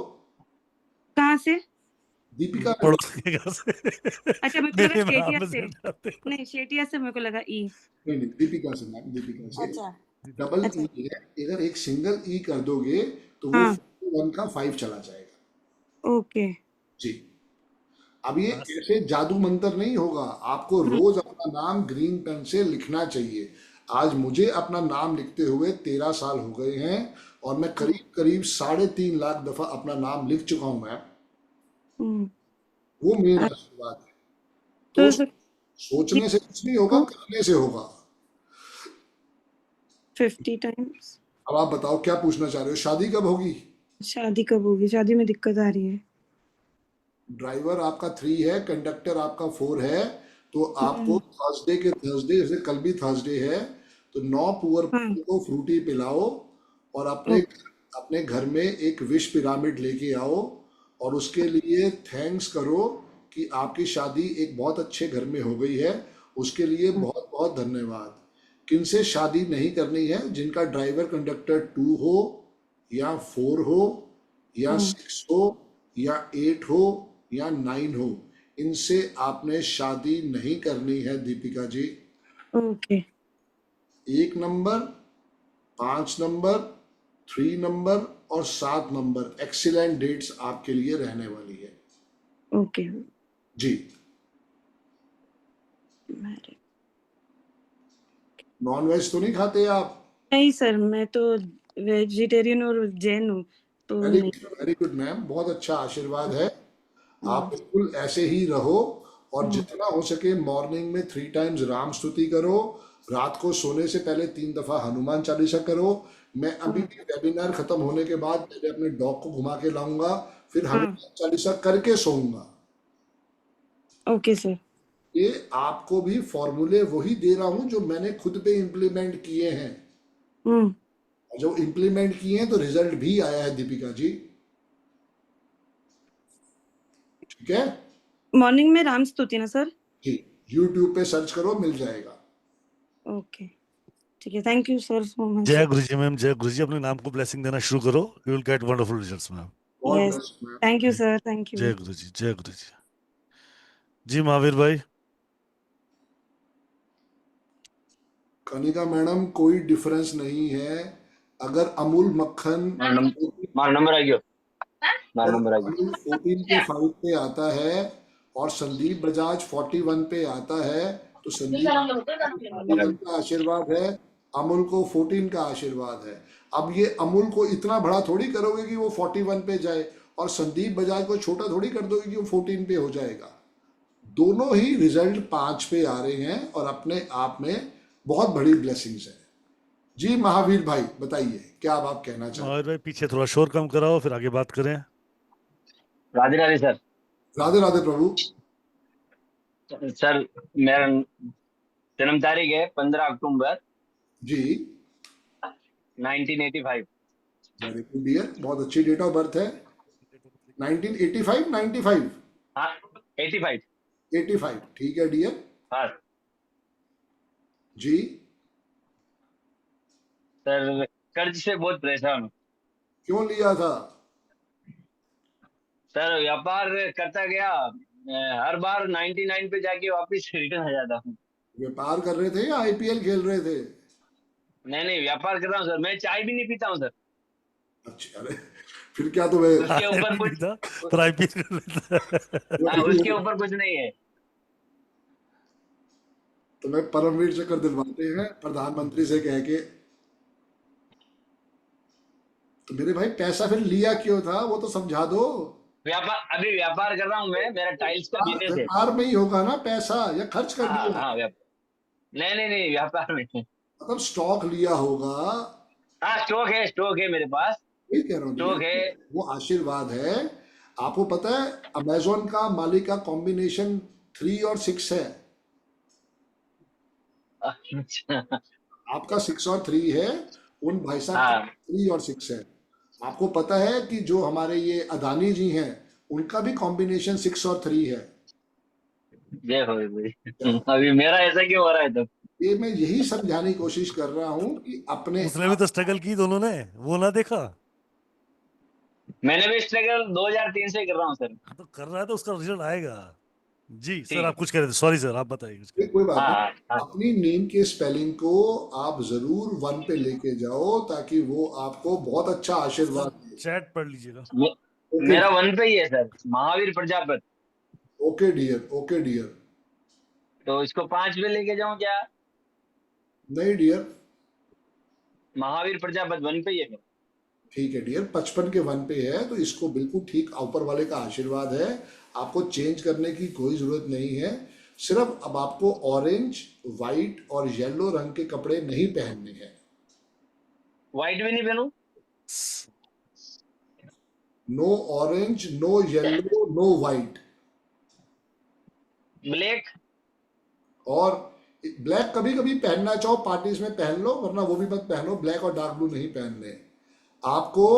कहाँ से? दीपिका पड़ोस के घर से। अच्छा मेरे को लगा मेरे शेटिया नाम से। नहीं शेटिया से मेरे को लगा ई। नहीं नहीं दीपिका से मैम, दीपिका से। अच्छा डबल ई है, अगर एक सिंगल ई कर दोगे तो वो 1 का 5 चला जाएगा। ओके जी। अब ये ऐसे जादू मंत्र नहीं होगा, आपको रोज अपना नाम ग्रीन पेन से लिखना चाहिए। आज मुझे अपना नाम लिखते हुए 13 साल हो गए हैं और मैं करीब करीब 3.5 लाख दफा अपना नाम लिख चुका हूं मैं। वो मेरा आशीर्वाद है। तो सोचने से कुछ नहीं होगा, करने से होगा। 50 टाइम्स अब आप बताओ क्या पूछना चाह रहे हो, शादी कब होगी? शादी कब होगी? शादी में दिक्कत आ रही है। ड्राइवर आपका 3 है, कंडक्टर आपका 4 है, तो आपको थर्सडे के थर्सडे, जैसे कल भी थर्सडे है, तो 9 पुअर को फ्रूटी पिलाओ और अपने घर में एक विश पिरामिड लेके आओ और उसके लिए थैंक्स करो कि आपकी शादी एक बहुत अच्छे घर में हो गई है, उसके लिए बहुत बहुत धन्यवाद। किनसे शादी नहीं करनी है? जिनका ड्राइवर कंडक्टर 2 हो या 4 हो या 6 हो या 8 हो या 9 हो, इनसे आपने शादी नहीं करनी है Deepika ji. Okay. 1 number, 5 number, 3 number और 7 नंबर एक्सीलेंट डेट्स आपके लिए रहने वाली है। ओके जी। नॉन वेज तो नहीं खाते आप? नहीं सर, मैं तो वेजिटेरियन और जैन हूँ, तो नहीं। वेरी गुड मैम, बहुत अच्छा आशीर्वाद है। आप बिल्कुल ऐसे ही रहो और जितना हो सके मॉर्निंग में 3 टाइम्स राम स्तुति करो, रात को सोने से पहले 3 दफा हनुमान चालीसा करो। मैं अभी भी वेबिनार खत्म होने के बाद पहले अपने डॉग को घुमा के लाऊंगा, फिर हनुमान चालीसा करके सोऊंगा। Okay sir. ये आपको भी फॉर्मूले वही दे रहा हूं जो मैंने खुद पे इम्प्लीमेंट किए हैं। जो इम्प्लीमेंट किए हैं तो रिजल्ट भी आया है दीपिका जी, ठीक है? मॉर्निंग में राम स्तुति ना सर? जी, यूट्यूब पे सर्च करो, मिल जाएगा। ओके, ठीक है, thank you sir so much. जय गुरु जी मैम, जय गुरु जी। अपने नाम को ब्लेसिंग देना शुरू करो, you will get wonderful results ma'am. Yes, thank you sir, thank you. जय गुरु जी, जय गुरु जी। जी महावीर भाई। कनिका मैडम, कोई डिफरेंस नहीं है। अगर अमूल मक्खन नंबर आ गया, नंबर आ गया। 14 पे 5 पे आता है और संदीप बजाज 41 पे आता है, तो संदीप 41 का आशीर्वाद है, अमूल को 14 का आशीर्वाद है। अब ये अमूल को इतना बड़ा थोड़ी करोगे कि वो 41 पे जाए और संदीप बजाज को छोटा थोड़ी कर दोगे कि वो 14 पे हो जाएगा। दोनों ही रिजल्ट 5 पे आ रहे हैं और अपने आप में बहुत बड़ी ब्लेसिंग्स है। जी महावीर भाई बताइए, क्या आप कहना चाहते हैं? महावीर भाई पीछे थोड़ा शोर कम कराओ, फिर आगे बात करें। राधे राधे सर। राधे राधे प्रभु। सर मेरा जन्म तारीख है 15 अक्टूबर जी 1985। वेरी गुड डियर, बहुत अच्छी डेट ऑफ बर्थ है। 1985 95? हाँ 85, ठीक है डियर। हाँ जी सर, कर्ज से बहुत परेशान हूँ। क्यों लिया था? सर व्यापार करता गया, हर बार 99 पे जाके वापस रिटर्न आ जाता हूँ। व्यापार कर रहे थे या आईपीएल खेल रहे थे? नहीं व्यापार कर रहा हूँ सर, मैं चाय भी नहीं पीता हूँ सर। अच्छा, अरे फिर क्या तुम्हें उसके ऊपर कुछ उसके ऊपर कुछ नहीं है। तुम्हें परमवीर चक्र दिलवाते हैं प्रधानमंत्री से कह के। तो मेरे भाई पैसा फिर लिया क्यों था, वो तो समझा दो। अभी व्यापार कर रहा हूँ मैं, मेरा टाइल्स का बिजनेस है। व्यापार में ही होगा ना पैसा, या खर्च कर दिया? हाँ नहीं व्यापार में। मतलब स्टॉक लिया होगा। हाँ स्टॉक है मेरे पास। ये कह रहा हूँ, स्टॉक है। वो आशीर्वाद है। आपको पता है अमेजोन का मालिक का कॉम्बिनेशन 3 और 6 है। आपका 6 और 3 है, उन भाई साहब 3 और 6 है। आपको पता है कि जो हमारे ये अदानी जी हैं, उनका भी कॉम्बिनेशन 6 और 3 है। जय हो अभी मेरा ऐसा क्यों हो रहा है? तब ये मैं यही समझाने की कोशिश कर रहा हूँ कि अपने उसने भी तो स्ट्रगल की दोनों ने, वो ना देखा? मैंने भी स्ट्रगल 2003 से कर रहा हूँ सर। तो कर रहा है तो उसका रिजल्ट आएगा। जी सर, आप कुछ कह रहे थे, सॉरी सर, आप बताइए कुछ। कोई बात नहीं। अपनी नेम के स्पेलिंग को आप जरूर 1 पे लेके जाओ ताकि वो आपको बहुत अच्छा आशीर्वाद दे। चैट पढ़ लीजिएगा। मेरा 1 पे ही है sir, Mahavir Prajapat. Okay dear, okay dear. तो इसको 5 पे लेके जाऊं क्या? नहीं डियर, महावीर प्रजापत 1 पे ही है। ठीक है डियर, 55 के 1 पे है तो इसको बिल्कुल ठीक, ऊपर वाले का आशीर्वाद है। आपको चेंज करने की कोई जरूरत नहीं है। सिर्फ अब आपको ऑरेंज, व्हाइट और येलो रंग के कपड़े नहीं पहनने हैं। व्हाइट भी नहीं पहनूं? No orange, no yellow, no white. Black? और ब्लैक कभी कभी पहनना चाहो पार्टीज में पहन लो, वरना वो भी मत पहनो। ब्लैक और डार्क ब्लू नहीं पहनने। आपको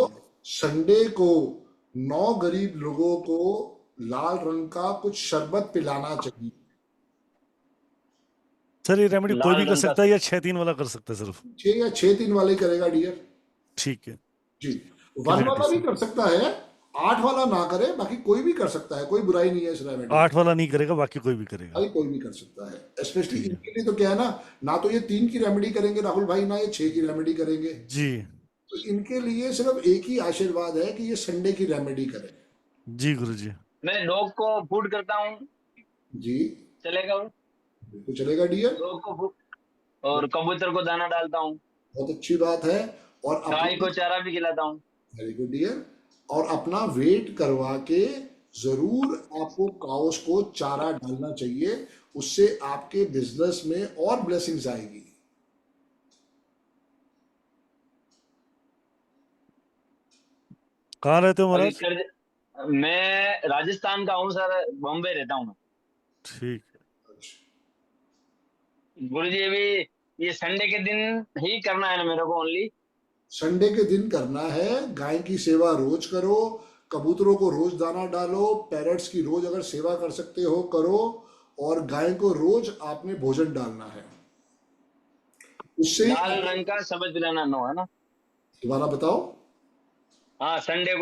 संडे को 9 गरीब लोगों को लाल रंग का कुछ शरबत पिलाना चाहिए। सर ये रेमेडी कोई लाल भी कर रंग का सकता है या 6-3 वाला कर सकता है सिर्फ? 6 या 6-3 वाले करेगा डियर। ठीक है, जी, 1 क्लियरिटी वाला भी सर। कर सकता है, 8 वाला ना करे, बाकी कोई भी कर सकता है, कोई बुराई नहीं है इस रेमेडी में। 8 वाला नहीं करेगा, बाकी कोई भी करेगा। भाई कोई भी कर सकता है। स्पेशली ठीक है इनके लिए तो क्या है ना तो ये 3 की रेमेडी करेंगे राहुल भाई, ना ये 6 की रेमेडी करेंगे। जी। तो इनके लिए सिर्फ एक ही आशीर्वाद है कि ये संडे की रेमेडी करें। जी गुरुजी। मैं डॉग को फूड करता हूँ, जी चलेगा वो? बिल्कुल चलेगा डियर। डॉग को फूड, और कबूतर को दाना डालता हूँ, बहुत अच्छी बात है। और गाय को चारा भी खिलाता हूँ। Very good dear. और अपना वेट करवा के जरूर आपको काउस को चारा डालना चाहिए, उससे आपके बिजनेस में और ब्लेसिंग्स आएगी। कहाँ रहते हो अभी महाराज? मैं राजस्थान का हूँ सर, बॉम्बे रहता हूँ मैं। ठीक है। गुरुजी अभी ये संडे के दिन ही करना है ना मेरे को? ओनली संडे के दिन करना है। गाय की सेवा रोज करो, कबूतरों को रोज दाना डालो, पैरट्स की रोज अगर सेवा कर सकते हो करो, और गाय को रोज आपने भोजन डालना है। उससे लाल रंग का शरबत पिलाना, नो है ना? दोबारा बताओ। हाँ, संडे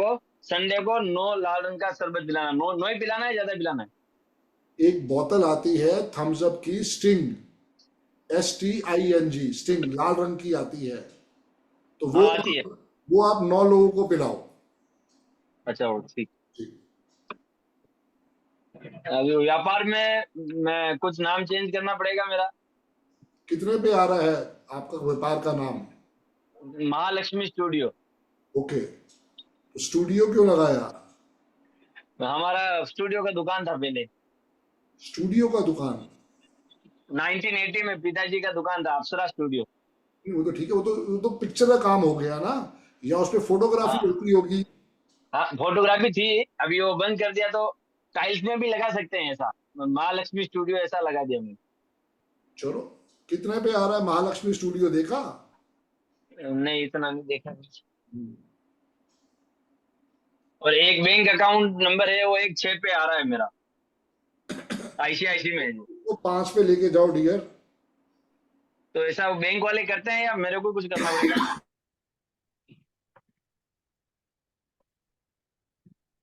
को नो लाल रंग का शरबत पिलाना, नो नो ही पिलाना है, ज्यादा पिलाना है? एक बोतल आती है थम्स अप की, स्टिंग, STING, स्टिंग, लाल रंग की आती है, तो हाँ आती है। वो आप 9 लोगों को पिलाओ। अच्छा वो ठीक। अभी व्यापार में मैं कुछ नाम चेंज करना पड़ेगा मेरा। कितने पे आ रहा है आपका व्यापार का नाम? महालक्ष्मी स्टूडियो। ओके, तो स्टूडियो क्यों लगाया? हमारा स्टूडियो का दुकान था पहले। स्टूडियो का दुकान? 1980 में पिताजी का दुकान था, अप्सरा स्टूडियो। वो तो ठीक है, वो तो पिक्चर का काम हो गया ना, या उस पे फोटोग्राफी हाँ होती होगी। हाँ, फोटोग्राफी थी, अभी वो बंद कर दिया। तो टाइल्स में भी लगा सकते हैं ऐसा, महालक्ष्मी स्टूडियो ऐसा लगा दिया मैंने। चलो, कितने पे आ रहा है महालक्ष्मी स्टूडियो, देखा? नहीं, इतना नहीं देखा। और एक बैंक अकाउंट नंबर है, वो 16 पे आ रहा है मेरा, ICICI में। वो 5 पे लेके जाओ डियर। तो ऐसा वो बैंक वाले करते हैं या मेरे को कुछ करना पड़ेगा?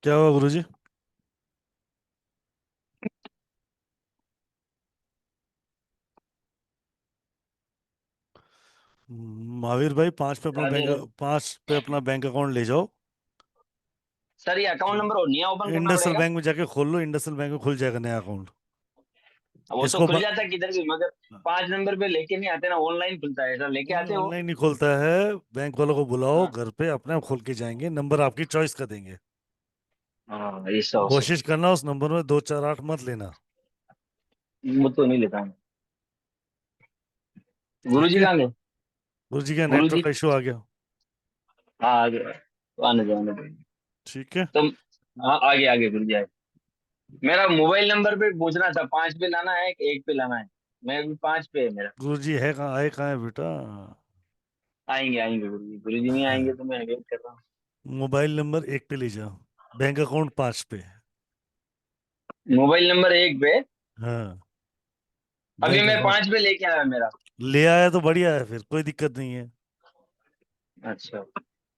क्या हुआ गुरुजी? महावीर भाई 5 पे अपना राधे राधे। 5 पे अपना बैंक अकाउंट ले जाओ। सर ये अकाउंट नंबर और नहीं ओपन करना इंडसइंड पड़ेगा? बैंक में जाके खोल लो, इंडसइंड बैंक में खुल जाएगा नया अकाउंट। वो तो इसको खुल जाता है किधर भी, मगर 5 नंबर पे लेके नहीं आते ना, ऑनलाइन खुलता है। ऐसा लेके आते हो? ऑनलाइन नहीं खोलता है, बैंक वालों को बुलाओ हाँ घर पे, अपने आप खोल के जाएंगे, नंबर आपकी चॉइस का देंगे। हाँ, ऐसा हो सकता कोशिश करना उस नंबर में 248 मत लेना। है। वो तो नहीं लेता मैं। गुरु ठीक जी है, कहाँ गए? गुरुजी का गुरु नेटवर्क जी, का इशू आ गया। हाँ आ गया, आने दो आने दो। ठीक है, तो हाँ, आगे आगे गुरु जी आगे। मेरा मोबाइल नंबर पे पूछना था, 5 पे लाना है कि 1 पे लाना है? मैं भी 5 पे है मेरा। गुरुजी है कहाँ, आए कहाँ है बेटा? आएंगे आएंगे गुरु जी, गुरु जी नहीं आएंगे तो मैं वेट कर रहा हूँ। मोबाइल नंबर 1 पे ले जाओ, बैंक अकाउंट 5 पे। मोबाइल नंबर 1 पे? हाँ, अभी बैंक मैं अकाउंट 5 पे लेके आया मेरा। ले आया तो बढ़िया है, फिर कोई दिक्कत नहीं है। अच्छा,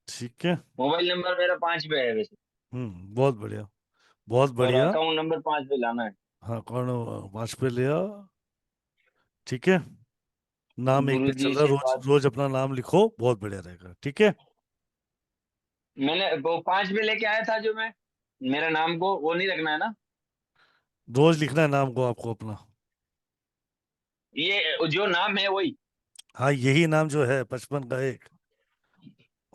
ठीक है, मोबाइल नंबर मेरा 5 पे है वैसे, बहुत बढ़िया, बहुत और बढ़िया। अकाउंट नंबर 5 पे लाना है। हाँ, कौन 5 पे ले आओ। ठीक है, नाम 1 गुरु पे चल जी रहा है, से रोज बात, रोज अपना नाम लिखो, बहुत बढ़िया रहेगा। ठीक है, मैंने वो 5 पे लेके आया था जो मैं, मेरा नाम को वो नहीं रखना है ना? रोज लिखना है नाम को आपको अपना। ये जो नाम है वही? हाँ, यही नाम जो है 55 का 1,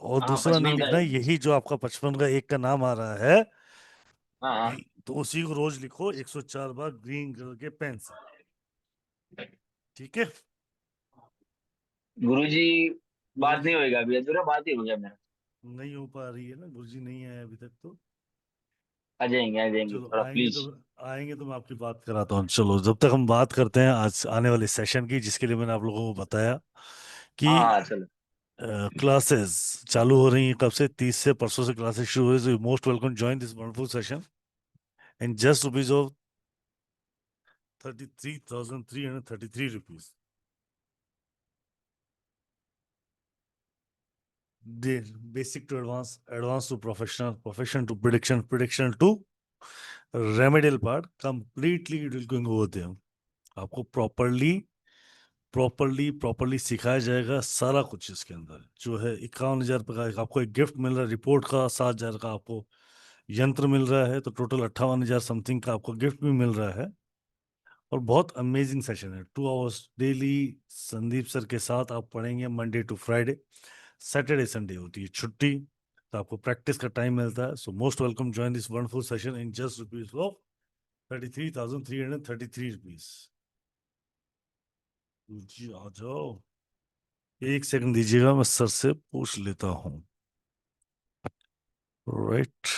और हाँ, दूसरा नहीं 55 का लिखना है, है। यही जो आपका 55 का 1 का नाम आ रहा है, हाँ हाँ। तो उसी को रोज लिखो 104 बार ग्रीन कलर के पेन से। ठीक है, गुरु जी बात नहीं होएगा अभी, अधूरा बात ही हो गया मेरा। नहीं हो पा रही है ना, गुरुजी नहीं आए अभी तक तो। आ जाएंगे चलो थोड़ा आएंगे प्लीज। तो, आएंगे तो मैं आपकी बात कराता हूँ। चलो जब तक हम बात करते हैं आज आने वाले सेशन की, जिसके लिए मैंने आप लोगों को बताया कि हाँ हाँ चलो। क्लासेस चालू हो रही हैं कब से, 30 से, परसों से क्लासेस शुरू हुई। So most welcome join this wonderful session in just rupees of 33,333 rupees. Basic to advance, advance to professional, professional to prediction, prediction to remedial part, completely it will going over there. आपको प्रॉपरली सिखाया जाएगा सारा कुछ। इसके अंदर जो है 51,000 रुपये का आपको एक गिफ्ट मिल रहा है, रिपोर्ट का 7,000 का आपको यंत्र मिल रहा है, तो टोटल 58,000 समथिंग का आपको गिफ्ट भी मिल रहा है। और बहुत अमेजिंग सेशन है, 2 आवर्स डेली संदीप सर के साथ आप पढ़ेंगे, Monday to Friday. Saturday Sunday होती है छुट्टी, तो आपको प्रैक्टिस का टाइम मिलता है। So most welcome join this wonderful session in just rupees of 33,333 rupees. जी आ जाओ, एक सेकंड दीजिएगा, मैं सर से पूछ लेता हूँ। राइट